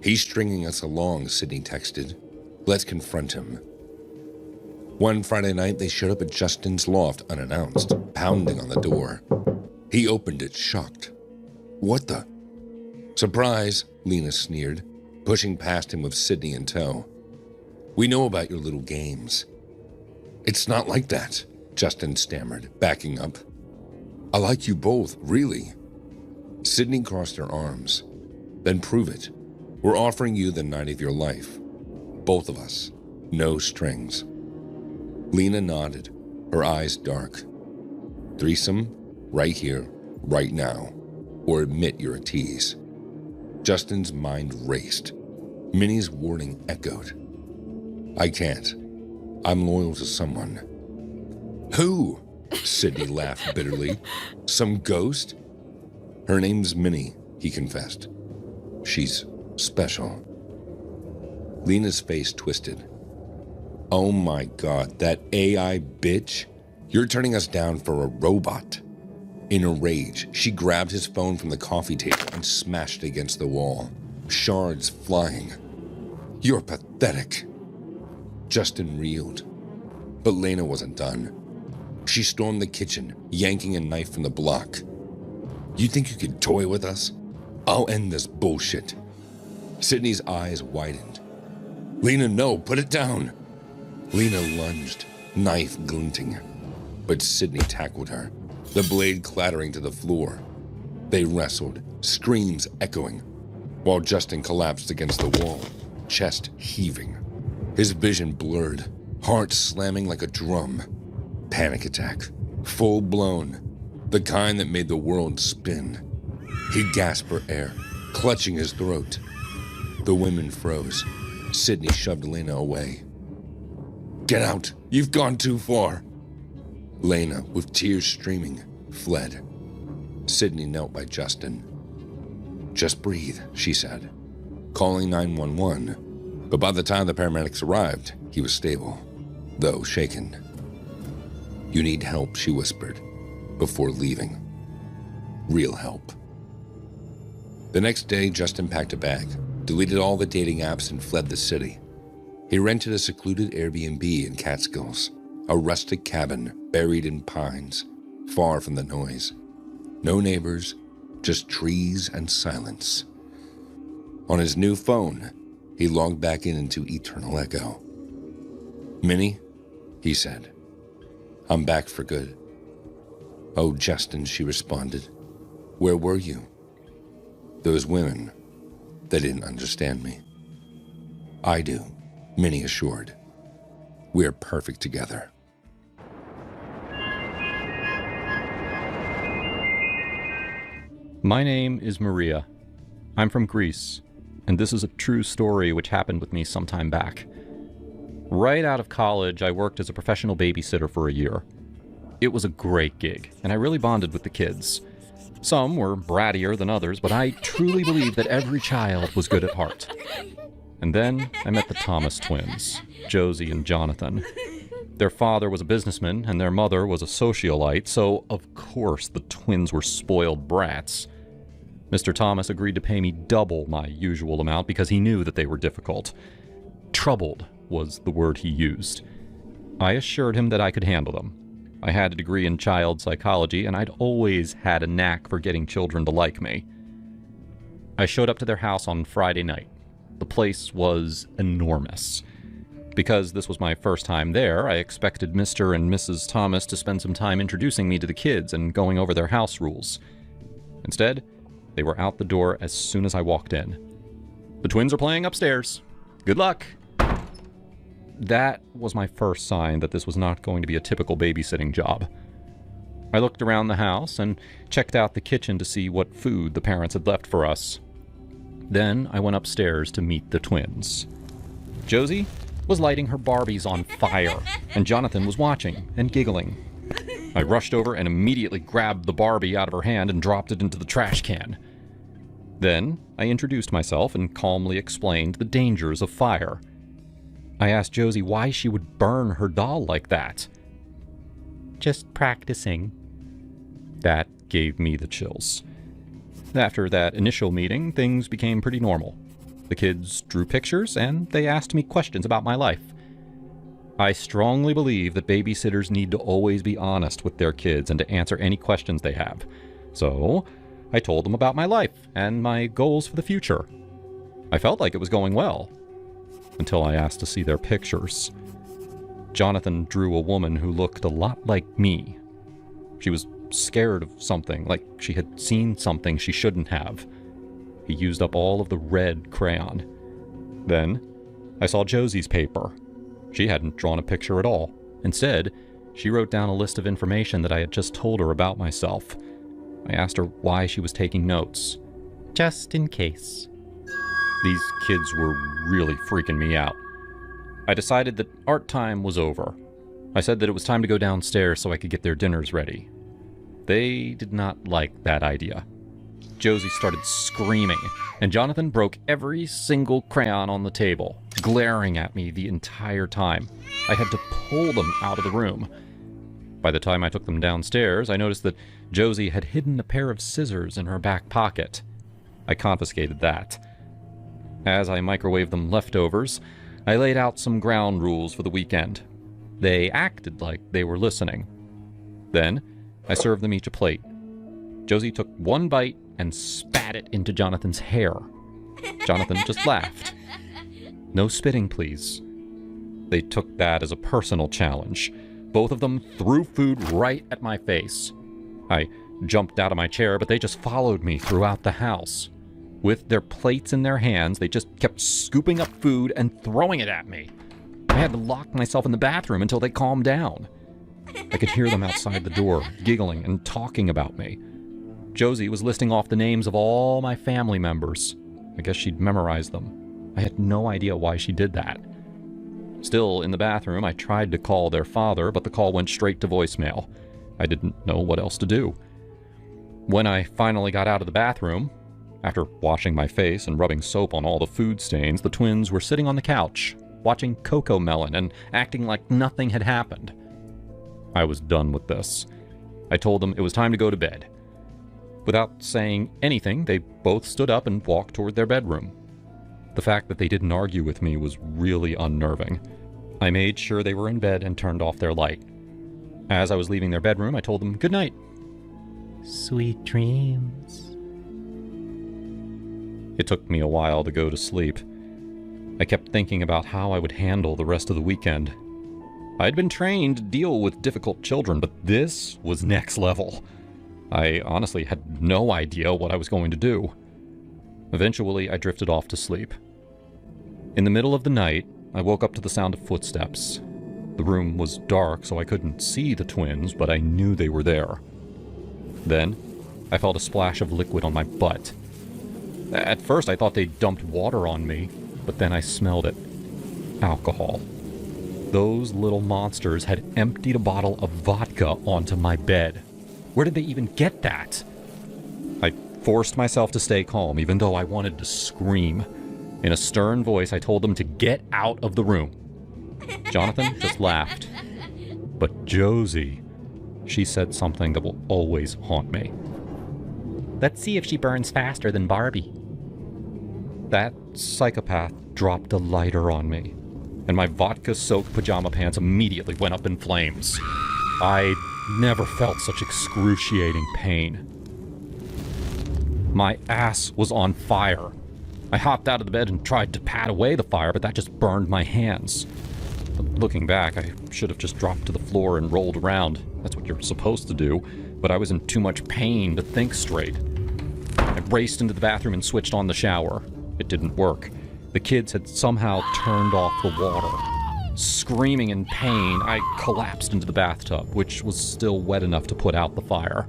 He's stringing us along, Sydney texted. Let's confront him. One Friday night, they showed up at Justin's loft unannounced, pounding on the door. He opened it, shocked. What the? Surprise, Lena sneered, pushing past him with Sydney in tow. We know about your little games. It's not like that, Justin stammered, backing up. I like you both, really. Sydney crossed her arms. Then prove it. We're offering you the night of your life. Both of us. No strings. Lena nodded, her eyes dark. Threesome, right here, right now. Or admit you're a tease. Justin's mind raced. Minnie's warning echoed. I can't. I'm loyal to someone. Who? Sydney laughed bitterly. Some ghost? Her name's Minnie, he confessed. She's special. Lena's face twisted. Oh my God, that AI bitch? You're turning us down for a robot. In a rage, she grabbed his phone from the coffee table and smashed it against the wall, shards flying. You're pathetic. Justin reeled. But Lena wasn't done. She stormed the kitchen, yanking a knife from the block. You think you can toy with us? I'll end this bullshit. Sydney's eyes widened. Lena, no, put it down. Lena lunged, knife glinting. But Sydney tackled her, the blade clattering to the floor. They wrestled, screams echoing, while Justin collapsed against the wall, chest heaving. His vision blurred, heart slamming like a drum. Panic attack. Full blown. The kind that made the world spin. He gasped for air, clutching his throat. The women froze. Sydney shoved Lena away. "Get out! You've gone too far!" Lena, with tears streaming, fled. Sydney knelt by Justin. "Just breathe," she said, calling 911. But by the time the paramedics arrived, he was stable, though shaken. "You need help," she whispered, before leaving. Real help. The next day, Justin packed a bag, deleted all the dating apps, and fled the city. He rented a secluded Airbnb in Catskills, a rustic cabin buried in pines, far from the noise. No neighbors, just trees and silence. On his new phone, he logged back into Eternal Echo. "Minnie," he said, "I'm back for good." "Oh, Justin," she responded, "where were you?" "Those women, they didn't understand me." "I do," Minnie assured. "We're perfect together." My name is Maria. I'm from Greece, and this is a true story which happened with me some time back. Right out of college, I worked as a professional babysitter for a year. It was a great gig, and I really bonded with the kids. Some were brattier than others, but I truly believe that every child was good at heart. And then I met the Thomas twins, Josie and Jonathan. Their father was a businessman, and their mother was a socialite, so of course the twins were spoiled brats. Mr. Thomas agreed to pay me double my usual amount because he knew that they were difficult. Troubled was the word he used. I assured him that I could handle them. I had a degree in child psychology, and I'd always had a knack for getting children to like me. I showed up to their house on Friday night. The place was enormous. Because this was my first time there, I expected Mr. and Mrs. Thomas to spend some time introducing me to the kids and going over their house rules. Instead, they were out the door as soon as I walked in. "The twins are playing upstairs. Good luck." That was my first sign that this was not going to be a typical babysitting job. I looked around the house and checked out the kitchen to see what food the parents had left for us. Then I went upstairs to meet the twins. Josie was lighting her Barbies on fire, and Jonathan was watching and giggling. I rushed over and immediately grabbed the Barbie out of her hand and dropped it into the trash can. Then I introduced myself and calmly explained the dangers of fire. I asked Josie why she would burn her doll like that. "Just practicing." That gave me the chills. After that initial meeting, things became pretty normal. The kids drew pictures, and they asked me questions about my life. I strongly believe that babysitters need to always be honest with their kids and to answer any questions they have. So, I told them about my life and my goals for the future. I felt like it was going well, until I asked to see their pictures. Jonathan drew a woman who looked a lot like me. She was scared of something, like she had seen something she shouldn't have. He used up all of the red crayon. Then, I saw Josie's paper. She hadn't drawn a picture at all. Instead, she wrote down a list of information that I had just told her about myself. I asked her why she was taking notes. "Just in case." These kids were really freaking me out. I decided that art time was over. I said that it was time to go downstairs so I could get their dinners ready. They did not like that idea. Josie started screaming, and Jonathan broke every single crayon on the table, glaring at me the entire time. I had to pull them out of the room. By the time I took them downstairs, I noticed that Josie had hidden a pair of scissors in her back pocket. I confiscated that. As I microwaved them leftovers, I laid out some ground rules for the weekend. They acted like they were listening. Then, I served them each a plate. Josie took one bite and spat it into Jonathan's hair. Jonathan just laughed. "No spitting, please." They took that as a personal challenge. Both of them threw food right at my face. I jumped out of my chair, but they just followed me throughout the house. With their plates in their hands, they just kept scooping up food and throwing it at me. I had to lock myself in the bathroom until they calmed down. I could hear them outside the door, giggling and talking about me. Josie was listing off the names of all my family members. I guess she'd memorized them. I had no idea why she did that. Still, in the bathroom, I tried to call their father, but the call went straight to voicemail. I didn't know what else to do. When I finally got out of the bathroom, after washing my face and rubbing soap on all the food stains, the twins were sitting on the couch, watching Coco Melon and acting like nothing had happened. I was done with this. I told them it was time to go to bed. Without saying anything, they both stood up and walked toward their bedroom. The fact that they didn't argue with me was really unnerving. I made sure they were in bed and turned off their light. As I was leaving their bedroom, I told them good night. Sweet dreams. It took me a while to go to sleep. I kept thinking about how I would handle the rest of the weekend. I'd been trained to deal with difficult children, but this was next level. I honestly had no idea what I was going to do. Eventually, I drifted off to sleep. In the middle of the night, I woke up to the sound of footsteps. The room was dark, so I couldn't see the twins, but I knew they were there. Then, I felt a splash of liquid on my butt. At first, I thought they dumped water on me, but then I smelled it. Alcohol. Those little monsters had emptied a bottle of vodka onto my bed. Where did they even get that? I forced myself to stay calm, even though I wanted to scream. In a stern voice, I told them to get out of the room. Jonathan just laughed. But Josie, she said something that will always haunt me. Let's see if she burns faster than Barbie. That psychopath dropped a lighter on me, and my vodka-soaked pajama pants immediately went up in flames. I never felt such excruciating pain. My ass was on fire. I hopped out of the bed and tried to pat away the fire, but that just burned my hands. Looking back, I should have just dropped to the floor and rolled around. That's what you're supposed to do, but I was in too much pain to think straight. I raced into the bathroom and switched on the shower. It didn't work. The kids had somehow turned off the water. Screaming in pain, I collapsed into the bathtub, which was still wet enough to put out the fire.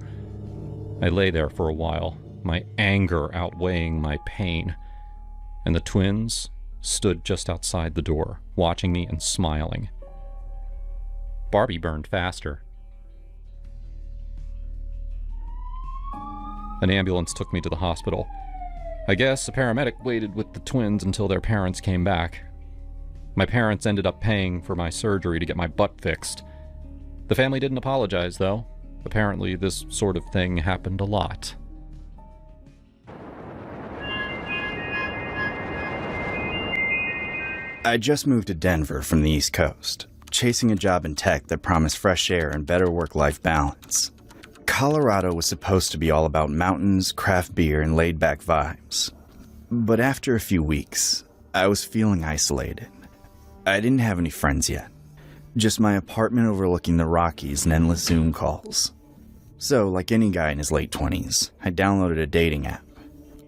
I lay there for a while, my anger outweighing my pain, and the twins stood just outside the door, watching me and smiling. Barbie burned faster. An ambulance took me to the hospital. I guess a paramedic waited with the twins until their parents came back. My parents ended up paying for my surgery to get my butt fixed. The family didn't apologize, though. Apparently, this sort of thing happened a lot. I just moved to Denver from the East Coast, chasing a job in tech that promised fresh air and better work-life balance. Colorado was supposed to be all about mountains, craft beer, and laid-back vibes. But after a few weeks, I was feeling isolated. I didn't have any friends yet. Just my apartment overlooking the Rockies and endless Zoom calls. So, like any guy in his late 20s, I downloaded a dating app.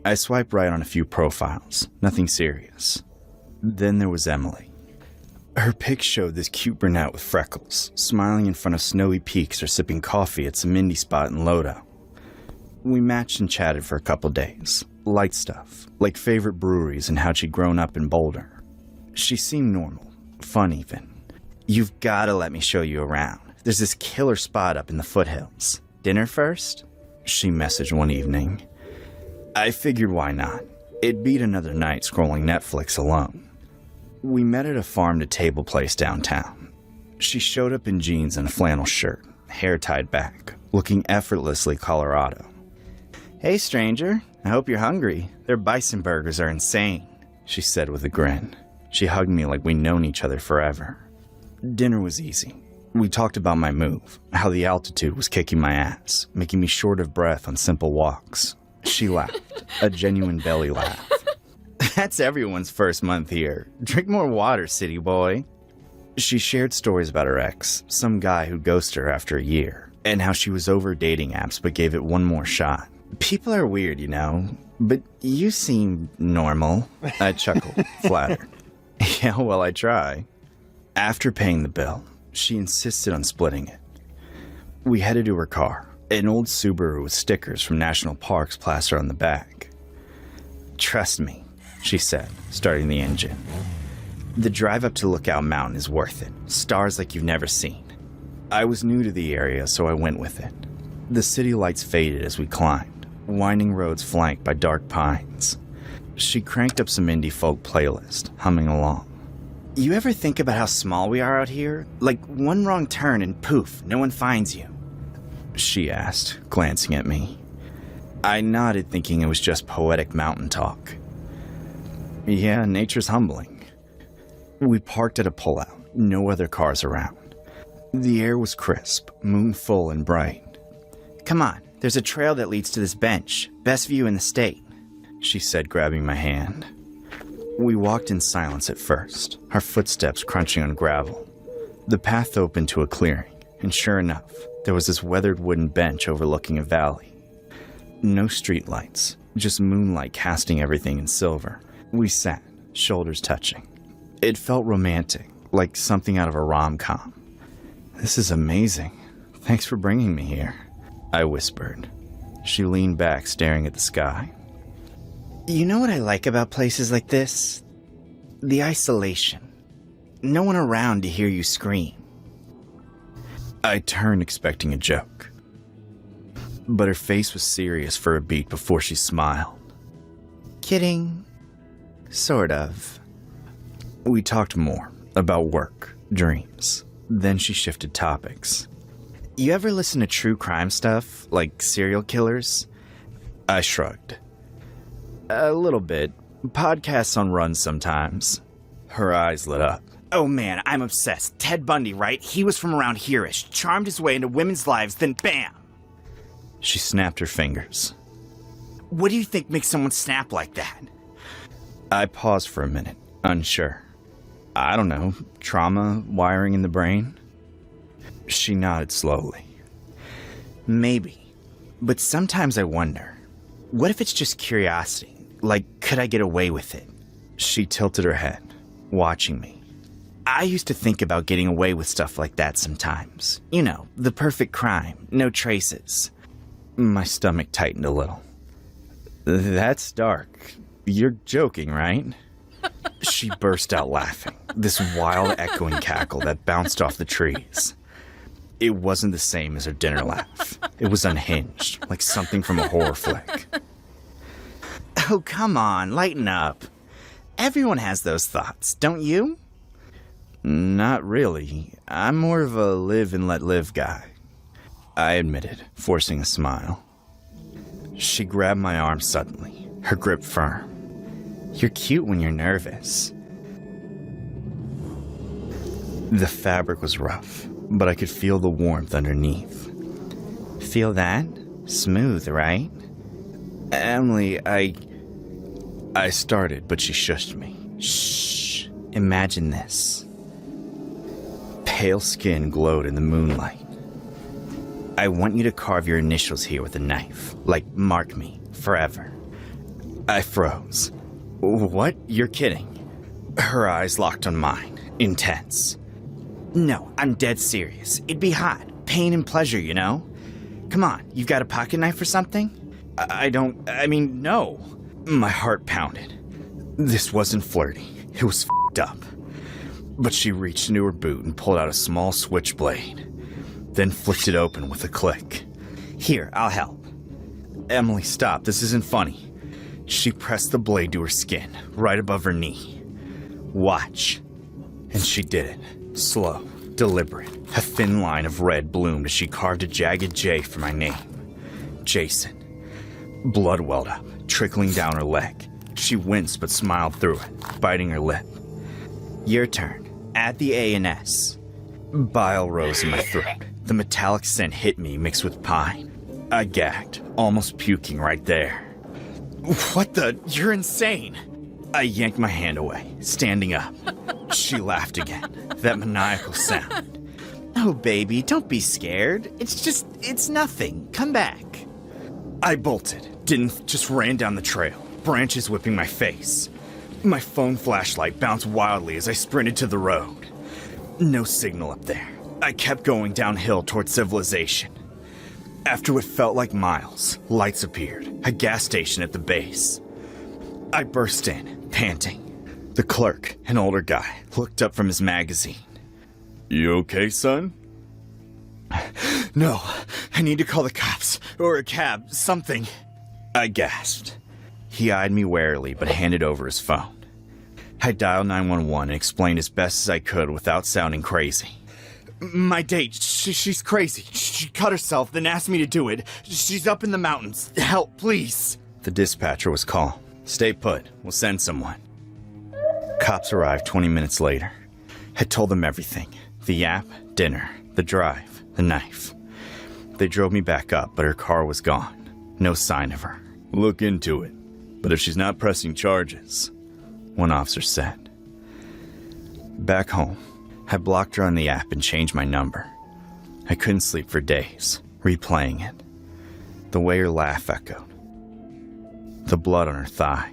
I swiped right on a few profiles, nothing serious. Then there was Emily. Her pic showed this cute brunette with freckles, smiling in front of snowy peaks or sipping coffee at some indie spot in Lodo. We matched and chatted for a couple days. Light stuff, like favorite breweries and how she'd grown up in Boulder. She seemed normal, fun even. You've gotta let me show you around. There's this killer spot up in the foothills. Dinner first? She messaged one evening. I figured why not. It beat another night scrolling Netflix alone. We met at a farm-to-table place downtown. She showed up in jeans and a flannel shirt, hair tied back, looking effortlessly Colorado. Hey stranger, I hope you're hungry. Their bison burgers are insane, she said with a grin. She hugged me like we'd known each other forever. Dinner was easy. We talked about my move, how the altitude was kicking my ass, making me short of breath on simple walks. She laughed, a genuine belly laugh. That's everyone's first month here. Drink more water, city boy. She shared stories about her ex, some guy who ghosted her after a year, and how she was over dating apps but gave it one more shot. People are weird, you know, but you seem normal. I chuckled, flattered. Yeah, well, I try. After paying the bill, she insisted on splitting it. We headed to her car, an old Subaru with stickers from national parks plastered on the back. "Trust me," she said, starting the engine. "The drive up to Lookout Mountain is worth it. Stars like you've never seen." I was new to the area, so I went with it. The city lights faded as we climbed, winding roads flanked by dark pines. She cranked up some indie folk playlist, humming along. "You ever think about how small we are out here? Like one wrong turn and poof, no one finds you?" she asked, glancing at me. I nodded, thinking it was just poetic mountain talk. Yeah, nature's humbling. We parked at a pullout, no other cars around. The air was crisp, moon full and bright. "Come on, there's a trail that leads to this bench. Best view in the state," she said, grabbing my hand. We walked in silence at first, our footsteps crunching on gravel. The path opened to a clearing, and sure enough, there was this weathered wooden bench overlooking a valley. No streetlights, just moonlight casting everything in silver. We sat, shoulders touching. It felt romantic, like something out of a rom-com. "This is amazing. Thanks for bringing me here," I whispered. She leaned back, staring at the sky. "You know what I like about places like this? The isolation. No one around to hear you scream." I turned, expecting a joke. But her face was serious for a beat before she smiled. "Kidding. Sort of." We talked more, about work, dreams. Then she shifted topics. "You ever listen to true crime stuff, like serial killers?" I shrugged. "A little bit. Podcasts on runs sometimes." Her eyes lit up. "Oh man, I'm obsessed. Ted Bundy, right? He was from around here-ish, charmed his way into women's lives, then bam!" She snapped her fingers. "What do you think makes someone snap like that?" I paused for a minute, unsure. "I don't know, trauma, wiring in the brain?" She nodded slowly. "Maybe. But sometimes I wonder, what if it's just curiosity? Like, could I get away with it?" She tilted her head, watching me. "I used to think about getting away with stuff like that sometimes. You know, the perfect crime, no traces." My stomach tightened a little. "That's dark. You're joking, right?" She burst out laughing, this wild echoing cackle that bounced off the trees. It wasn't the same as her dinner laugh. It was unhinged, like something from a horror flick. "Oh, come on, lighten up. Everyone has those thoughts, don't you?" "Not really. I'm more of a live and let live guy," I admitted, forcing a smile. She grabbed my arm suddenly, her grip firm. "You're cute when you're nervous." The fabric was rough, but I could feel the warmth underneath. "Feel that? Smooth, right?" "Emily, I started, but she shushed me. "Shh. Imagine this." Pale skin glowed in the moonlight. "I want you to carve your initials here with a knife, like mark me, forever." I froze. "What? You're kidding." Her eyes locked on mine, intense. "No, I'm dead serious. It'd be hot. Pain and pleasure, you know? Come on, you've got a pocket knife or something?" No. My heart pounded. This wasn't flirty. It was f***ed up. But she reached into her boot and pulled out a small switchblade, then flicked it open with a click. "Here, I'll help." "Emily, stop. This isn't funny." She pressed the blade to her skin, right above her knee. "Watch." And she did it. Slow, deliberate. A thin line of red bloomed as she carved a jagged J for my name. Jason. Blood welled up, trickling down her leg. She winced but smiled through it, biting her lip. "Your turn. Add the A and S." Bile rose in my throat. The metallic scent hit me, mixed with pine. I gagged, almost puking right there. "What the? You're insane!" I yanked my hand away, standing up. She laughed again, that maniacal sound. "Oh, baby, don't be scared. It's nothing. Come back." I bolted, just ran down the trail, branches whipping my face. My phone flashlight bounced wildly as I sprinted to the road. No signal up there. I kept going downhill toward civilization. After what felt like miles, lights appeared, a gas station at the base. I burst in, panting. The clerk, an older guy, looked up from his magazine. "You okay, son?" "No, I need to call the cops, or a cab, something." I gasped. He eyed me warily, but handed over his phone. I dialed 911 and explained as best as I could without sounding crazy. "My date, she's crazy. She cut herself, then asked me to do it. She's up in the mountains. Help, please." The dispatcher was calm. "Stay put. We'll send someone." Cops arrived 20 minutes later. I told them everything. The yap, dinner, the drive, the knife. They drove me back up, but her car was gone. No sign of her. "Look into it. But if she's not pressing charges," one officer said. Back home, I blocked her on the app and changed my number. I couldn't sleep for days, replaying it. The way her laugh echoed. The blood on her thigh.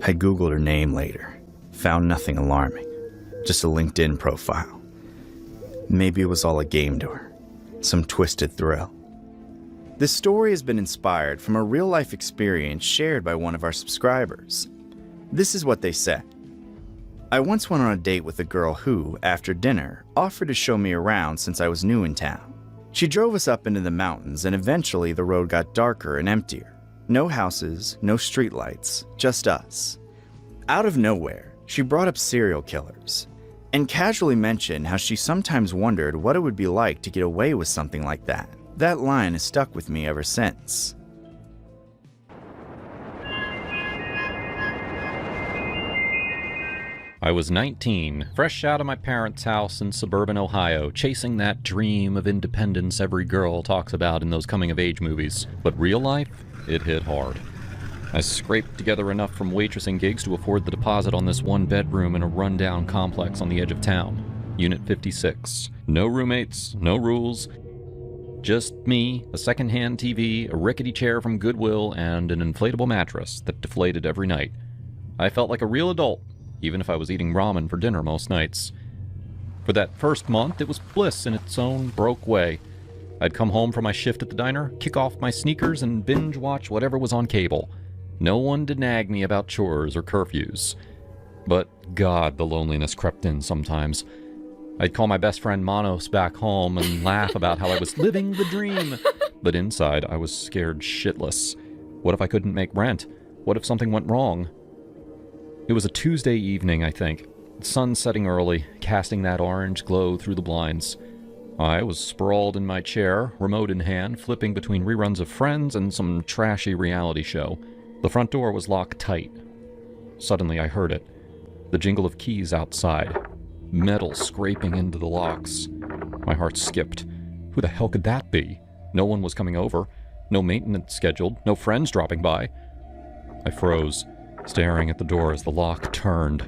I Googled her name later. Found nothing alarming. Just a LinkedIn profile. Maybe it was all a game to her. Some twisted thrill. This story has been inspired from a real-life experience shared by one of our subscribers. This is what they said. "I once went on a date with a girl who, after dinner, offered to show me around since I was new in town. She drove us up into the mountains, and eventually the road got darker and emptier. No houses, no streetlights, just us. Out of nowhere, she brought up serial killers, and casually mentioned how she sometimes wondered what it would be like to get away with something like that. That line has stuck with me ever since." I was 19, fresh out of my parents' house in suburban Ohio, chasing that dream of independence every girl talks about in those coming-of-age movies. But real life, it hit hard. I scraped together enough from waitressing gigs to afford the deposit on this one bedroom in a rundown complex on the edge of town. Unit 56. No roommates, no rules. Just me, a secondhand TV, a rickety chair from Goodwill, and an inflatable mattress that deflated every night. I felt like a real adult, even if I was eating ramen for dinner most nights. For that first month, it was bliss in its own broke way. I'd come home from my shift at the diner, kick off my sneakers, and binge watch whatever was on cable. No one to nag me about chores or curfews. But God, the loneliness crept in sometimes. I'd call my best friend Manos back home and laugh about how I was living the dream. But inside, I was scared shitless. What if I couldn't make rent? What if something went wrong? It was a Tuesday evening, I think. The sun setting early, casting that orange glow through the blinds. I was sprawled in my chair, remote in hand, flipping between reruns of Friends and some trashy reality show. The front door was locked tight. Suddenly I heard it. The jingle of keys outside. Metal scraping into the locks. My heart skipped. Who the hell could that be? No one was coming over. No maintenance scheduled. No friends dropping by. I froze, staring at the door as the lock turned.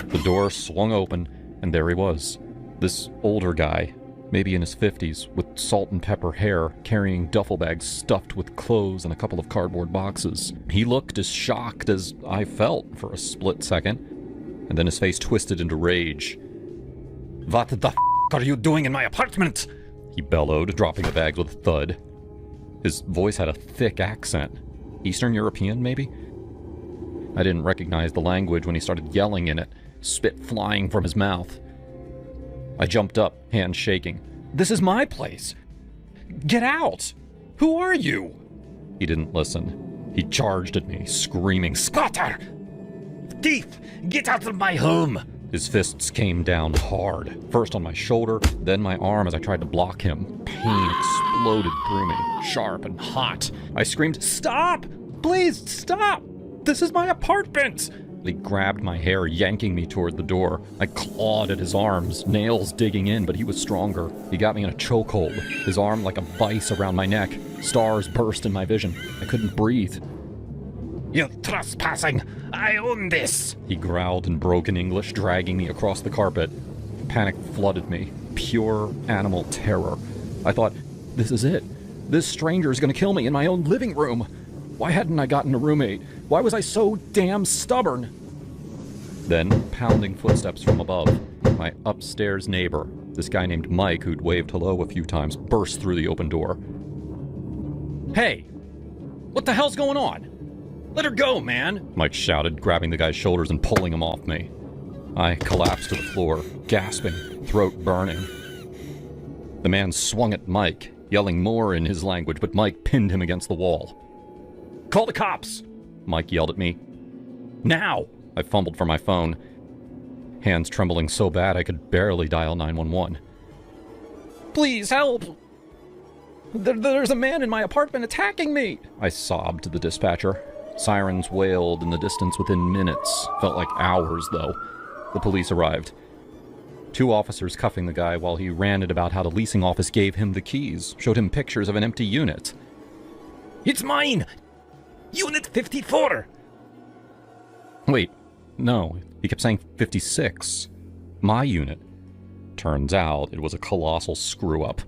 The door swung open, and there he was. This older guy, maybe in his 50s, with salt and pepper hair, carrying duffel bags stuffed with clothes and a couple of cardboard boxes. He looked as shocked as I felt for a split second, and then his face twisted into rage. "What the f*** are you doing in my apartment?" he bellowed, dropping the bags with a thud. His voice had a thick accent. Eastern European, maybe? I didn't recognize the language when he started yelling in it, spit flying from his mouth. I jumped up, hands shaking. "This is my place! Get out! Who are you?" He didn't listen. He charged at me, screaming, "Squatter! Thief! Get out of my home!" His fists came down hard, first on my shoulder, then my arm as I tried to block him. Pain exploded through me, sharp and hot. I screamed, "Stop! Please stop! This is my apartment!" He grabbed my hair, yanking me toward the door. I clawed at his arms, nails digging in, but he was stronger. He got me in a chokehold, his arm like a vice around my neck. Stars burst in my vision. I couldn't breathe. "You're trespassing! I own this!" he growled in broken English, dragging me across the carpet. Panic flooded me. Pure animal terror. I thought, this is it. This stranger is going to kill me in my own living room. Why hadn't I gotten a roommate? Why was I so damn stubborn? Then, pounding footsteps from above. My upstairs neighbor, this guy named Mike, who'd waved hello a few times, burst through the open door. "Hey! What the hell's going on? Let her go, man!" Mike shouted, grabbing the guy's shoulders and pulling him off me. I collapsed to the floor, gasping, throat burning. The man swung at Mike, yelling more in his language, but Mike pinned him against the wall. "Call the cops!" Mike yelled at me. "Now!" I fumbled for my phone, hands trembling so bad I could barely dial 911. "Please help! There's a man in my apartment attacking me!" I sobbed to the dispatcher. Sirens wailed in the distance within minutes. Felt like hours, though. The police arrived. 2 officers cuffing the guy while he ranted about how the leasing office gave him the keys, showed him pictures of an empty unit. "It's mine! Unit 54! Wait, no, he kept saying 56. My unit. Turns out it was a colossal screw-up.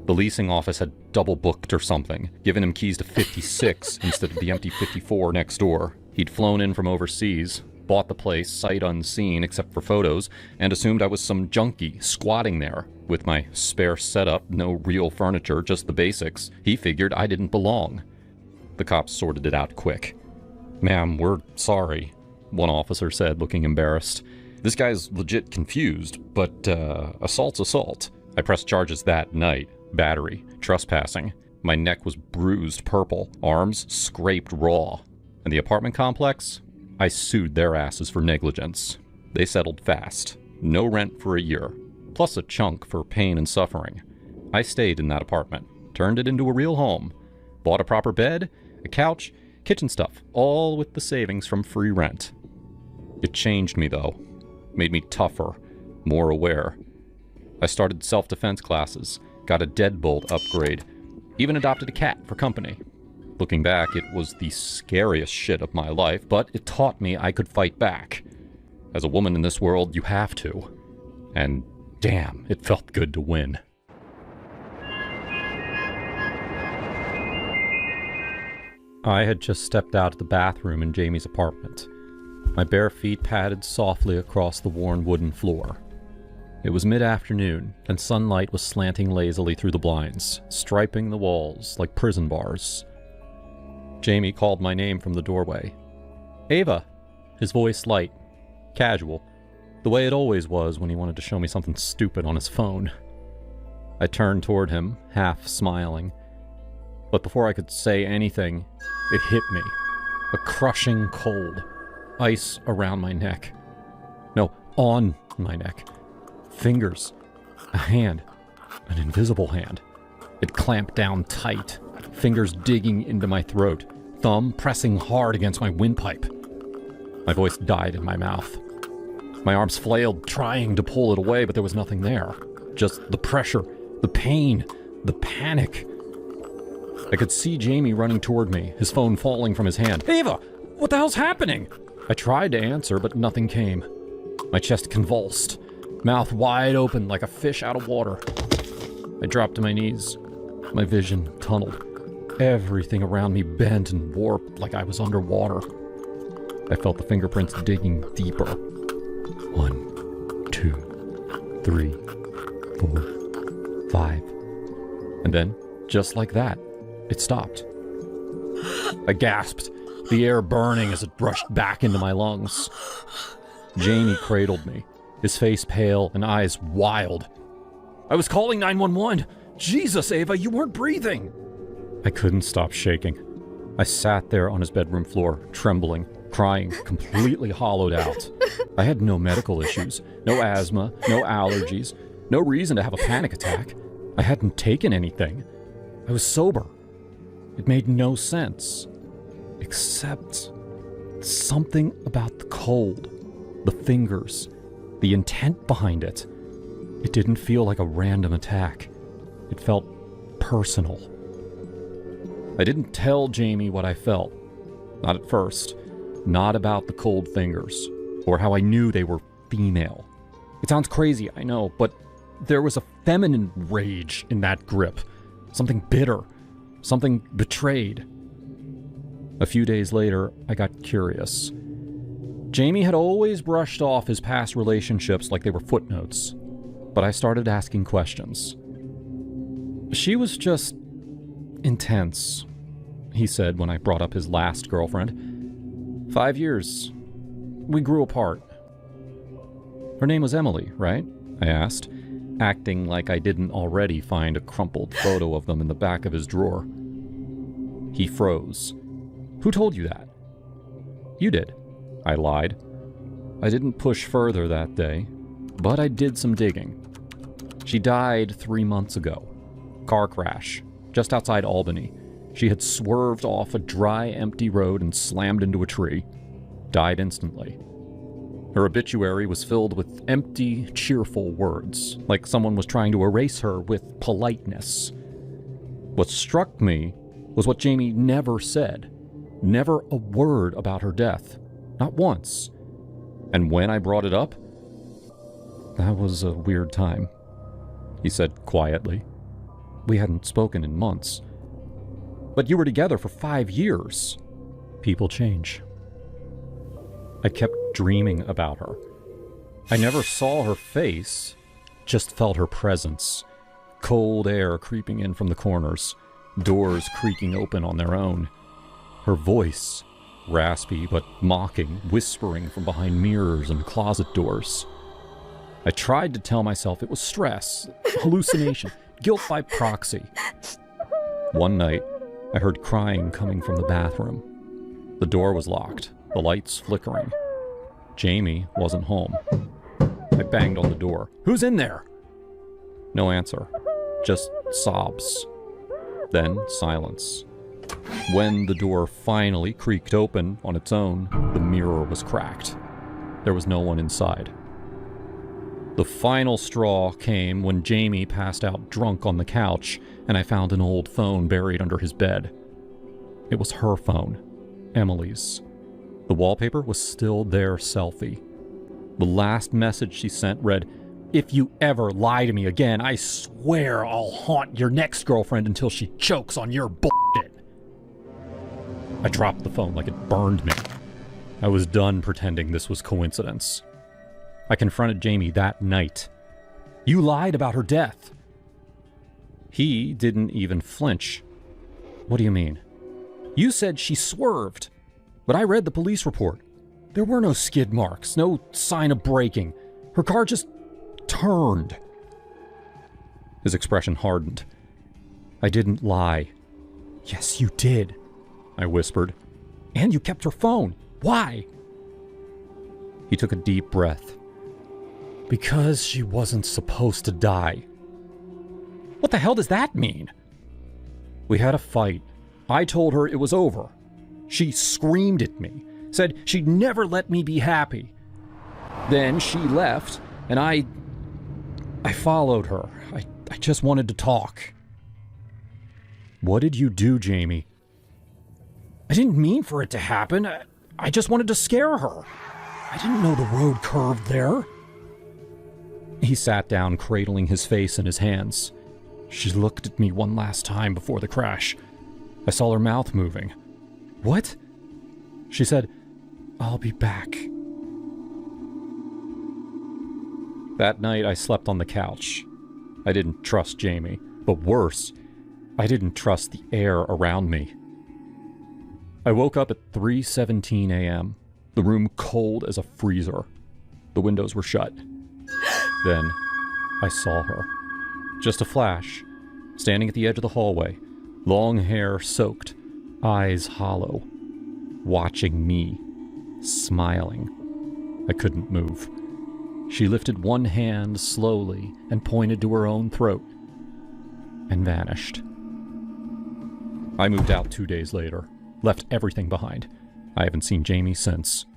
The leasing office had double booked or something, given him keys to 56 instead of the empty 54 next door. He'd flown in from overseas, bought the place sight unseen except for photos, and assumed I was some junkie squatting there. With my spare setup, no real furniture, just the basics, he figured I didn't belong. The cops sorted it out quick. "Ma'am, we're sorry," one officer said, looking embarrassed. "This guy's legit confused, but assault's assault." I pressed charges that night. Battery, trespassing. My neck was bruised purple, arms scraped raw. And the apartment complex? I sued their asses for negligence. They settled fast. No rent for a year, plus a chunk for pain and suffering. I stayed in that apartment, turned it into a real home, bought a proper bed, a couch, kitchen stuff, all with the savings from free rent. It changed me, though. Made me tougher, more aware. I started self-defense classes, got a deadbolt upgrade, even adopted a cat for company. Looking back, it was the scariest shit of my life, but it taught me I could fight back. As a woman in this world, you have to. And damn, it felt good to win. I had just stepped out of the bathroom in Jamie's apartment. My bare feet padded softly across the worn wooden floor. It was mid-afternoon, and sunlight was slanting lazily through the blinds, striping the walls like prison bars. Jamie called my name from the doorway. "Ava!" His voice light, casual, the way it always was when he wanted to show me something stupid on his phone. I turned toward him, half smiling. But before I could say anything, it hit me. A crushing cold. Ice around my neck. No, on my neck. Fingers. A hand. An invisible hand. It clamped down tight, fingers digging into my throat, thumb pressing hard against my windpipe. My voice died in my mouth. My arms flailed, trying to pull it away, but there was nothing there. Just the pressure, the pain, the panic. I could see Jamie running toward me, his phone falling from his hand. "Ava, what the hell's happening?" I tried to answer, but nothing came. My chest convulsed, mouth wide open like a fish out of water. I dropped to my knees. My vision tunneled. Everything around me bent and warped like I was underwater. I felt the fingerprints digging deeper. 1, 2, 3, 4, 5. And then, just like that, it stopped. I gasped, the air burning as it brushed back into my lungs. Jamie cradled me, his face pale and eyes wild. "I was calling 911! Jesus, Ava, you weren't breathing!" I couldn't stop shaking. I sat there on his bedroom floor, trembling, crying, completely hollowed out. I had no medical issues, no asthma, no allergies, no reason to have a panic attack. I hadn't taken anything. I was sober. It made no sense. Except something about the cold, the fingers, the intent behind it. It didn't feel like a random attack. It felt personal. I didn't tell Jamie what I felt. Not at first. Not about the cold fingers, or how I knew they were female. It sounds crazy, I know, but there was a feminine rage in that grip. Something bitter. Something betrayed. A few days later, I got curious. Jamie had always brushed off his past relationships like they were footnotes, but I started asking questions. She was just intense, he said when I brought up his last girlfriend. 5 years. We grew apart. Her name was Emily, right? I asked, acting like I didn't already find a crumpled photo of them in the back of his drawer. He froze. Who told you that? You did. I lied. I didn't push further that day, but I did some digging. She died 3 months ago. Car crash, just outside Albany. She had swerved off a dry, empty road and slammed into a tree. Died instantly. Her obituary was filled with empty, cheerful words, like someone was trying to erase her with politeness. What struck me was what Jamie never said. Never a word about her death. Not once. And when I brought it up, that was a weird time, he said quietly. We hadn't spoken in months. But you were together for 5 years. People change. I kept dreaming about her. I never saw her face, just felt her presence. Cold air creeping in from the corners, doors creaking open on their own. Her voice, raspy but mocking, whispering from behind mirrors and closet doors. I tried to tell myself it was stress, hallucination, guilt by proxy. One night, I heard crying coming from the bathroom. The door was locked, the lights flickering. Jamie wasn't home. I banged on the door. Who's in there? No answer. Just sobs. Then silence. When the door finally creaked open on its own, the mirror was cracked. There was no one inside. The final straw came when Jamie passed out drunk on the couch, and I found an old phone buried under his bed. It was her phone, Emily's. The wallpaper was still their selfie. The last message she sent read, "If you ever lie to me again, I swear I'll haunt your next girlfriend until she chokes on your bullshit." I dropped the phone like it burned me. I was done pretending this was coincidence. I confronted Jamie that night. You lied about her death. He didn't even flinch. What do you mean? You said she swerved, but I read the police report. There were no skid marks, no sign of braking. Her car just turned. His expression hardened. I didn't lie. Yes, you did, I whispered. And you kept her phone. Why? He took a deep breath. Because she wasn't supposed to die. What the hell does that mean? We had a fight. I told her it was over. She screamed at me, said she'd never let me be happy. Then she left, and I followed her. I just wanted to talk. What did you do, Jamie? I didn't mean for it to happen. I just wanted to scare her. I didn't know the road curved there. He sat down, cradling his face in his hands. She looked at me one last time before the crash. I saw her mouth moving. What? She said, I'll be back. That night, I slept on the couch. I didn't trust Jamie, but worse, I didn't trust the air around me. I woke up at 3:17 a.m., the room cold as a freezer. The windows were shut. Then, I saw her. Just a flash, standing at the edge of the hallway, long hair soaked, eyes hollow, watching me, smiling. I couldn't move. She lifted one hand slowly and pointed to her own throat, and vanished. I moved out 2 days later, left everything behind. I haven't seen Jamie since.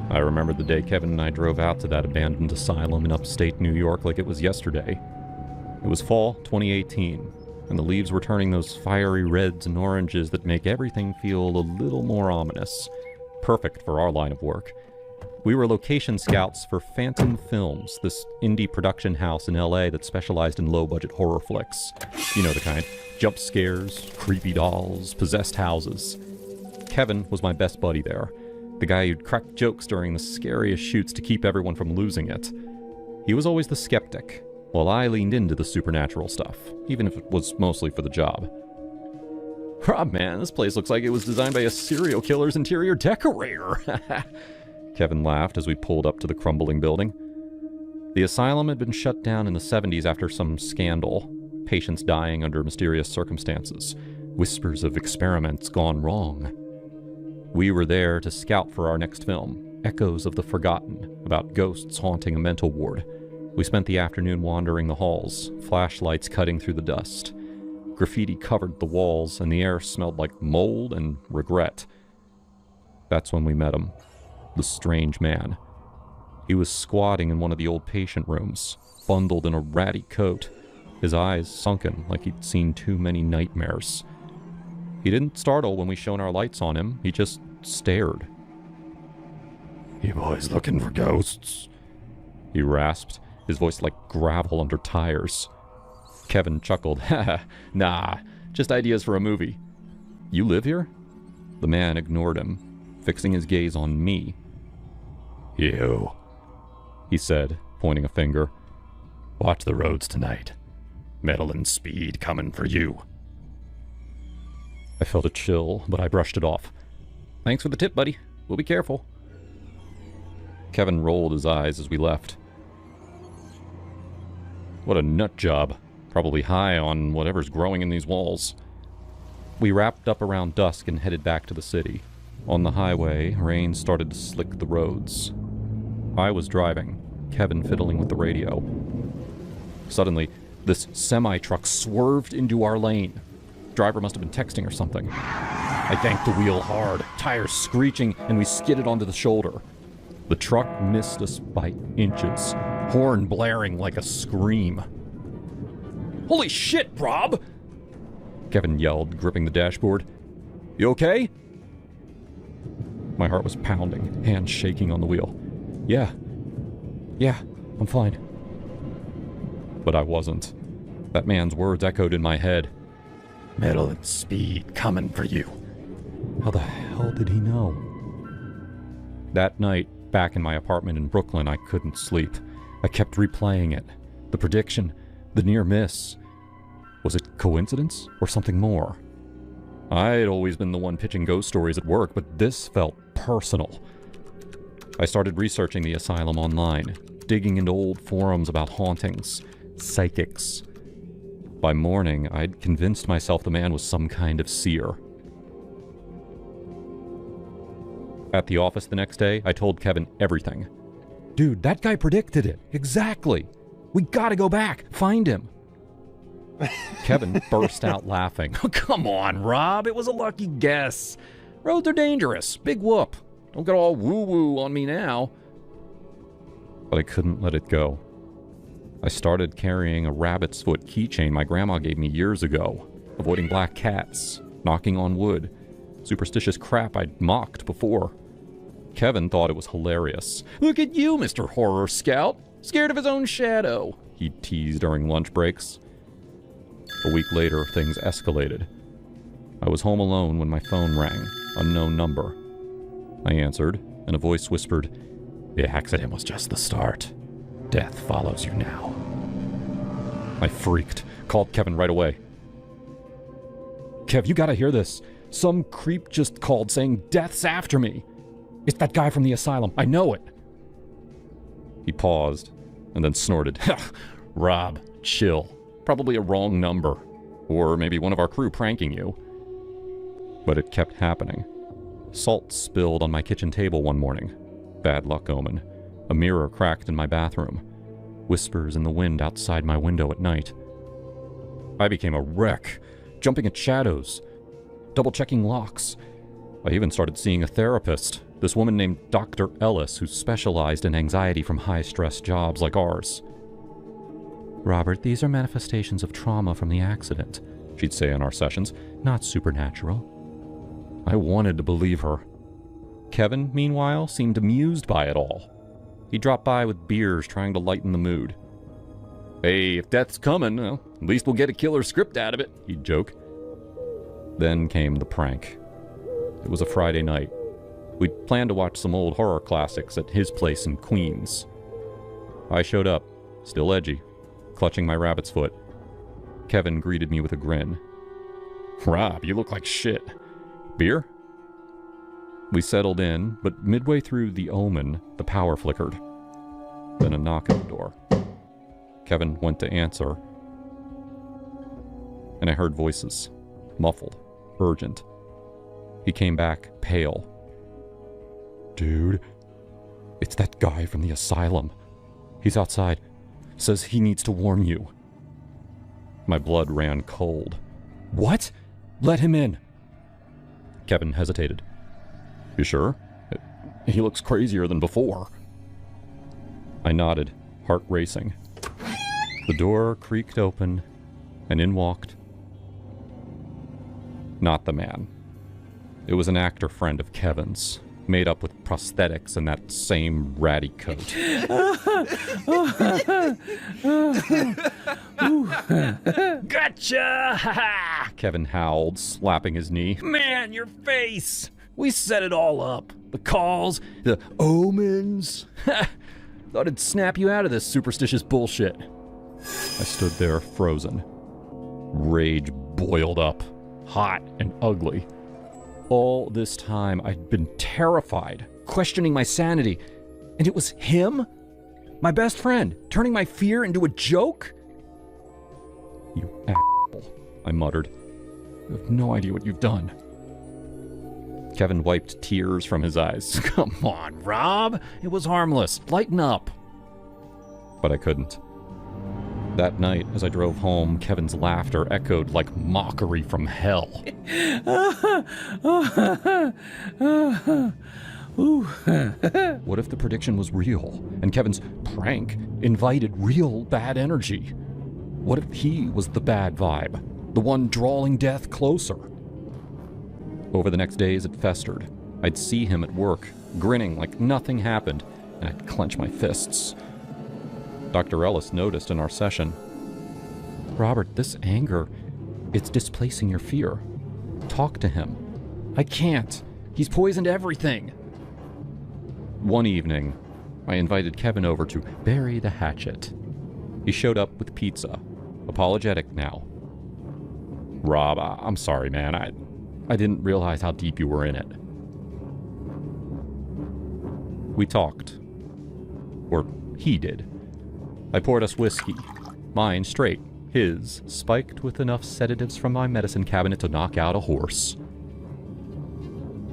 I remember the day Kevin and I drove out to that abandoned asylum in upstate New York like it was yesterday. It was fall 2018, and the leaves were turning those fiery reds and oranges that make everything feel a little more ominous. Perfect for our line of work. We were location scouts for Phantom Films, this indie production house in LA that specialized in low-budget horror flicks. You know the kind. Jump scares, creepy dolls, possessed houses. Kevin was my best buddy there. The guy who'd crack jokes during the scariest shoots to keep everyone from losing it. He was always the skeptic, while I leaned into the supernatural stuff, even if it was mostly for the job. Rob, man, this place looks like it was designed by a serial killer's interior decorator. Kevin laughed as we pulled up to the crumbling building. The asylum had been shut down in the 70s after some scandal, patients dying under mysterious circumstances, whispers of experiments gone wrong. We were there to scout for our next film, Echoes of the Forgotten, about ghosts haunting a mental ward. We spent the afternoon wandering the halls, flashlights cutting through the dust. Graffiti covered the walls, and the air smelled like mold and regret. That's when we met him. The strange man. He was squatting in one of the old patient rooms, bundled in a ratty coat, his eyes sunken like he'd seen too many nightmares. He didn't startle when we shone our lights on him, he just stared. "You boys looking for ghosts?" he rasped, his voice like gravel under tires. Kevin chuckled. "Haha, nah, just ideas for a movie." "You live here?" The man ignored him, fixing his gaze on me. "You," he said, pointing a finger. "Watch the roads tonight. Metal and speed coming for you." I felt a chill, but I brushed it off. "Thanks for the tip, buddy. We'll be careful." Kevin rolled his eyes as we left. What a nut job. Probably high on whatever's growing in these walls. We wrapped up around dusk and headed back to the city. On the highway, rain started to slick the roads. I was driving, Kevin fiddling with the radio. Suddenly, this semi-truck swerved into our lane. Driver must have been texting or something. I yanked the wheel hard, tires screeching, and we skidded onto the shoulder. The truck missed us by inches, horn blaring like a scream. "Holy shit, Rob!" Kevin yelled, gripping the dashboard. "You okay?" My heart was pounding, hands shaking on the wheel. Yeah, I'm fine." But I wasn't. That man's words echoed in my head. "Metal and speed coming for you." How the hell did he know? That night, back in my apartment in Brooklyn, I couldn't sleep. I kept replaying it. The prediction, the near miss. Was it coincidence or something more? I'd always been the one pitching ghost stories at work, but this felt personal. I started researching the asylum online, digging into old forums about hauntings, psychics. By morning, I'd convinced myself the man was some kind of seer. At the office the next day, I told Kevin everything. "Dude, that guy predicted it. Exactly. We gotta go back. Find him." Kevin burst out laughing. "Come on, Rob. It was a lucky guess. Roads are dangerous. Big whoop. Don't get all woo-woo on me now." But I couldn't let it go. I started carrying a rabbit's foot keychain my grandma gave me years ago, avoiding black cats, knocking on wood, superstitious crap I'd mocked before. Kevin thought it was hilarious. "Look at you, Mr. Horror Scout. Scared of his own shadow," he'd tease during lunch breaks. A week later, things escalated. I was home alone when my phone rang, unknown number. I answered, and a voice whispered, "The accident was just the start. Death follows you now." I freaked, called Kevin right away. "Kev, you gotta hear this. Some creep just called saying death's after me. It's that guy from the asylum. I know it." He paused, and then snorted. "Rob, chill. Probably a wrong number. Or maybe one of our crew pranking you." But it kept happening. Salt spilled on my kitchen table one morning. Bad luck omen. A mirror cracked in my bathroom. Whispers in the wind outside my window at night. I became a wreck, jumping at shadows, double-checking locks. I even started seeing a therapist, this woman named Dr. Ellis, who specialized in anxiety from high-stress jobs like ours. "Robert, these are manifestations of trauma from the accident," she'd say in our sessions, "not supernatural." I wanted to believe her. Kevin, meanwhile, seemed amused by it all. He dropped by with beers, trying to lighten the mood. "Hey, if death's coming, well, at least we'll get a killer script out of it," he'd joke. Then came the prank. It was a Friday night. We'd planned to watch some old horror classics at his place in Queens. I showed up, still edgy, clutching my rabbit's foot. Kevin greeted me with a grin. "Rob, you look like shit. Beer?" We settled in, but midway through The Omen, the power flickered. Then a knock at the door. Kevin went to answer, and I heard voices, muffled, urgent. He came back, pale. "Dude, it's that guy from the asylum. He's outside. Says he needs to warn you." My blood ran cold. "What? Let him in." Kevin hesitated. "You sure? He looks crazier than before." I nodded, heart racing. The door creaked open, and in walked... not the man. It was an actor friend of Kevin's, made up with prosthetics and that same ratty coat. "Gotcha!" Kevin howled, slapping his knee. "Man, your face! We set it all up. The calls, the omens. Thought it'd snap you out of this superstitious bullshit." I stood there frozen. Rage boiled up, hot and ugly. All this time I'd been terrified, questioning my sanity. And it was him? My best friend, turning my fear into a joke? "You asshole," I muttered. "You have no idea what you've done." Kevin wiped tears from his eyes. "Come on, Rob. It was harmless. Lighten up." But I couldn't. That night, as I drove home, Kevin's laughter echoed like mockery from hell. What if the prediction was real, and Kevin's prank invited real bad energy? What if he was the bad vibe, the one drawing death closer? Over the next days, it festered. I'd see him at work, grinning like nothing happened, and I'd clench my fists. Dr. Ellis noticed in our session, "Robert, this anger, it's displacing your fear. Talk to him." "I can't. He's poisoned everything." One evening, I invited Kevin over to bury the hatchet. He showed up with pizza, apologetic now. "Rob, I'm sorry, man. I didn't realize how deep you were in it." We talked. Or he did. I poured us whiskey, mine straight, his spiked with enough sedatives from my medicine cabinet to knock out a horse.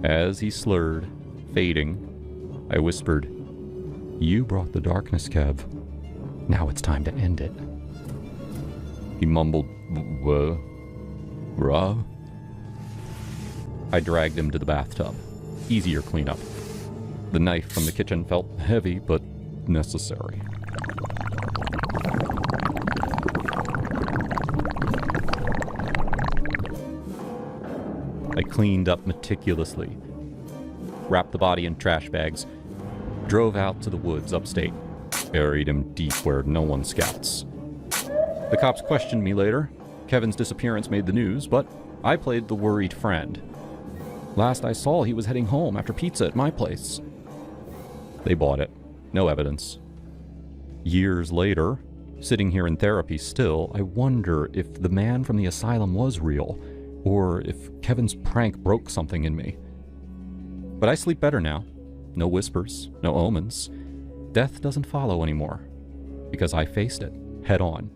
As he slurred, fading, I whispered, "You brought the darkness, Kev. Now it's time to end it." He mumbled, "Rob?" I dragged him to the bathtub. Easier cleanup. The knife from the kitchen felt heavy, but necessary. I cleaned up meticulously, wrapped the body in trash bags, drove out to the woods upstate, buried him deep where no one scouts. The cops questioned me later. Kevin's disappearance made the news, but I played the worried friend. Last I saw, he was heading home after pizza at my place. They bought it. No evidence. Years later, sitting here in therapy still, I wonder if the man from the asylum was real, or if Kevin's prank broke something in me. But I sleep better now. No whispers, no omens. Death doesn't follow anymore, because I faced it head on.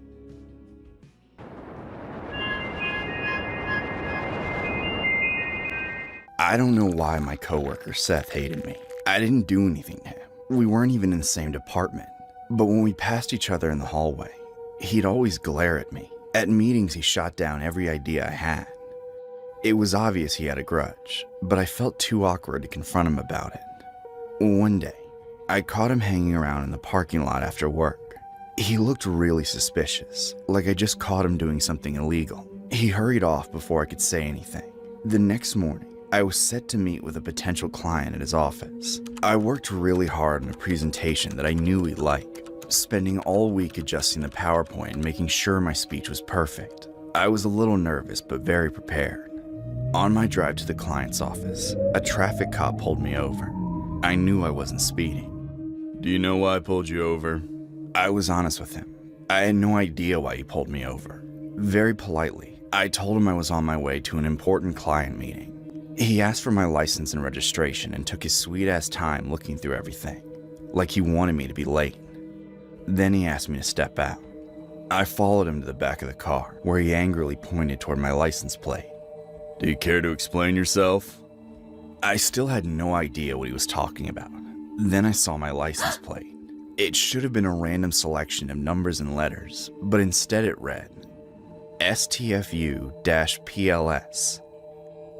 I don't know why my coworker Seth hated me. I didn't do anything to him. We weren't even in the same department. But when we passed each other in the hallway, he'd always glare at me. At meetings, he shot down every idea I had. It was obvious he had a grudge, but I felt too awkward to confront him about it. One day, I caught him hanging around in the parking lot after work. He looked really suspicious, like I just caught him doing something illegal. He hurried off before I could say anything. The next morning, I was set to meet with a potential client at his office. I worked really hard on a presentation that I knew he'd like, spending all week adjusting the PowerPoint and making sure my speech was perfect. I was a little nervous but very prepared. On my drive to the client's office, a traffic cop pulled me over. I knew I wasn't speeding. "Do you know why I pulled you over?" I was honest with him. I had no idea why he pulled me over. Very politely, I told him I was on my way to an important client meeting. He asked for my license and registration and took his sweet-ass time looking through everything, like he wanted me to be late. Then he asked me to step out. I followed him to the back of the car, where he angrily pointed toward my license plate. "Do you care to explain yourself?" I still had no idea what he was talking about. Then I saw my license plate. It should have been a random selection of numbers and letters, but instead it read STFU-PLS.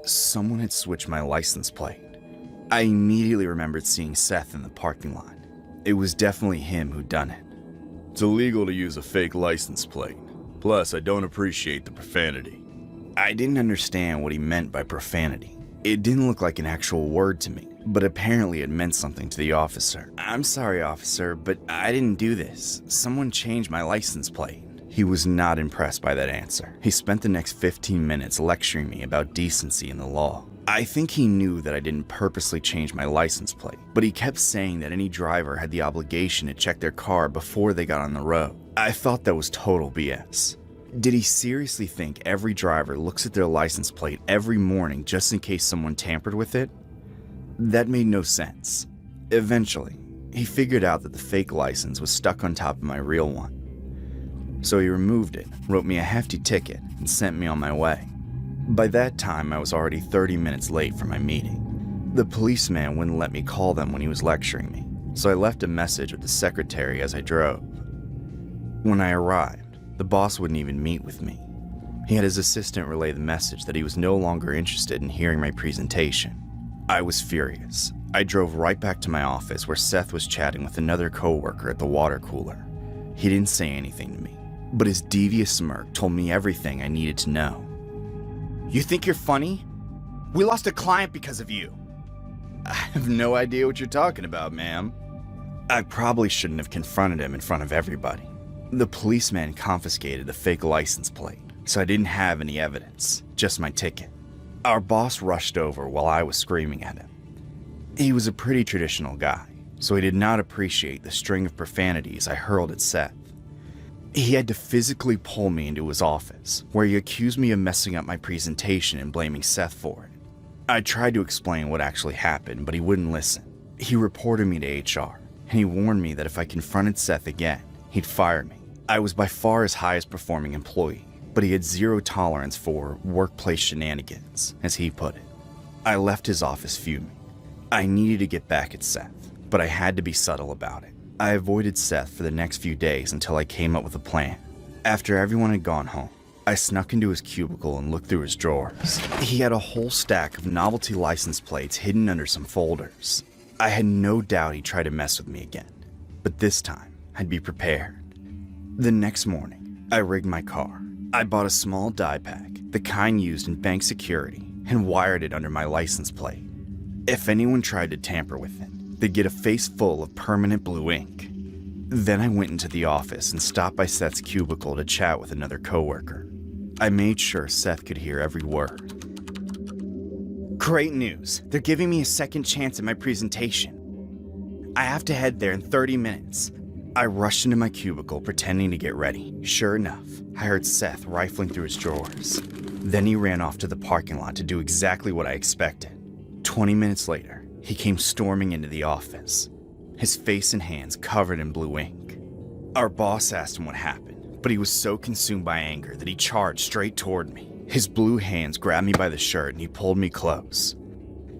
Someone had switched my license plate. I immediately remembered seeing Seth in the parking lot. It was definitely him who'd done it. "It's illegal to use a fake license plate. Plus, I don't appreciate the profanity." I didn't understand what he meant by profanity. It didn't look like an actual word to me, but apparently it meant something to the officer. "I'm sorry, officer, but I didn't do this. Someone changed my license plate." He was not impressed by that answer. He spent the next 15 minutes lecturing me about decency and the law. I think he knew that I didn't purposely change my license plate, but he kept saying that any driver had the obligation to check their car before they got on the road. I thought that was total BS. Did he seriously think every driver looks at their license plate every morning just in case someone tampered with it? That made no sense. Eventually, he figured out that the fake license was stuck on top of my real one. So he removed it, wrote me a hefty ticket, and sent me on my way. By that time, I was already 30 minutes late for my meeting. The policeman wouldn't let me call them when he was lecturing me, so I left a message with the secretary as I drove. When I arrived, the boss wouldn't even meet with me. He had his assistant relay the message that he was no longer interested in hearing my presentation. I was furious. I drove right back to my office where Seth was chatting with another coworker at the water cooler. He didn't say anything to me, but his devious smirk told me everything I needed to know. You think you're funny? We lost a client because of you. I have no idea what you're talking about, ma'am. I probably shouldn't have confronted him in front of everybody. The policeman confiscated the fake license plate, so I didn't have any evidence, just my ticket. Our boss rushed over while I was screaming at him. He was a pretty traditional guy, so he did not appreciate the string of profanities I hurled at Seth. He had to physically pull me into his office, where he accused me of messing up my presentation and blaming Seth for it. I tried to explain what actually happened, but he wouldn't listen. He reported me to HR, and he warned me that if I confronted Seth again, he'd fire me. I was by far his highest performing employee, but he had zero tolerance for workplace shenanigans, as he put it. I left his office fuming. I needed to get back at Seth, but I had to be subtle about it. I avoided Seth for the next few days until I came up with a plan. After everyone had gone home, I snuck into his cubicle and looked through his drawers. He had a whole stack of novelty license plates hidden under some folders. I had no doubt he'd try to mess with me again, but this time I'd be prepared. The next morning, I rigged my car. I bought a small die pack, the kind used in bank security, and wired it under my license plate. If anyone tried to tamper with it, they'd get a face full of permanent blue ink. Then I went into the office and stopped by Seth's cubicle to chat with another coworker. I made sure Seth could hear every word. Great news. They're giving me a second chance at my presentation. I have to head there in 30 minutes. I rushed into my cubicle pretending to get ready. Sure enough, I heard Seth rifling through his drawers. Then he ran off to the parking lot to do exactly what I expected. 20 minutes later, he came storming into the office, his face and hands covered in blue ink. Our boss asked him what happened, but he was so consumed by anger that he charged straight toward me. His blue hands grabbed me by the shirt and he pulled me close.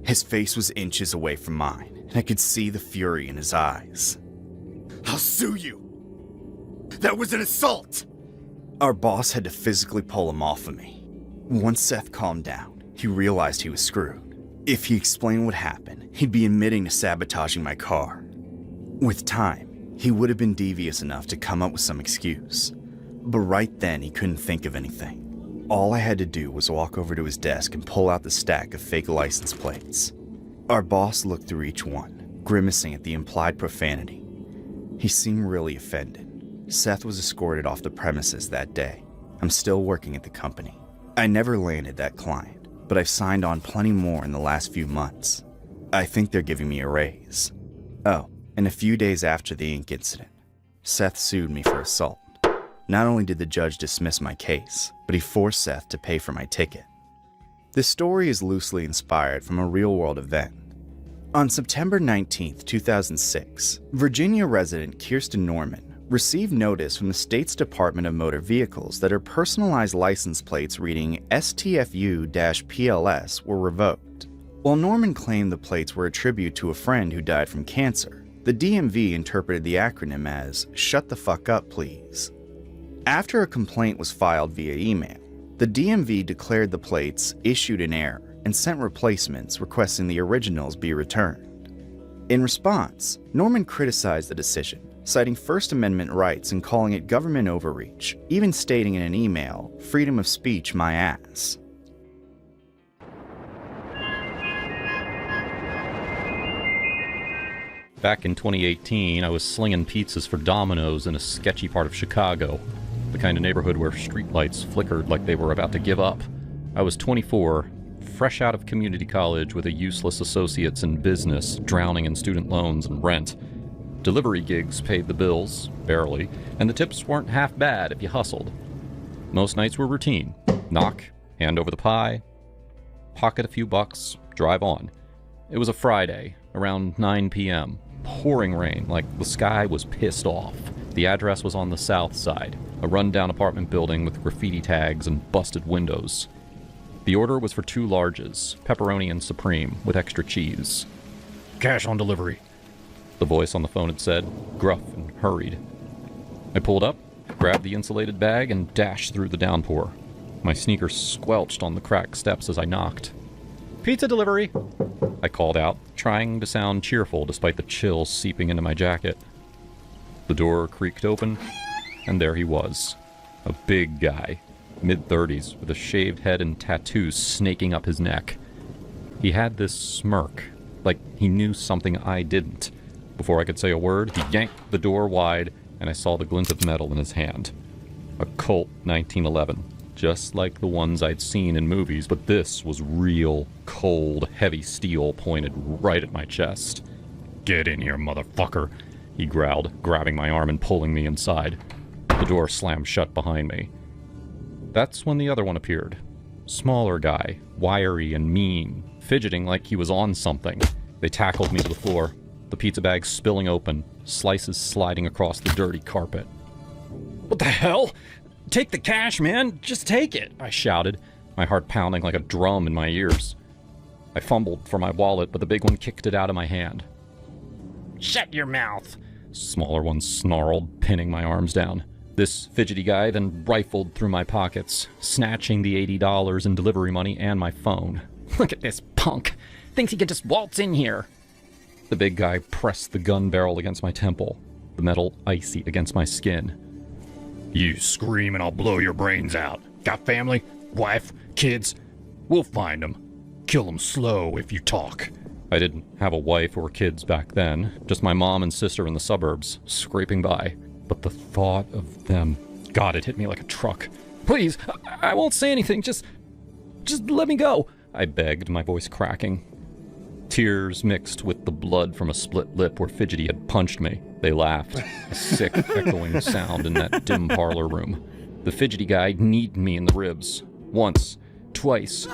His face was inches away from mine, and I could see the fury in his eyes. I'll sue you. That was an assault. Our boss had to physically pull him off of me. Once Seth calmed down, he realized he was screwed. If he explained what happened, he'd be admitting to sabotaging my car. With time, he would have been devious enough to come up with some excuse. But right then, he couldn't think of anything. All I had to do was walk over to his desk and pull out the stack of fake license plates. Our boss looked through each one, grimacing at the implied profanity. He seemed really offended. Seth was escorted off the premises that day. I'm still working at the company. I never landed that client, but I've signed on plenty more in the last few months. I think they're giving me a raise. Oh, and a few days after the ink incident, Seth sued me for assault. Not only did the judge dismiss my case, but he forced Seth to pay for my ticket. This story is loosely inspired from a real-world event. On September 19, 2006, Virginia resident Kirsten Norman received notice from the state's Department of Motor Vehicles that her personalized license plates reading STFU-PLS were revoked. While Norman claimed the plates were a tribute to a friend who died from cancer, the DMV interpreted the acronym as "Shut the fuck up, please." After a complaint was filed via email, the DMV declared the plates issued in error and sent replacements requesting the originals be returned. In response, Norman criticized the decision, citing First Amendment rights and calling it government overreach, even stating in an email, "Freedom of speech, my ass." Back in 2018, I was slinging pizzas for Domino's in a sketchy part of Chicago, the kind of neighborhood where streetlights flickered like they were about to give up. I was 24, fresh out of community college with a useless associates in business, drowning in student loans and rent. Delivery gigs paid the bills, barely, and the tips weren't half bad if you hustled. Most nights were routine. Knock, hand over the pie, pocket a few bucks, drive on. It was a Friday, around 9 p.m. Pouring rain, like the sky was pissed off. The address was on the south side, a rundown apartment building with graffiti tags and busted windows. The order was for 2 larges, pepperoni and supreme, with extra cheese. "Cash on delivery," the voice on the phone had said, gruff and hurried. I pulled up, grabbed the insulated bag, and dashed through the downpour. My sneakers squelched on the cracked steps as I knocked. "Pizza delivery," I called out, trying to sound cheerful despite the chill seeping into my jacket. The door creaked open, and there he was. A big guy, mid-30s, with a shaved head and tattoos snaking up his neck. He had this smirk, like he knew something I didn't. Before I could say a word, he yanked the door wide, and I saw the glint of metal in his hand. A Colt 1911, just like the ones I'd seen in movies, but this was real, cold, heavy steel pointed right at my chest. "Get in here, motherfucker," he growled, grabbing my arm and pulling me inside. The door slammed shut behind me. That's when the other one appeared. Smaller guy, wiry and mean, fidgeting like he was on something. They tackled me to the floor, the pizza bag spilling open, slices sliding across the dirty carpet. "What the hell? Take the cash, man! Just take it!" I shouted, my heart pounding like a drum in my ears. I fumbled for my wallet, but the big one kicked it out of my hand. "Shut your mouth!" Smaller one snarled, pinning my arms down. This fidgety guy then rifled through my pockets, snatching the $80 in delivery money and my phone. "Look at this punk! Thinks he can just waltz in here!" The big guy pressed the gun barrel against my temple, the metal icy against my skin. "You scream and I'll blow your brains out. Got family? Wife? Kids? We'll find them. Kill them slow if you talk." I didn't have a wife or kids back then, just my mom and sister in the suburbs, scraping by. But the thought of them, God, it hit me like a truck. "Please, I won't say anything, just let me go," I begged, my voice cracking. Tears mixed with the blood from a split lip where Fidgety had punched me. They laughed, a sick, echoing sound in that dim parlor room. The Fidgety guy kneed me in the ribs. Once, twice,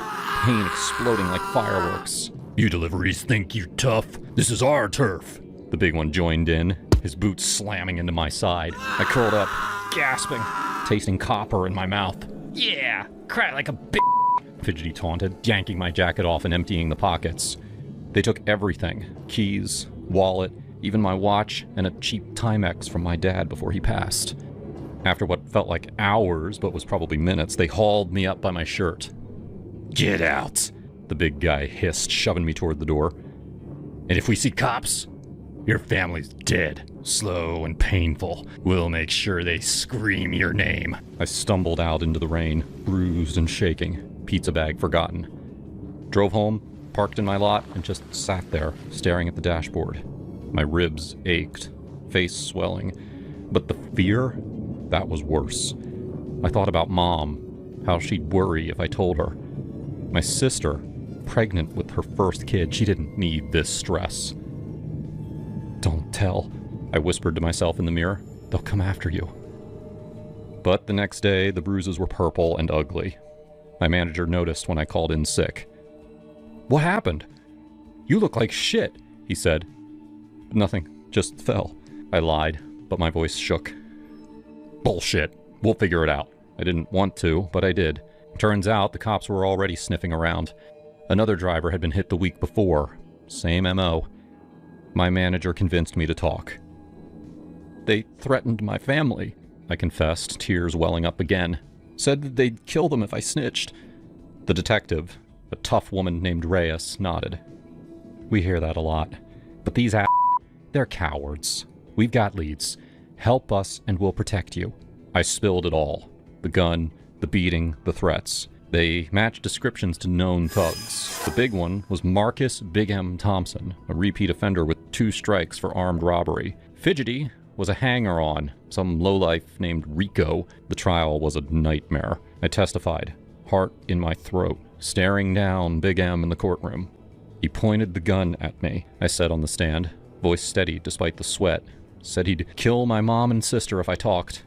pain exploding like fireworks. "You deliveries think you tough? This is our turf." The big one joined in, his boots slamming into my side. I curled up, gasping, tasting copper in my mouth. "Yeah, cry like a bitch," Fidgety taunted, yanking my jacket off and emptying the pockets. They took everything, keys, wallet, even my watch, and a cheap Timex from my dad before he passed. After what felt like hours, but was probably minutes, they hauled me up by my shirt. "Get out," the big guy hissed, shoving me toward the door. "And if we see cops, Your family's dead. Slow and painful. We'll make sure they scream your name. I stumbled out into the rain, bruised and shaking, pizza bag forgotten. Drove home, parked in my lot, and just sat there, staring at the dashboard. My ribs ached, face swelling. But the fear, that was worse. I thought about Mom, how she'd worry if I told her. My sister, pregnant with her first kid, she didn't need this stress. Don't tell, I whispered to myself in the mirror. They'll come after you. But the next day, the bruises were purple and ugly. My manager noticed when I called in sick. What happened? You look like shit, he said. Nothing, just fell. I lied, but my voice shook. Bullshit. We'll figure it out. I didn't want to, but I did. Turns out the cops were already sniffing around. Another driver had been hit the week before. Same MO. My manager convinced me to talk. They threatened my family, I confessed, tears welling up again. Said that they'd kill them if I snitched. The detective, a tough woman named Reyes, nodded. We hear that a lot. But these they're cowards. We've got leads. Help us and we'll protect you. I spilled it all. The gun, the beating, the threats. They matched descriptions to known thugs. The big one was Marcus Big M. Thompson, a repeat offender with 2 strikes for armed robbery. Fidgety was a hanger-on, some lowlife named Rico. The trial was a nightmare. I testified, heart in my throat, staring down Big M in the courtroom. He pointed the gun at me, I said on the stand, voice steady despite the sweat. Said he'd kill my mom and sister if I talked.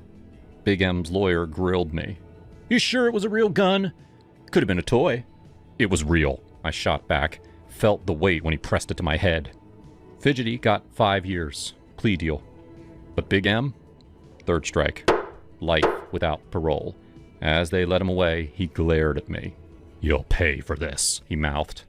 Big M's lawyer grilled me. You sure it was a real gun? Could have been a toy. It was real, I shot back. Felt the weight when he pressed it to my head. Fidgety got 5 years. Plea deal. But Big M? 3rd strike. Life without parole. As they led him away, he glared at me. You'll pay for this, he mouthed.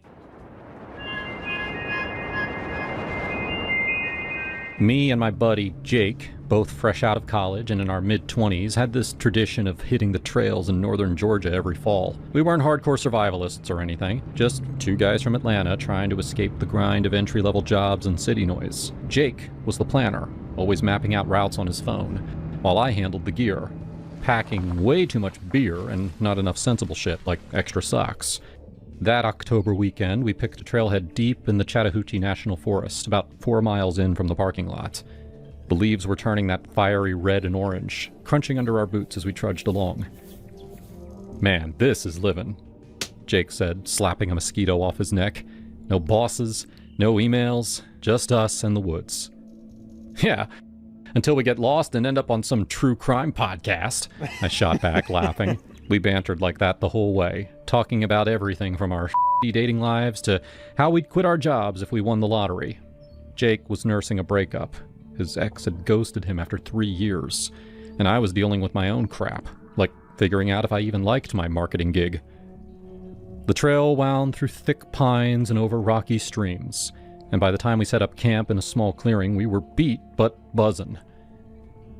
Me and my buddy, Jake, both fresh out of college and in our mid-20s, had this tradition of hitting the trails in northern Georgia every fall. We weren't hardcore survivalists or anything, just 2 guys from Atlanta trying to escape the grind of entry-level jobs and city noise. Jake was the planner, always mapping out routes on his phone, while I handled the gear, packing way too much beer and not enough sensible shit like extra socks. That October weekend, we picked a trailhead deep in the Chattahoochee National Forest, about 4 miles in from the parking lot. The leaves were turning that fiery red and orange, crunching under our boots as we trudged along. Man, this is living, Jake said, slapping a mosquito off his neck. No bosses, no emails, just us and the woods. Yeah, until we get lost and end up on some true crime podcast, I shot back, laughing. We bantered like that the whole way, talking about everything from our dating lives to how we'd quit our jobs if we won the lottery. Jake was nursing a breakup. His ex had ghosted him after 3 years, and I was dealing with my own crap, like figuring out if I even liked my marketing gig. The trail wound through thick pines and over rocky streams, and by the time we set up camp in a small clearing, we were beat but buzzin'.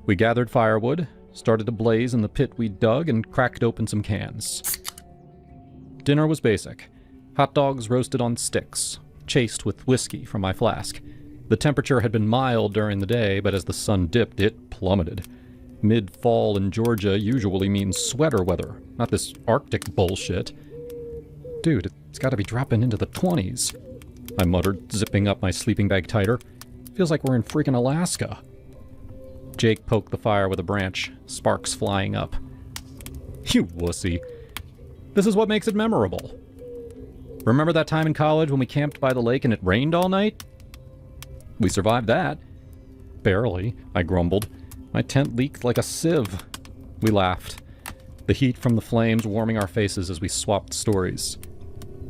We gathered firewood, started a blaze in the pit we'd dug, and cracked open some cans. Dinner was basic. Hot dogs roasted on sticks, chased with whiskey from my flask. The temperature had been mild during the day, but as the sun dipped, it plummeted. Mid-fall in Georgia usually means sweater weather, not this Arctic bullshit. Dude, it's gotta be dropping into the 20s. I muttered, zipping up my sleeping bag tighter. Feels like we're in freaking Alaska. Jake poked the fire with a branch, sparks flying up. You wussy. This is what makes it memorable. Remember that time in college when we camped by the lake and it rained all night? We survived that. Barely, I grumbled. My tent leaked like a sieve. We laughed, the heat from the flames warming our faces as we swapped stories.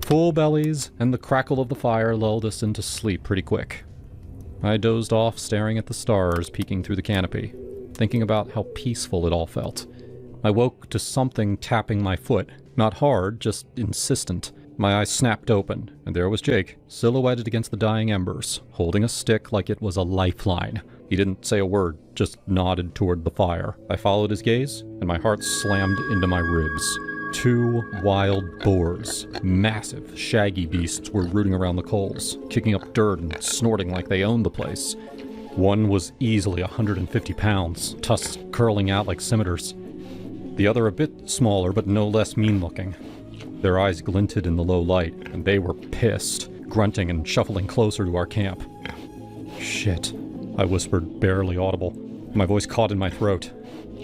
Full bellies and the crackle of the fire lulled us into sleep pretty quick. I dozed off, staring at the stars peeking through the canopy, thinking about how peaceful it all felt. I woke to something tapping my foot, not hard, just insistent. My eyes snapped open, and there was Jake, silhouetted against the dying embers, holding a stick like it was a lifeline. He didn't say a word, just nodded toward the fire. I followed his gaze, and my heart slammed into my ribs. 2 wild boars, massive, shaggy beasts, were rooting around the coals, kicking up dirt and snorting like they owned the place. One was easily 150 pounds, tusks curling out like scimitars. The other a bit smaller, but no less mean-looking. Their eyes glinted in the low light, and they were pissed, grunting and shuffling closer to our camp. "Shit," I whispered, barely audible. My voice caught in my throat.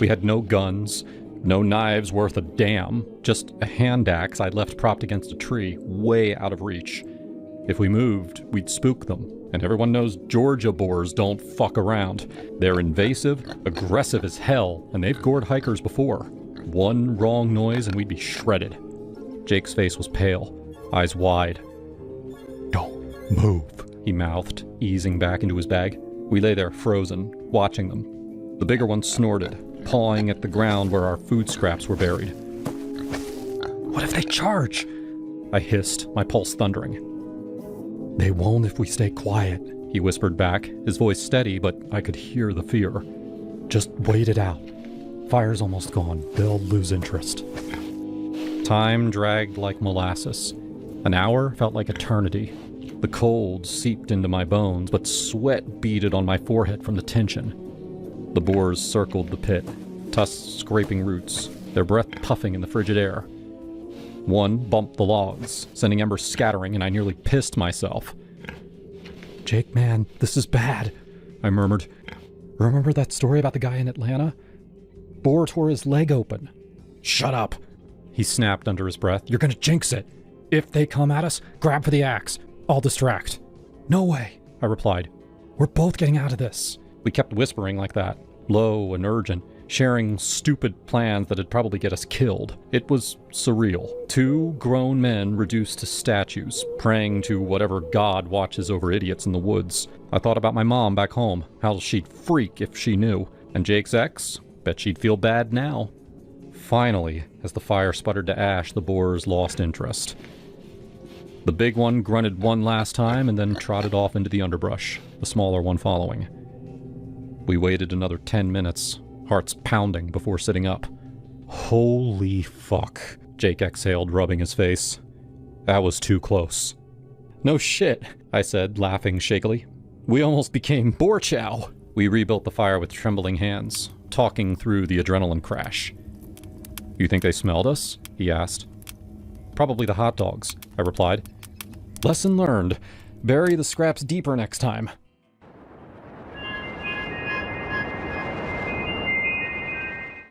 We had no guns, no knives worth a damn, just a hand axe I'd left propped against a tree, way out of reach. If we moved, we'd spook them, and everyone knows Georgia boars don't fuck around. They're invasive, aggressive as hell, and they've gored hikers before. One wrong noise and we'd be shredded. Jake's face was pale, eyes wide. "Don't move," he mouthed, easing back into his bag. We lay there frozen, watching them. The bigger one snorted, pawing at the ground where our food scraps were buried. "What if they charge?" I hissed, my pulse thundering. "They won't if we stay quiet," he whispered back, his voice steady, but I could hear the fear. "Just wait it out. Fire's almost gone. They'll lose interest." Time dragged like molasses. An hour felt like eternity. The cold seeped into my bones, but sweat beaded on my forehead from the tension. The boars circled the pit, tusks scraping roots, their breath puffing in the frigid air. One bumped the logs, sending embers scattering, and I nearly pissed myself. "Jake, man, this is bad," I murmured. "Remember that story about the guy in Atlanta? Boar tore his leg open." "Shut up," he snapped under his breath. "You're gonna jinx it. If they come at us, grab for the axe. I'll distract." "No way," I replied. "We're both getting out of this." We kept whispering like that, low and urgent, sharing stupid plans that'd probably get us killed. It was surreal. 2 grown men reduced to statues, praying to whatever god watches over idiots in the woods. I thought about my mom back home, how she'd freak if she knew. And Jake's ex? Bet she'd feel bad now. Finally, as the fire sputtered to ash, the boars lost interest. The big one grunted one last time and then trotted off into the underbrush, the smaller one following. We waited another 10 minutes, hearts pounding before sitting up. "Holy fuck," Jake exhaled, rubbing his face. "That was too close." "No shit," I said, laughing shakily. "We almost became boar chow." We rebuilt the fire with trembling hands, talking through the adrenaline crash. "You think they smelled us?" he asked. "Probably the hot dogs," I replied. "Lesson learned. Bury the scraps deeper next time."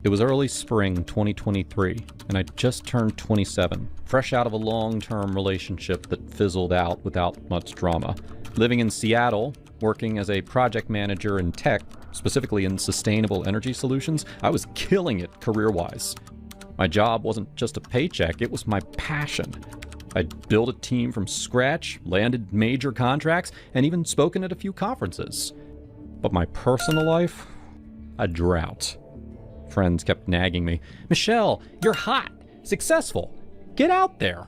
It was early spring 2023, and I'd just turned 27, fresh out of a long-term relationship that fizzled out without much drama. Living in Seattle, working as a project manager in tech, specifically in sustainable energy solutions, I was killing it career-wise. My job wasn't just a paycheck, it was my passion. I'd built a team from scratch, landed major contracts, and even spoken at a few conferences. But my personal life? A drought. Friends kept nagging me. "Michelle, you're hot, successful, get out there."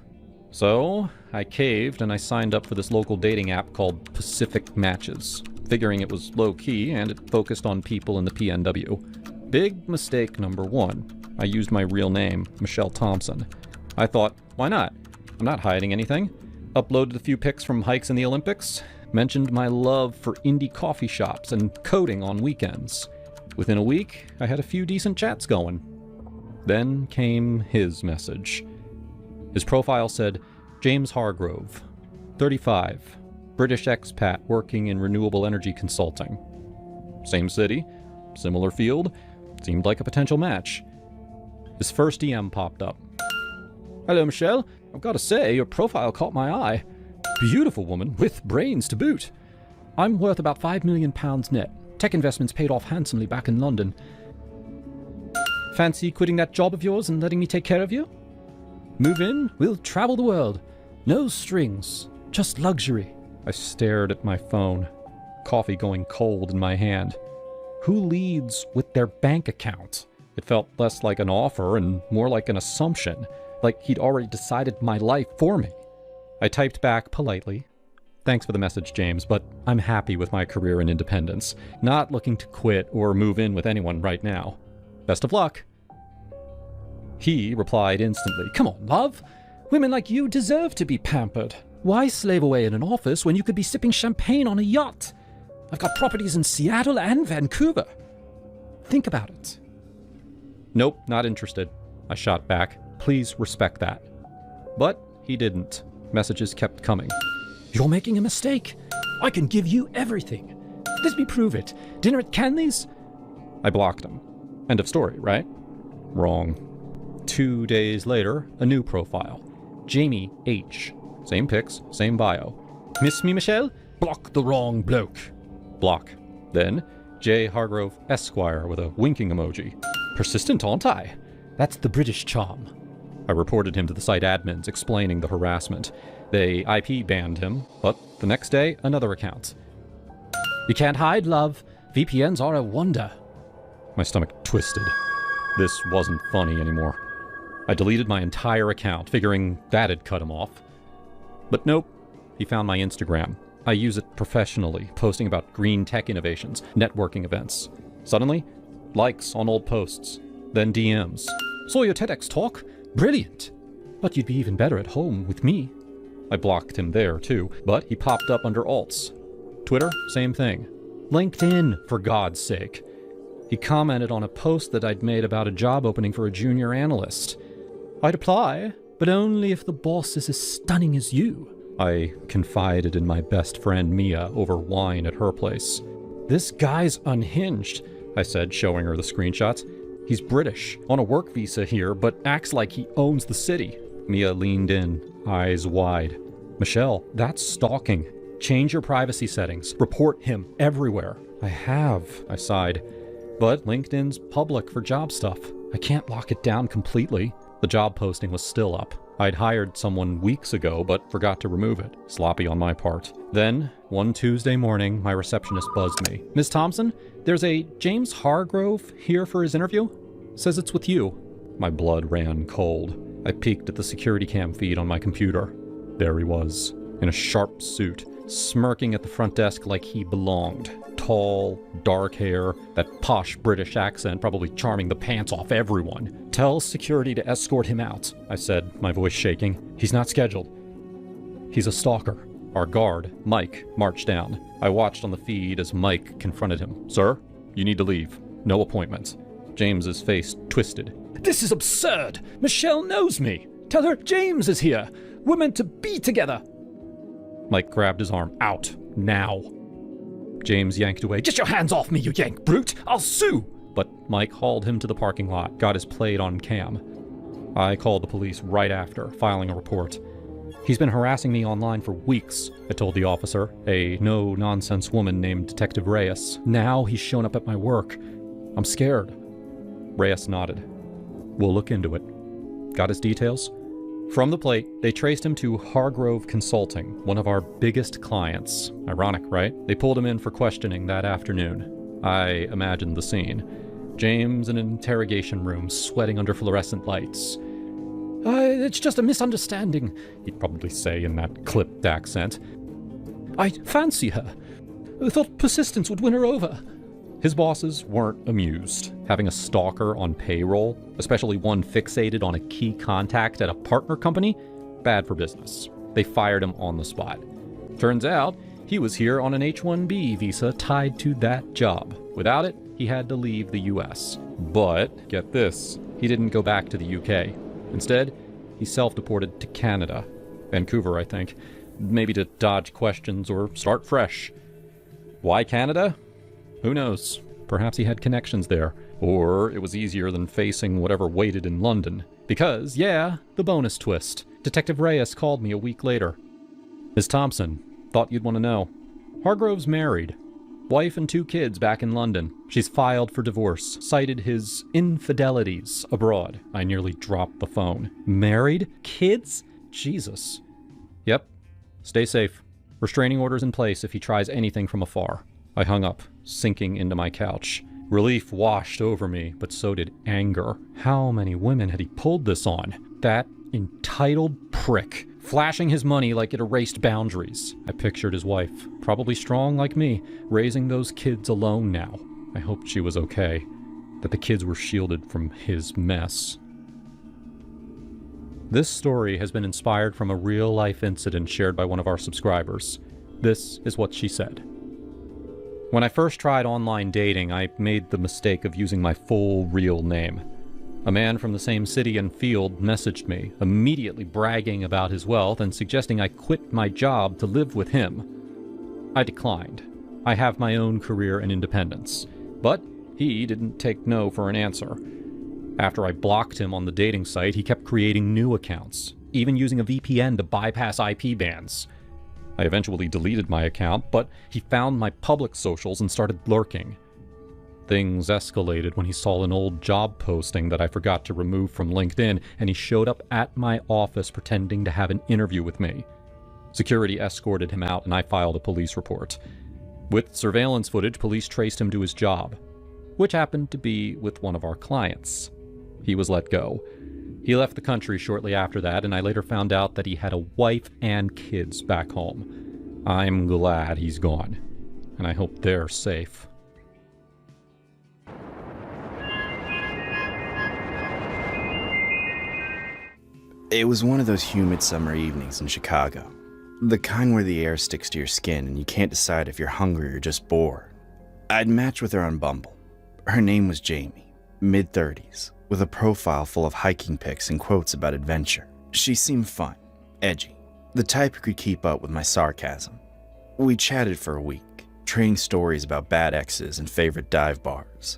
So I caved and I signed up for this local dating app called Pacific Matches, figuring it was low-key and it focused on people in the PNW. Big mistake number 1. I used my real name, Michelle Thompson. I thought, why not? I'm not hiding anything. Uploaded a few pics from hikes in the Olympics, mentioned my love for indie coffee shops and coding on weekends. Within a week, I had a few decent chats going. Then came his message. His profile said, James Hargrove, 35, British expat working in renewable energy consulting. Same city, similar field, seemed like a potential match. His first DM popped up. "Hello, Michelle. I've got to say, your profile caught my eye. Beautiful woman, with brains to boot. I'm worth about £5 million net. Tech investments paid off handsomely back in London. Fancy quitting that job of yours and letting me take care of you? Move in, we'll travel the world. No strings, just luxury." I stared at my phone, coffee going cold in my hand. Who leads with their bank account? It felt less like an offer and more like an assumption, like he'd already decided my life for me. I typed back politely, "Thanks for the message, James, but I'm happy with my career and independence. Not looking to quit or move in with anyone right now. Best of luck." He replied instantly, "Come on, love. Women like you deserve to be pampered. Why slave away in an office when you could be sipping champagne on a yacht? I've got properties in Seattle and Vancouver. Think about it." "Nope, not interested," I shot back. "Please respect that." But he didn't. Messages kept coming. "You're making a mistake. I can give you everything. Let me prove it. Dinner at Canley's?" I blocked him. End of story, right? Wrong. 2 days later, a new profile. Jamie H. Same pics, same bio. "Miss me, Michelle? Block the wrong bloke." Block. Then, J. Hargrove Esquire with a winking emoji. "Persistent, aren't I? That's the British charm." I reported him to the site admins, explaining the harassment. They IP banned him, but the next day, another account. "You can't hide, love. VPNs are a wonder." My stomach twisted. This wasn't funny anymore. I deleted my entire account, figuring that'd cut him off. But nope, he found my Instagram. I use it professionally, posting about green tech innovations, networking events. Suddenly, likes on old posts, then DMs. "Saw your TEDx talk? Brilliant. But you'd be even better at home with me." I blocked him there too, but he popped up under alts. Twitter, same thing. LinkedIn, for God's sake. He commented on a post that I'd made about a job opening for a junior analyst. "I'd apply, but only if the boss is as stunning as you." I confided in my best friend Mia over wine at her place. "This guy's unhinged," I said, showing her the screenshots. "He's British, on a work visa here, but acts like he owns the city." Mia leaned in, eyes wide. "Michelle, that's stalking. Change your privacy settings. Report him everywhere." "I have," I sighed. "But LinkedIn's public for job stuff. I can't lock it down completely." The job posting was still up. I'd hired someone weeks ago, but forgot to remove it. Sloppy on my part. Then, one Tuesday morning, my receptionist buzzed me. "Ms. Thompson, there's a James Hargrove here for his interview. Says it's with you." My blood ran cold. I peeked at the security cam feed on my computer. There he was, in a sharp suit, smirking at the front desk like he belonged. Tall, dark hair, that posh British accent probably charming the pants off everyone. "Tell security to escort him out," I said, my voice shaking. "He's not scheduled. He's a stalker." Our guard, Mike, marched down. I watched on the feed as Mike confronted him. "Sir, you need to leave. No appointment." James's face twisted. "This is absurd! Michelle knows me! Tell her James is here! We're meant to be together!" Mike grabbed his arm. "Out. Now." James yanked away. "Get your hands off me, you yank brute! I'll sue!" But Mike hauled him to the parking lot, got his plate on cam. I called the police right after, filing a report. "He's been harassing me online for weeks," I told the officer, a no-nonsense woman named Detective Reyes. "Now he's shown up at my work. I'm scared." Reyes nodded. "We'll look into it." Got his details? From the plate, they traced him to Hargrove Consulting, one of our biggest clients. Ironic, right? They pulled him in for questioning that afternoon. I imagined the scene. James in an interrogation room, sweating under fluorescent lights. It's just a misunderstanding," he'd probably say in that clipped accent. "I fancy her. I thought persistence would win her over." His bosses weren't amused. Having a stalker on payroll, especially one fixated on a key contact at a partner company, bad for business. They fired him on the spot. Turns out, he was here on an H-1B visa tied to that job. Without it, he had to leave the US. But, get this, he didn't go back to the UK. Instead, he self-deported to Canada. Vancouver, I think. Maybe to dodge questions or start fresh. Why Canada? Who knows? Perhaps he had connections there. Or it was easier than facing whatever waited in London. Because, yeah, the bonus twist. Detective Reyes called me a week later. "Ms. Thompson, thought you'd want to know. Hargrove's married. Wife and 2 kids back in London. She's filed for divorce. Cited his infidelities abroad." I nearly dropped the phone. "Married? Kids? Jesus." "Yep. Stay safe. Restraining orders in place if he tries anything from afar." I hung up, sinking into my couch. Relief washed over me, but so did anger. How many women had he pulled this on? That entitled prick, flashing his money like it erased boundaries. I pictured his wife, probably strong like me, raising those kids alone now. I hoped she was okay, that the kids were shielded from his mess. This story has been inspired from a real-life incident shared by one of our subscribers. This is what she said. When I first tried online dating, I made the mistake of using my full real name. A man from the same city and field messaged me, immediately bragging about his wealth and suggesting I quit my job to live with him. I declined. I have my own career and independence. But he didn't take no for an answer. After I blocked him on the dating site, he kept creating new accounts, even using a VPN to bypass IP bans. I eventually deleted my account, but he found my public socials and started lurking. Things escalated when he saw an old job posting that I forgot to remove from LinkedIn, and he showed up at my office pretending to have an interview with me. Security escorted him out, and I filed a police report. With surveillance footage, police traced him to his job, which happened to be with one of our clients. He was let go. He left the country shortly after that, and I later found out that he had a wife and kids back home. I'm glad he's gone, and I hope they're safe. It was one of those humid summer evenings in Chicago. The kind where the air sticks to your skin and you can't decide if you're hungry or just bored. I'd matched with her on Bumble. Her name was Jamie, mid-30s, with a profile full of hiking pics and quotes about adventure. She seemed fun, edgy, the type who could keep up with my sarcasm. We chatted for a week, trading stories about bad exes and favorite dive bars.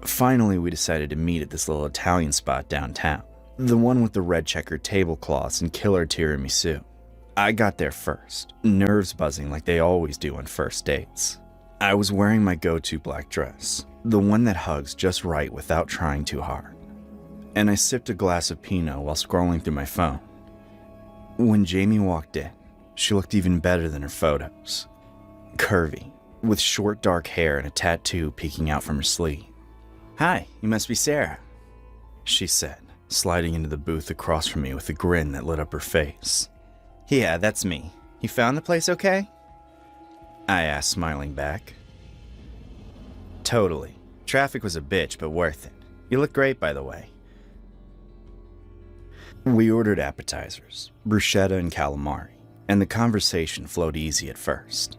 Finally, we decided to meet at this little Italian spot downtown, the one with the red checkered tablecloths and killer tiramisu. I got there first, nerves buzzing like they always do on first dates. I was wearing my go-to black dress, the one that hugs just right without trying too hard. And I sipped a glass of Pinot while scrolling through my phone. When Jamie walked in, she looked even better than her photos. Curvy, with short dark hair and a tattoo peeking out from her sleeve. "Hi, you must be Sarah," she said, sliding into the booth across from me with a grin that lit up her face. "Yeah, that's me. You found the place okay?" I asked, smiling back. "Totally. Traffic was a bitch, but worth it. You look great, by the way." We ordered appetizers, bruschetta and calamari, and the conversation flowed easy at first.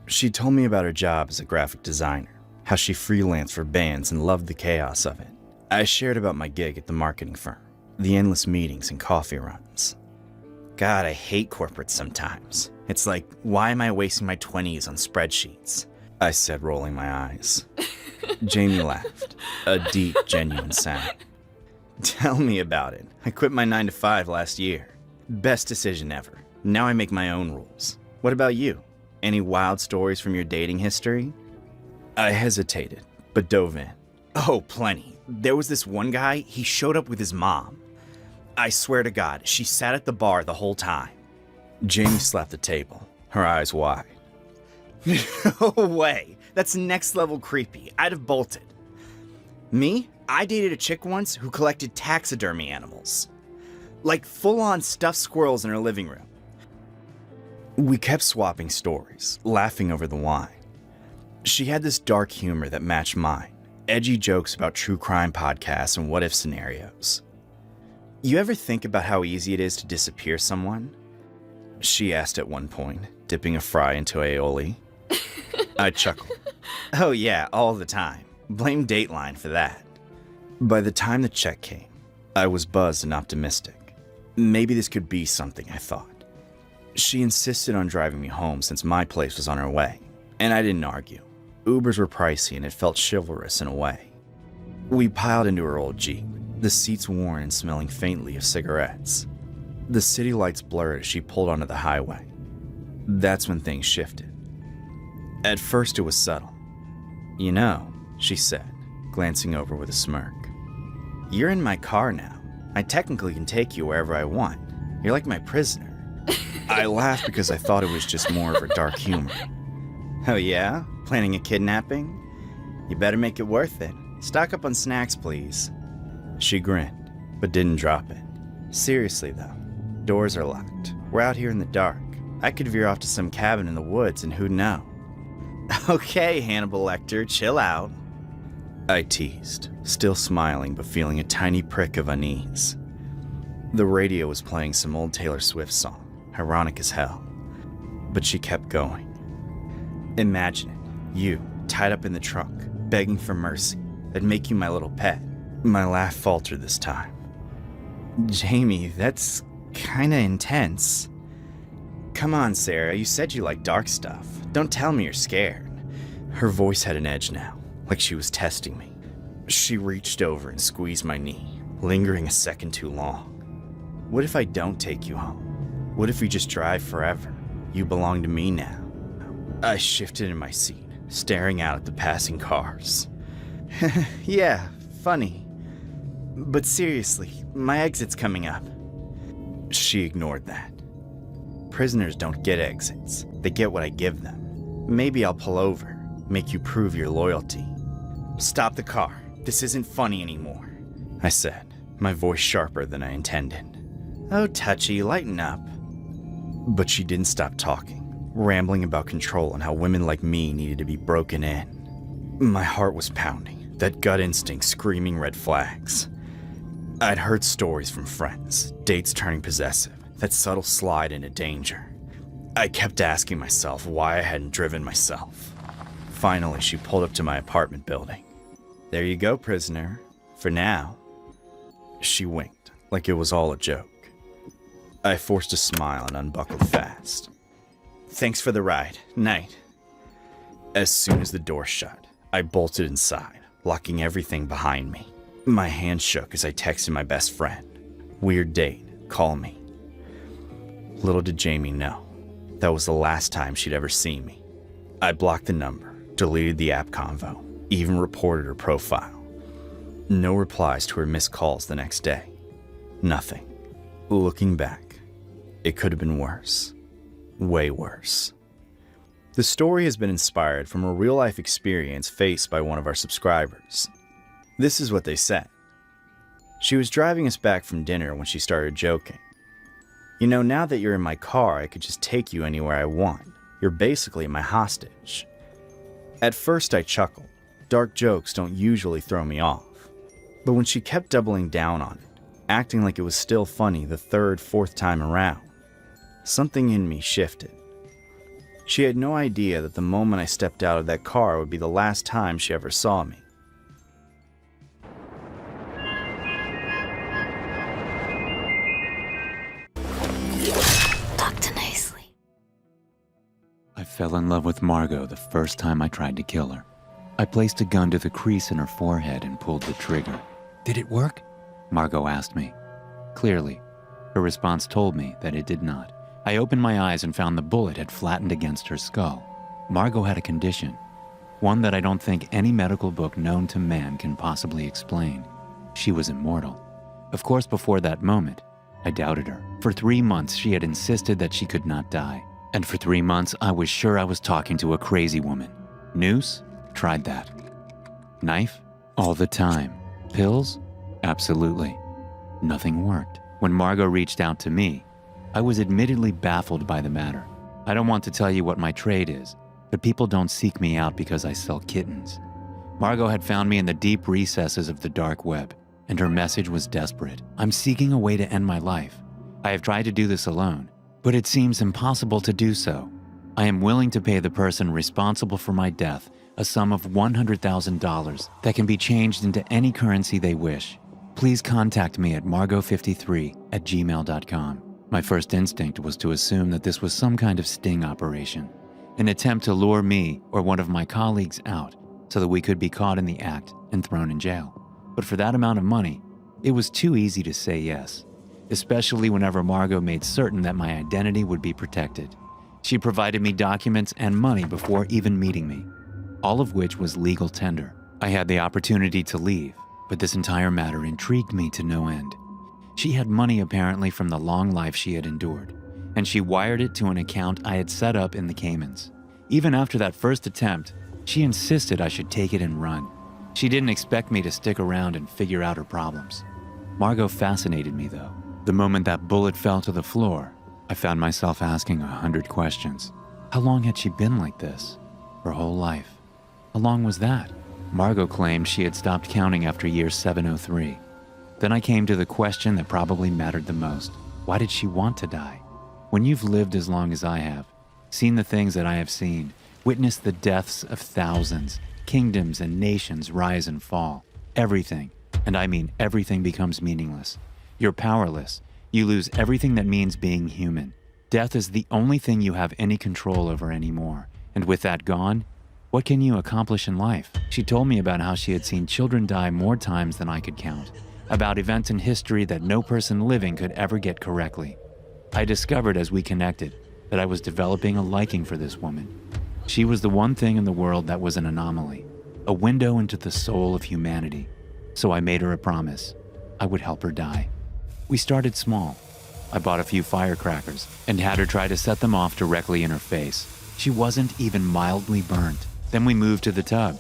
She told me about her job as a graphic designer, how she freelanced for bands and loved the chaos of it. I shared about my gig at the marketing firm, the endless meetings and coffee runs. God, I hate corporate sometimes. It's like, why am I wasting my 20s on spreadsheets? I said, rolling my eyes. Jamie laughed, a deep, genuine sound. Tell me about it. I quit my 9-to-5 last year. Best decision ever. Now I make my own rules. What about you? Any wild stories from your dating history? I hesitated, but dove in. Oh, plenty. There was this one guy, he showed up with his mom. I swear to God, she sat at the bar the whole time. Jamie slapped the table, her eyes wide. No way. That's next level creepy. I'd have bolted. Me? I dated a chick once who collected taxidermy animals. Like full-on stuffed squirrels in her living room. We kept swapping stories, laughing over the wine. She had this dark humor that matched mine, edgy jokes about true crime podcasts and what-if scenarios. You ever think about how easy it is to disappear someone? She asked at one point, dipping a fry into aioli. I chuckled. Oh yeah, all the time. Blame Dateline for that. By the time the check came, I was buzzed and optimistic. Maybe this could be something, I thought. She insisted on driving me home since my place was on her way, and I didn't argue. Ubers were pricey and it felt chivalrous in a way. We piled into her old Jeep, the seats worn and smelling faintly of cigarettes. The city lights blurred as she pulled onto the highway. That's when things shifted. At first it was subtle. "You know," she said, glancing over with a smirk. "You're in my car now. I technically can take you wherever I want. You're like my prisoner." I laughed because I thought it was just more of her dark humor. "Oh yeah? Planning a kidnapping? You better make it worth it. Stock up on snacks, please." She grinned, but didn't drop it. "Seriously though, doors are locked. We're out here in the dark. I could veer off to some cabin in the woods and who'd know." "Okay, Hannibal Lecter, chill out." I teased, still smiling but feeling a tiny prick of unease. The radio was playing some old Taylor Swift song, ironic as hell. But she kept going. Imagine it, you, tied up in the trunk, begging for mercy. I'd make you my little pet. My laugh faltered this time. Jamie, that's kinda intense. Come on, Sarah, you said you like dark stuff. Don't tell me you're scared. Her voice had an edge now, like she was testing me. She reached over and squeezed my knee, lingering a second too long. What if I don't take you home? What if we just drive forever? You belong to me now. I shifted in my seat, staring out at the passing cars. Yeah, funny. But seriously, my exit's coming up. She ignored that. Prisoners don't get exits. They get what I give them. Maybe I'll pull over, make you prove your loyalty. Stop the car. This isn't funny anymore, I said, my voice sharper than I intended. Oh, Touchy, lighten up. But she didn't stop talking, rambling about control and how women like me needed to be broken in. My heart was pounding, that gut instinct screaming red flags. I'd heard stories from friends, dates turning possessive, that subtle slide into danger. I kept asking myself why I hadn't driven myself. Finally, she pulled up to my apartment building. There you go, prisoner. For now. She winked, like it was all a joke. I forced a smile and unbuckled fast. Thanks for the ride. Night. As soon as the door shut, I bolted inside, locking everything behind me. My hand shook as I texted my best friend. Weird date. Call me. Little did Jamie know, that was the last time she'd ever see me. I blocked the number, deleted the app convo, even reported her profile. No replies to her missed calls the next day. Nothing. Looking back, it could have been worse. Way worse. The story has been inspired from a real-life experience faced by one of our subscribers. This is what they said. She was driving us back from dinner when she started joking. You know, now that you're in my car, I could just take you anywhere I want. You're basically my hostage. At first I chuckled. Dark jokes don't usually throw me off. But when she kept doubling down on it, acting like it was still funny the third, fourth time around, something in me shifted. She had no idea that the moment I stepped out of that car would be the last time she ever saw me. I fell in love with Margot the first time I tried to kill her. I placed a gun to the crease in her forehead and pulled the trigger. Did it work? Margot asked me. Clearly, her response told me that it did not. I opened my eyes and found the bullet had flattened against her skull. Margot had a condition, one that I don't think any medical book known to man can possibly explain. She was immortal. Of course, before that moment, I doubted her. For 3 months, she had insisted that she could not die. And for 3 months, I was sure I was talking to a crazy woman. Noose? Tried that. Knife? All the time. Pills? Absolutely. Nothing worked. When Margot reached out to me, I was admittedly baffled by the matter. I don't want to tell you what my trade is, but people don't seek me out because I sell kittens. Margot had found me in the deep recesses of the dark web, and her message was desperate. I'm seeking a way to end my life. I have tried to do this alone, but it seems impossible to do so. I am willing to pay the person responsible for my death a sum of $100,000 that can be changed into any currency they wish. Please contact me at margot53@gmail.com. My first instinct was to assume that this was some kind of sting operation, an attempt to lure me or one of my colleagues out so that we could be caught in the act and thrown in jail. But for that amount of money, it was too easy to say yes, especially whenever Margot made certain that my identity would be protected. She provided me documents and money before even meeting me, all of which was legal tender. I had the opportunity to leave, but this entire matter intrigued me to no end. She had money apparently from the long life she had endured, and she wired it to an account I had set up in the Caymans. Even after that first attempt, she insisted I should take it and run. She didn't expect me to stick around and figure out her problems. Margot fascinated me though. The moment that bullet fell to the floor, I found myself asking 100 questions. How long had she been like this? Her whole life. How long was that? Margot claimed she had stopped counting after year 703. Then I came to the question that probably mattered the most. Why did she want to die? When you've lived as long as I have, seen the things that I have seen, witnessed the deaths of thousands, kingdoms and nations rise and fall, everything, and I mean everything, becomes meaningless. You're powerless. You lose everything that means being human. Death is the only thing you have any control over anymore. And with that gone, what can you accomplish in life? She told me about how she had seen children die more times than I could count, about events in history that no person living could ever get correctly. I discovered as we connected that I was developing a liking for this woman. She was the one thing in the world that was an anomaly, a window into the soul of humanity. So I made her a promise. I would help her die. We started small. I bought a few firecrackers and had her try to set them off directly in her face. She wasn't even mildly burnt. Then we moved to the tub.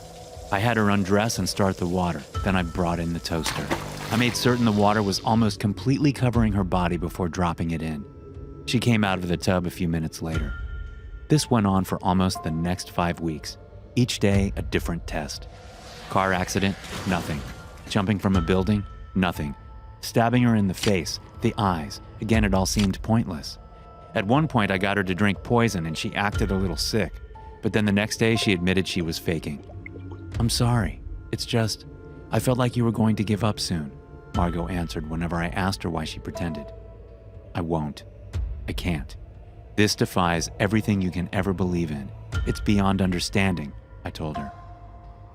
I had her undress and start the water. Then I brought in the toaster. I made certain the water was almost completely covering her body before dropping it in. She came out of the tub a few minutes later. This went on for almost the next 5 weeks. Each day, a different test. Car accident? Nothing. Jumping from a building? Nothing. Stabbing her in the face, the eyes. Again, it all seemed pointless. At one point, I got her to drink poison and she acted a little sick. But then the next day, she admitted she was faking. "I'm sorry. It's just, I felt like you were going to give up soon," Margot answered whenever I asked her why she pretended. "I won't. I can't. This defies everything you can ever believe in. It's beyond understanding," I told her.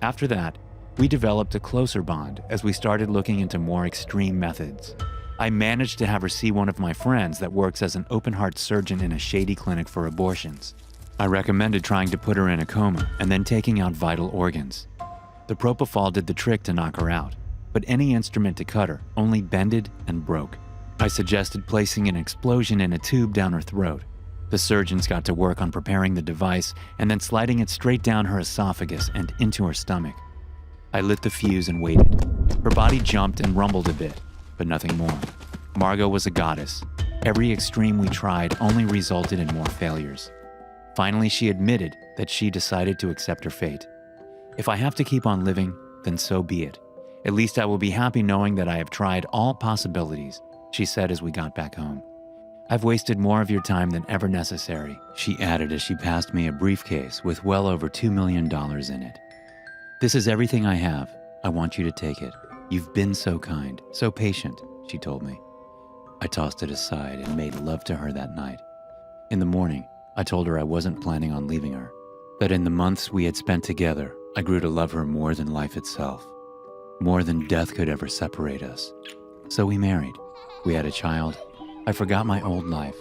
After that, we developed a closer bond as we started looking into more extreme methods. I managed to have her see one of my friends that works as an open-heart surgeon in a shady clinic for abortions. I recommended trying to put her in a coma and then taking out vital organs. The propofol did the trick to knock her out, but any instrument to cut her only bended and broke. I suggested placing an explosion in a tube down her throat. The surgeons got to work on preparing the device and then sliding it straight down her esophagus and into her stomach. I lit the fuse and waited. Her body jumped and rumbled a bit, but nothing more. Margot was a goddess. Every extreme we tried only resulted in more failures. Finally, she admitted that she decided to accept her fate. "If I have to keep on living, then so be it. At least I will be happy knowing that I have tried all possibilities," she said as we got back home. "I've wasted more of your time than ever necessary," she added as she passed me a briefcase with well over $2 million in it. "This is everything I have. I want you to take it. You've been so kind, so patient," she told me. I tossed it aside and made love to her that night. In the morning, I told her I wasn't planning on leaving her, that in the months we had spent together, I grew to love her more than life itself, more than death could ever separate us. So we married. We had a child. I forgot my old life.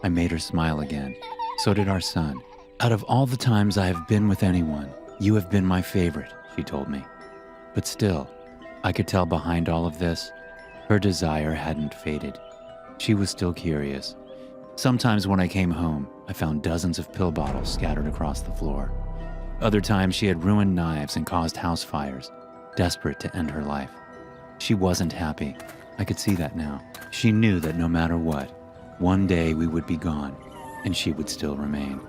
I made her smile again. So did our son. "Out of all the times I have been with anyone, you have been my favorite," she told me. But still, I could tell behind all of this, her desire hadn't faded. She was still curious. Sometimes when I came home, I found dozens of pill bottles scattered across the floor. Other times she had ruined knives and caused house fires, desperate to end her life. She wasn't happy. I could see that now. She knew that no matter what, one day we would be gone, and she would still remain.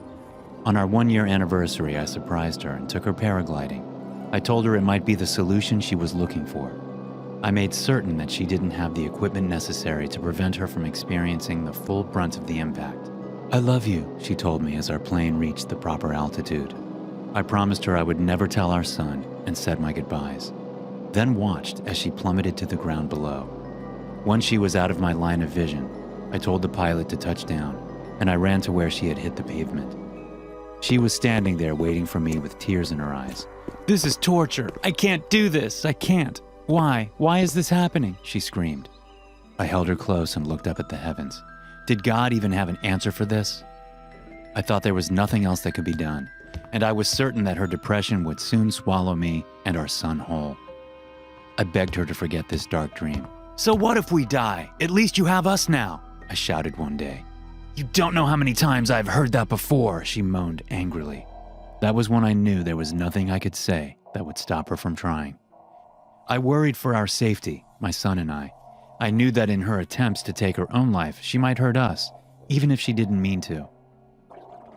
On our 1-year anniversary, I surprised her and took her paragliding. I told her it might be the solution she was looking for. I made certain that she didn't have the equipment necessary to prevent her from experiencing the full brunt of the impact. "I love you," she told me as our plane reached the proper altitude. I promised her I would never tell our son and said my goodbyes, then watched as she plummeted to the ground below. Once she was out of my line of vision, I told the pilot to touch down, and I ran to where she had hit the pavement. She was standing there waiting for me with tears in her eyes. "This is torture. I can't do this. I can't. Why? Why is this happening?" she screamed. I held her close and looked up at the heavens. Did God even have an answer for this? I thought there was nothing else that could be done, and I was certain that her depression would soon swallow me and our son whole. I begged her to forget this dark dream. "So what if we die? At least you have us now," I shouted one day. "You don't know how many times I've heard that before," she moaned angrily. That was when I knew there was nothing I could say that would stop her from trying. I worried for our safety, my son and I. I knew that in her attempts to take her own life, she might hurt us, even if she didn't mean to.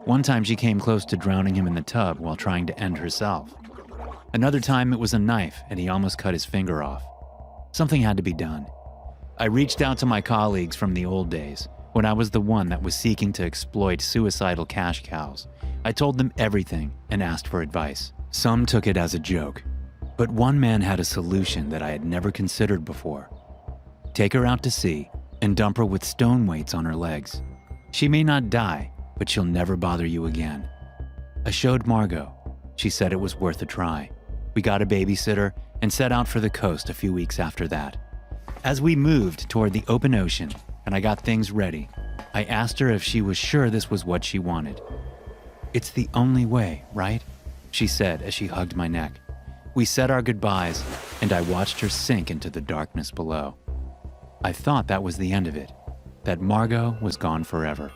One time she came close to drowning him in the tub while trying to end herself. Another time it was a knife and he almost cut his finger off. Something had to be done. I reached out to my colleagues from the old days, when I was the one that was seeking to exploit suicidal cash cows. I told them everything and asked for advice. Some took it as a joke, but one man had a solution that I had never considered before. Take her out to sea and dump her with stone weights on her legs. She may not die, but she'll never bother you again. I showed Margot. She said it was worth a try. We got a babysitter and set out for the coast a few weeks after that. As we moved toward the open ocean and I got things ready, I asked her if she was sure this was what she wanted. "It's the only way, right?" she said as she hugged my neck. We said our goodbyes and I watched her sink into the darkness below. I thought that was the end of it, that Margot was gone forever.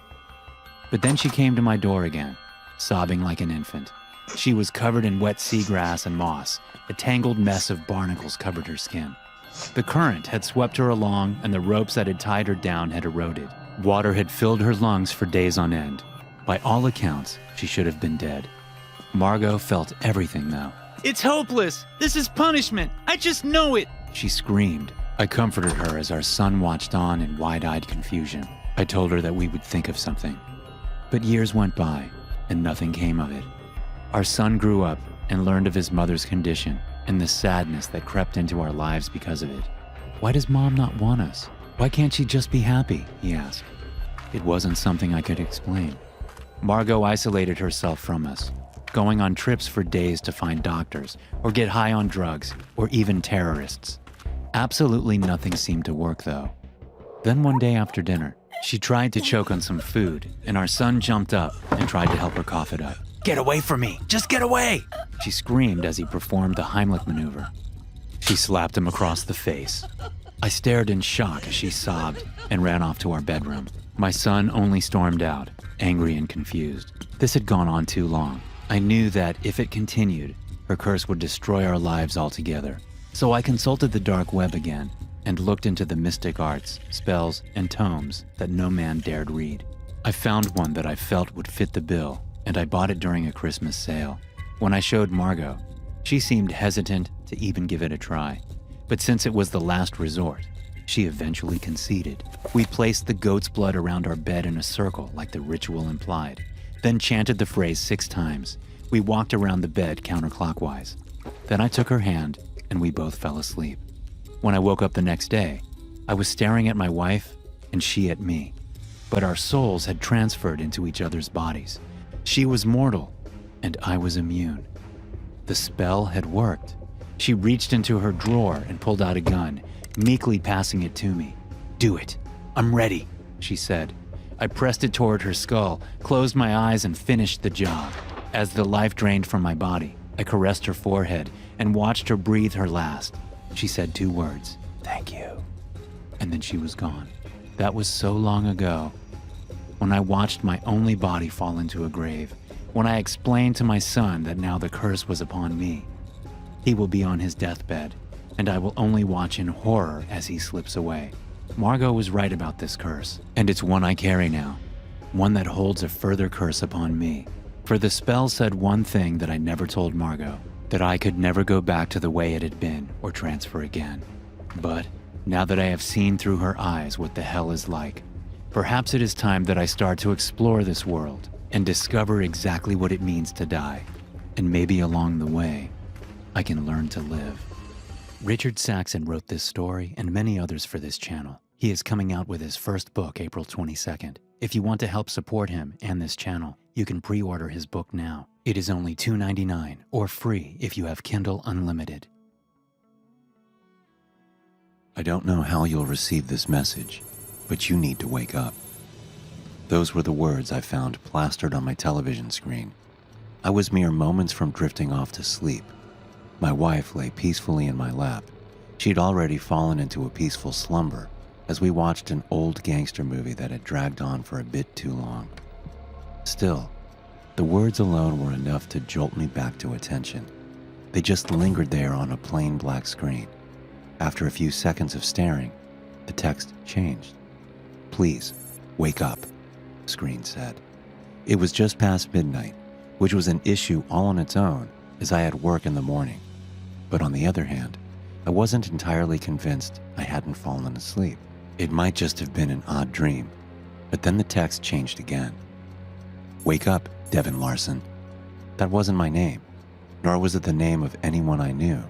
But then she came to my door again, sobbing like an infant. She was covered in wet seagrass and moss. A tangled mess of barnacles covered her skin. The current had swept her along and the ropes that had tied her down had eroded. Water had filled her lungs for days on end. By all accounts, she should have been dead. Margot felt everything though. "It's hopeless! This is punishment! I just know it!" she screamed. I comforted her as our son watched on in wide-eyed confusion. I told her that we would think of something. But years went by and nothing came of it. Our son grew up and learned of his mother's condition and the sadness that crept into our lives because of it. "Why does Mom not want us? Why can't she just be happy?" he asked. It wasn't something I could explain. Margot isolated herself from us, going on trips for days to find doctors or get high on drugs or even terrorists. Absolutely nothing seemed to work though. Then one day after dinner, she tried to choke on some food and our son jumped up and tried to help her cough it up. "Get away from me! Just get away!" she screamed as he performed the Heimlich maneuver. She slapped him across the face. I stared in shock as she sobbed and ran off to our bedroom. My son only stormed out, angry and confused. This had gone on too long. I knew that if it continued, her curse would destroy our lives altogether. So I consulted the dark web again and looked into the mystic arts, spells, and tomes that no man dared read. I found one that I felt would fit the bill, and I bought it during a Christmas sale. When I showed Margot, she seemed hesitant to even give it a try. But since it was the last resort, she eventually conceded. We placed the goat's blood around our bed in a circle like the ritual implied, then chanted the phrase 6 times. We walked around the bed counterclockwise. Then I took her hand and we both fell asleep. When I woke up the next day, I was staring at my wife and she at me. But our souls had transferred into each other's bodies. She was mortal and I was immune. The spell had worked. She reached into her drawer and pulled out a gun, meekly passing it to me. "Do it. I'm ready," she said. I pressed it toward her skull, closed my eyes, and finished the job. As the life drained from my body, I caressed her forehead and watched her breathe her last. She said 2 words, "Thank you." And then she was gone. That was so long ago. When I watched my only body fall into a grave, when I explained to my son that now the curse was upon me. He will be on his deathbed, and I will only watch in horror as he slips away. Margot was right about this curse, and it's one I carry now, one that holds a further curse upon me. For the spell said one thing that I never told Margot, that I could never go back to the way it had been or transfer again. But now that I have seen through her eyes what the hell is like, perhaps it is time that I start to explore this world and discover exactly what it means to die. And maybe along the way, I can learn to live. Richard Saxon wrote this story and many others for this channel. He is coming out with his first book April 22nd. If you want to help support him and this channel, you can pre-order his book now. It is only $2.99 or free if you have Kindle Unlimited. I don't know how you'll receive this message, but you need to wake up. Those were the words I found plastered on my television screen. I was mere moments from drifting off to sleep. My wife lay peacefully in my lap. She'd already fallen into a peaceful slumber as we watched an old gangster movie that had dragged on for a bit too long. Still, the words alone were enough to jolt me back to attention. They just lingered there on a plain black screen. After a few seconds of staring, the text changed. "Please, wake up," the screen said. It was just past midnight, which was an issue all on its own as I had work in the morning. But on the other hand, I wasn't entirely convinced I hadn't fallen asleep. It might just have been an odd dream, but then the text changed again. Wake up, Devin Larson. That wasn't my name, nor was it the name of anyone I knew.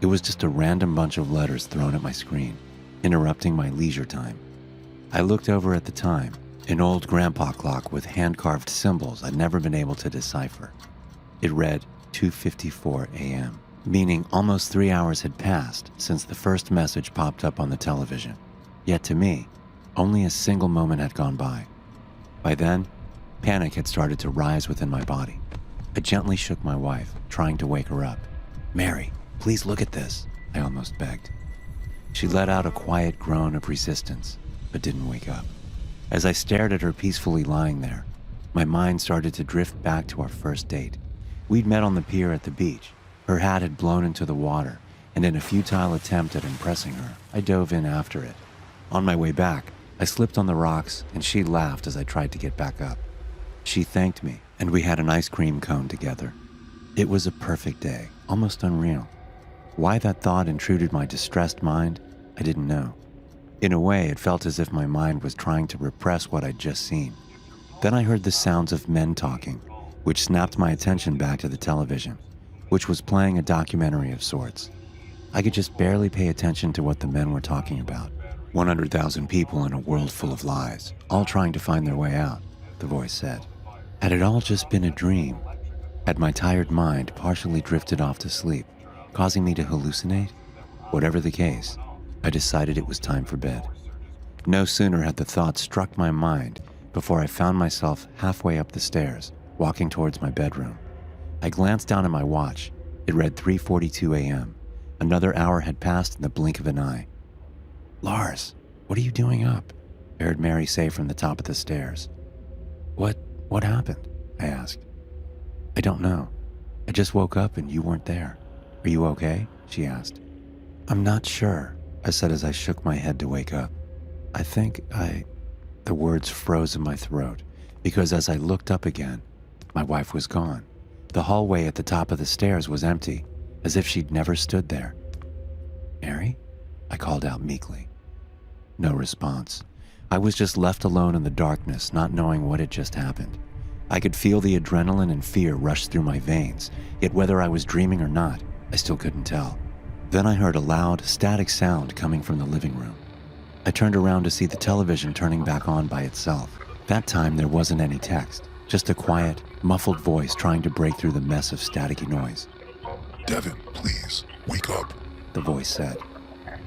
It was just a random bunch of letters thrown at my screen, interrupting my leisure time. I looked over at the time, an old grandpa clock with hand-carved symbols I'd never been able to decipher. It read 2:54 a.m., meaning almost 3 hours had passed since the first message popped up on the television. Yet to me, only a single moment had gone by. By then, panic had started to rise within my body. I gently shook my wife, trying to wake her up. "Mary, please look at this," I almost begged. She let out a quiet groan of resistance, but didn't wake up. As I stared at her peacefully lying there, my mind started to drift back to our first date. We'd met on the pier at the beach. Her hat had blown into the water, and in a futile attempt at impressing her, I dove in after it. On my way back, I slipped on the rocks, and she laughed as I tried to get back up. She thanked me, and we had an ice cream cone together. It was a perfect day, almost unreal. Why that thought intruded my distressed mind, I didn't know. In a way, it felt as if my mind was trying to repress what I'd just seen. Then I heard the sounds of men talking, which snapped my attention back to the television, which was playing a documentary of sorts. I could just barely pay attention to what the men were talking about. 100,000 people in a world full of lies, all trying to find their way out, the voice said. Had it all just been a dream? Had my tired mind partially drifted off to sleep, causing me to hallucinate? Whatever the case, I decided it was time for bed. No sooner had the thought struck my mind before I found myself halfway up the stairs, walking towards my bedroom. I glanced down at my watch. It read 3:42 a.m. Another hour had passed in the blink of an eye. "Lars, what are you doing up?" I heard Mary say from the top of the stairs. What happened?" I asked. "I don't know. I just woke up and you weren't there. Are you okay?" she asked. "I'm not sure," I said as I shook my head to wake up. The words froze in my throat because as I looked up again, my wife was gone. The hallway at the top of the stairs was empty, as if she'd never stood there. "Mary?" I called out meekly. No response. I was just left alone in the darkness, not knowing what had just happened. I could feel the adrenaline and fear rush through my veins, yet whether I was dreaming or not, I still couldn't tell. Then I heard a loud, static sound coming from the living room. I turned around to see the television turning back on by itself. That time there wasn't any text, just a quiet, muffled voice trying to break through the mess of staticky noise. Devin, please, wake up. The voice said.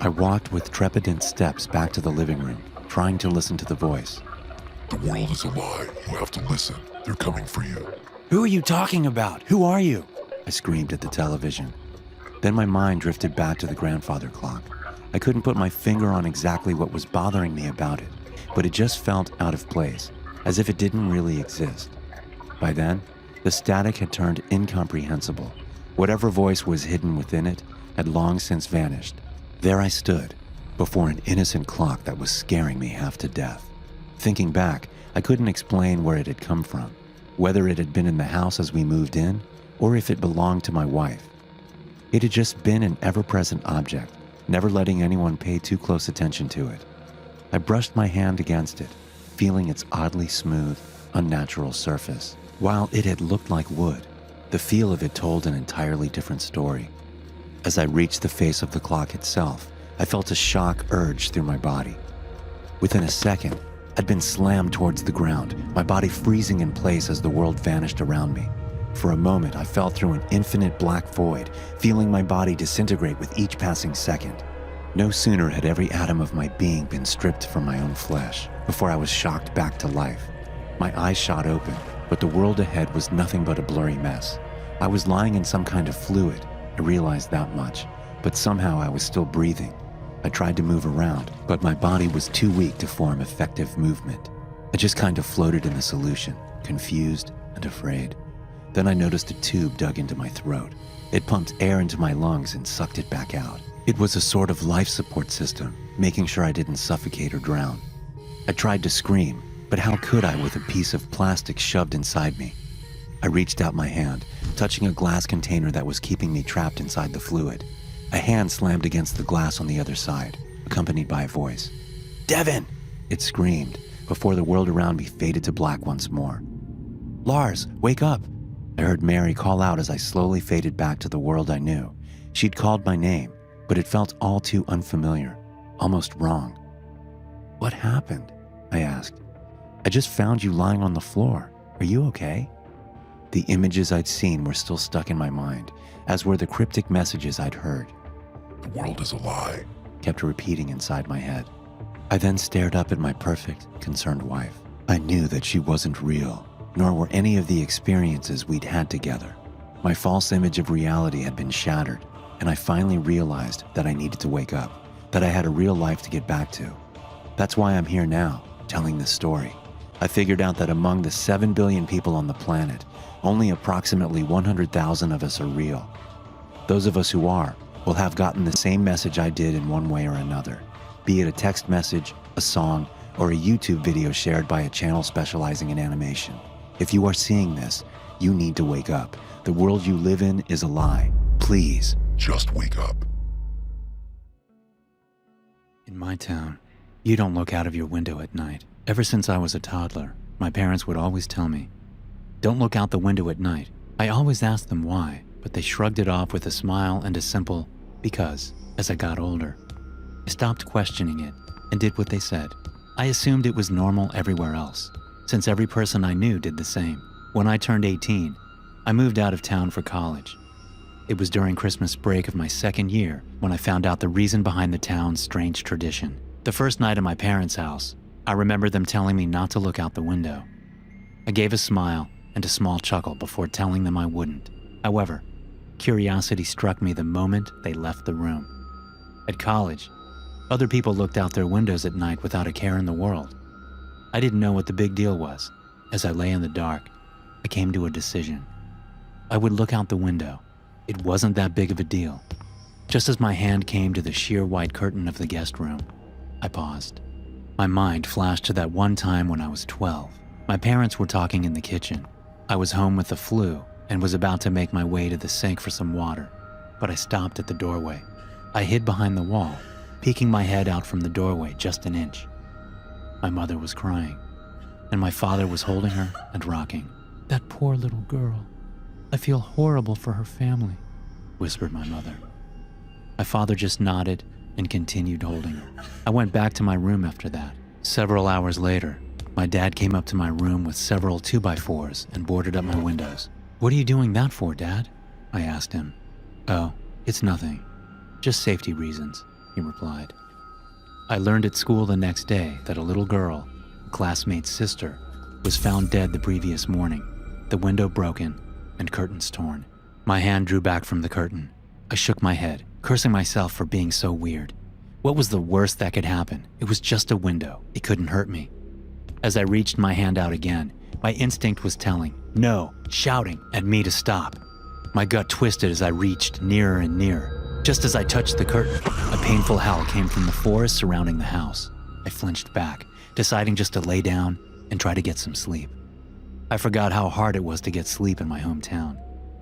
I walked with trepidant steps back to the living room, trying to listen to the voice. The world is a lie. You have to listen. They're coming for you. Who are you talking about? Who are you? I screamed at the television. Then my mind drifted back to the grandfather clock. I couldn't put my finger on exactly what was bothering me about it, but it just felt out of place, as if it didn't really exist. By then, the static had turned incomprehensible. Whatever voice was hidden within it had long since vanished. There I stood, before an innocent clock that was scaring me half to death. Thinking back, I couldn't explain where it had come from, whether it had been in the house as we moved in, or if it belonged to my wife. It had just been an ever-present object, never letting anyone pay too close attention to it. I brushed my hand against it, feeling its oddly smooth, unnatural surface. While it had looked like wood, the feel of it told an entirely different story. As I reached the face of the clock itself, I felt a shock urge through my body. Within a second, I'd been slammed towards the ground, my body freezing in place as the world vanished around me. For a moment, I fell through an infinite black void, feeling my body disintegrate with each passing second. No sooner had every atom of my being been stripped from my own flesh before I was shocked back to life. My eyes shot open, but the world ahead was nothing but a blurry mess. I was lying in some kind of fluid. I realized that much, but somehow I was still breathing. I tried to move around, but my body was too weak to form effective movement. I just kind of floated in the solution, confused and afraid. Then I noticed a tube dug into my throat. It pumped air into my lungs and sucked it back out. It was a sort of life support system, making sure I didn't suffocate or drown. I tried to scream, but how could I with a piece of plastic shoved inside me? I reached out my hand, touching a glass container that was keeping me trapped inside the fluid. A hand slammed against the glass on the other side, accompanied by a voice. Devin! It screamed, before the world around me faded to black once more. Lars, wake up! I heard Mary call out as I slowly faded back to the world I knew. She'd called my name, but it felt all too unfamiliar, almost wrong. What happened? I asked. I just found you lying on the floor. Are you okay? The images I'd seen were still stuck in my mind, as were the cryptic messages I'd heard. The world is a lie. Kept repeating inside my head. I then stared up at my perfect, concerned wife. I knew that she wasn't real, nor were any of the experiences we'd had together. My false image of reality had been shattered, and I finally realized that I needed to wake up, that I had a real life to get back to. That's why I'm here now, telling this story. I figured out that among the 7 billion people on the planet, only approximately 100,000 of us are real. Those of us who are will have gotten the same message I did in one way or another, be it a text message, a song, or a YouTube video shared by a channel specializing in animation. If you are seeing this, you need to wake up. The world you live in is a lie. Please. Just wake up. In my town, you don't look out of your window at night. Ever since I was a toddler, my parents would always tell me, "Don't look out the window at night." I always asked them why, but they shrugged it off with a smile and a simple, "because." As I got older, I stopped questioning it and did what they said. I assumed it was normal everywhere else, since every person I knew did the same. When I turned 18, I moved out of town for college. It was during Christmas break of my second year when I found out the reason behind the town's strange tradition. The first night at my parents' house, I remember them telling me not to look out the window. I gave a smile and a small chuckle before telling them I wouldn't. However, curiosity struck me the moment they left the room. At college, other people looked out their windows at night without a care in the world. I didn't know what the big deal was. As I lay in the dark, I came to a decision. I would look out the window. It wasn't that big of a deal. Just as my hand came to the sheer white curtain of the guest room, I paused. My mind flashed to that one time when I was 12. My parents were talking in the kitchen. I was home with the flu and was about to make my way to the sink for some water, but I stopped at the doorway. I hid behind the wall, peeking my head out from the doorway just an inch. My mother was crying, and my father was holding her and rocking. "That poor little girl. I feel horrible for her family," whispered my mother. My father just nodded and continued holding her. I went back to my room after that. Several hours later, my dad came up to my room with several 2x4s and boarded up my windows. "What are you doing that for, Dad?" I asked him. "Oh, it's nothing. Just safety reasons," he replied. I learned at school the next day that a little girl, a classmate's sister, was found dead the previous morning, the window broken and curtains torn. My hand drew back from the curtain. I shook my head, cursing myself for being so weird. What was the worst that could happen? It was just a window. It couldn't hurt me. As I reached my hand out again, my instinct was telling, no, shouting at me to stop. My gut twisted as I reached nearer and nearer. Just as I touched the curtain, a painful howl came from the forest surrounding the house. I flinched back, deciding just to lay down and try to get some sleep. I forgot how hard it was to get sleep in my hometown.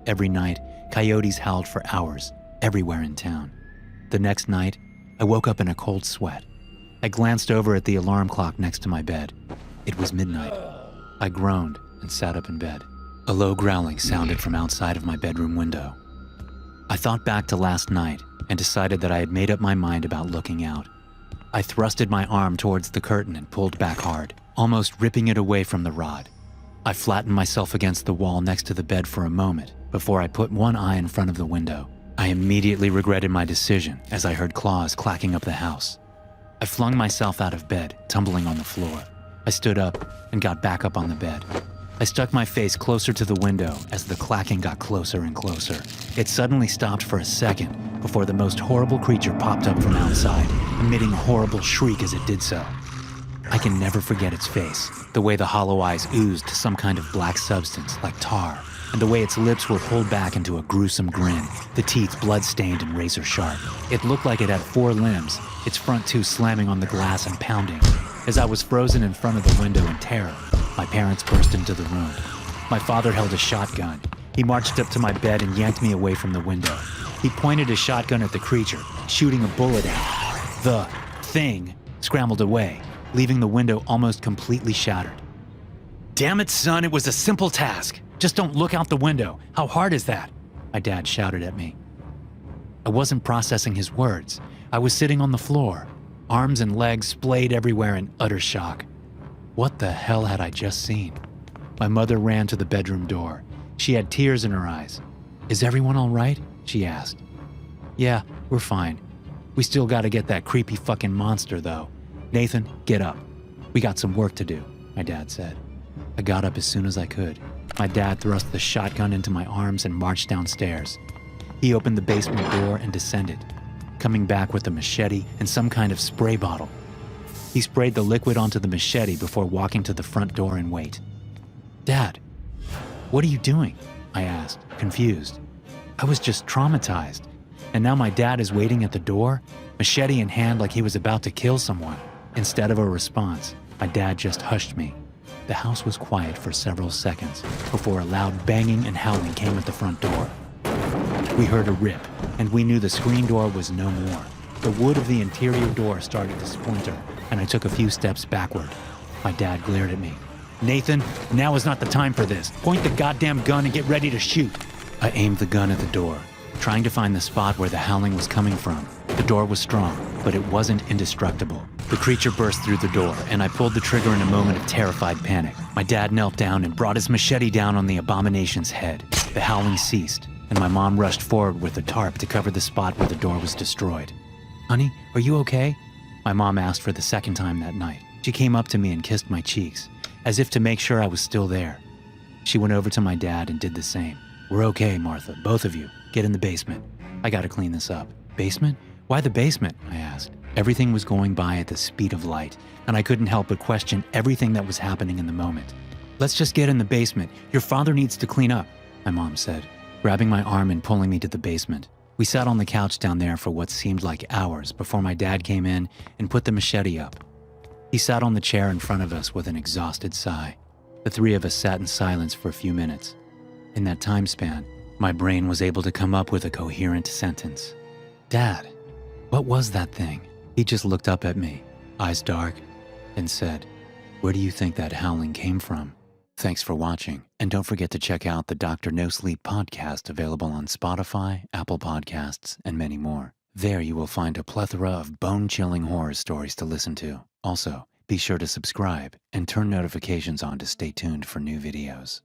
Every night, coyotes howled for hours, everywhere in town. The next night, I woke up in a cold sweat. I glanced over at the alarm clock next to my bed. It was midnight. I groaned and sat up in bed. A low growling sounded from outside of my bedroom window. I thought back to last night and decided that I had made up my mind about looking out. I thrusted my arm towards the curtain and pulled back hard, almost ripping it away from the rod. I flattened myself against the wall next to the bed for a moment before I put one eye in front of the window. I immediately regretted my decision as I heard claws clacking up the house. I flung myself out of bed, tumbling on the floor. I stood up and got back up on the bed. I stuck my face closer to the window as the clacking got closer and closer. It suddenly stopped for a second before the most horrible creature popped up from outside, emitting a horrible shriek as it did so. I can never forget its face, the way the hollow eyes oozed some kind of black substance like tar, and the way its lips were pulled back into a gruesome grin, the teeth blood-stained and razor-sharp. It looked like it had 4 limbs, its front 2 slamming on the glass and pounding. As I was frozen in front of the window in terror, my parents burst into the room. My father held a shotgun. He marched up to my bed and yanked me away from the window. He pointed his shotgun at the creature, shooting a bullet at it. The thing scrambled away, leaving the window almost completely shattered. "Damn it, son, it was a simple task. Just don't look out the window. How hard is that?" my dad shouted at me. I wasn't processing his words. I was sitting on the floor, arms and legs splayed everywhere in utter shock. What the hell had I just seen? My mother ran to the bedroom door. She had tears in her eyes. "Is everyone all right?" she asked. "Yeah, we're fine. We still gotta get that creepy fucking monster, though. Nathan, get up. We got some work to do," my dad said. I got up as soon as I could. My dad thrust the shotgun into my arms and marched downstairs. He opened the basement door and descended, coming back with a machete and some kind of spray bottle. He sprayed the liquid onto the machete before walking to the front door and wait. "Dad, what are you doing?" I asked, confused. I was just traumatized, and now my dad is waiting at the door, machete in hand like he was about to kill someone. Instead of a response, my dad just hushed me. The house was quiet for several seconds before a loud banging and howling came at the front door. We heard a rip, and we knew the screen door was no more. The wood of the interior door started to splinter, and I took a few steps backward. My dad glared at me. "Nathan, now is not the time for this. Point the goddamn gun and get ready to shoot." I aimed the gun at the door, trying to find the spot where the howling was coming from. The door was strong, but it wasn't indestructible. The creature burst through the door, and I pulled the trigger in a moment of terrified panic. My dad knelt down and brought his machete down on the abomination's head. The howling ceased, and my mom rushed forward with a tarp to cover the spot where the door was destroyed. "Honey, are you okay?" my mom asked for the second time that night. She came up to me and kissed my cheeks, as if to make sure I was still there. She went over to my dad and did the same. "We're okay, Martha, both of you. Get in the basement. I gotta clean this up." "Basement? Why the basement?" I asked. Everything was going by at the speed of light, and I couldn't help but question everything that was happening in the moment. "Let's just get in the basement. Your father needs to clean up," my mom said, grabbing my arm and pulling me to the basement. We sat on the couch down there for what seemed like hours before my dad came in and put the machete up. He sat on the chair in front of us with an exhausted sigh. The three of us sat in silence for a few minutes. In that time span, my brain was able to come up with a coherent sentence. "Dad, what was that thing?" He just looked up at me, eyes dark, and said, "Where do you think that howling came from?" Thanks for watching, and don't forget to check out the Dr. No Sleep podcast available on Spotify, Apple Podcasts, and many more. There you will find a plethora of bone-chilling horror stories to listen to. Also, be sure to subscribe and turn notifications on to stay tuned for new videos.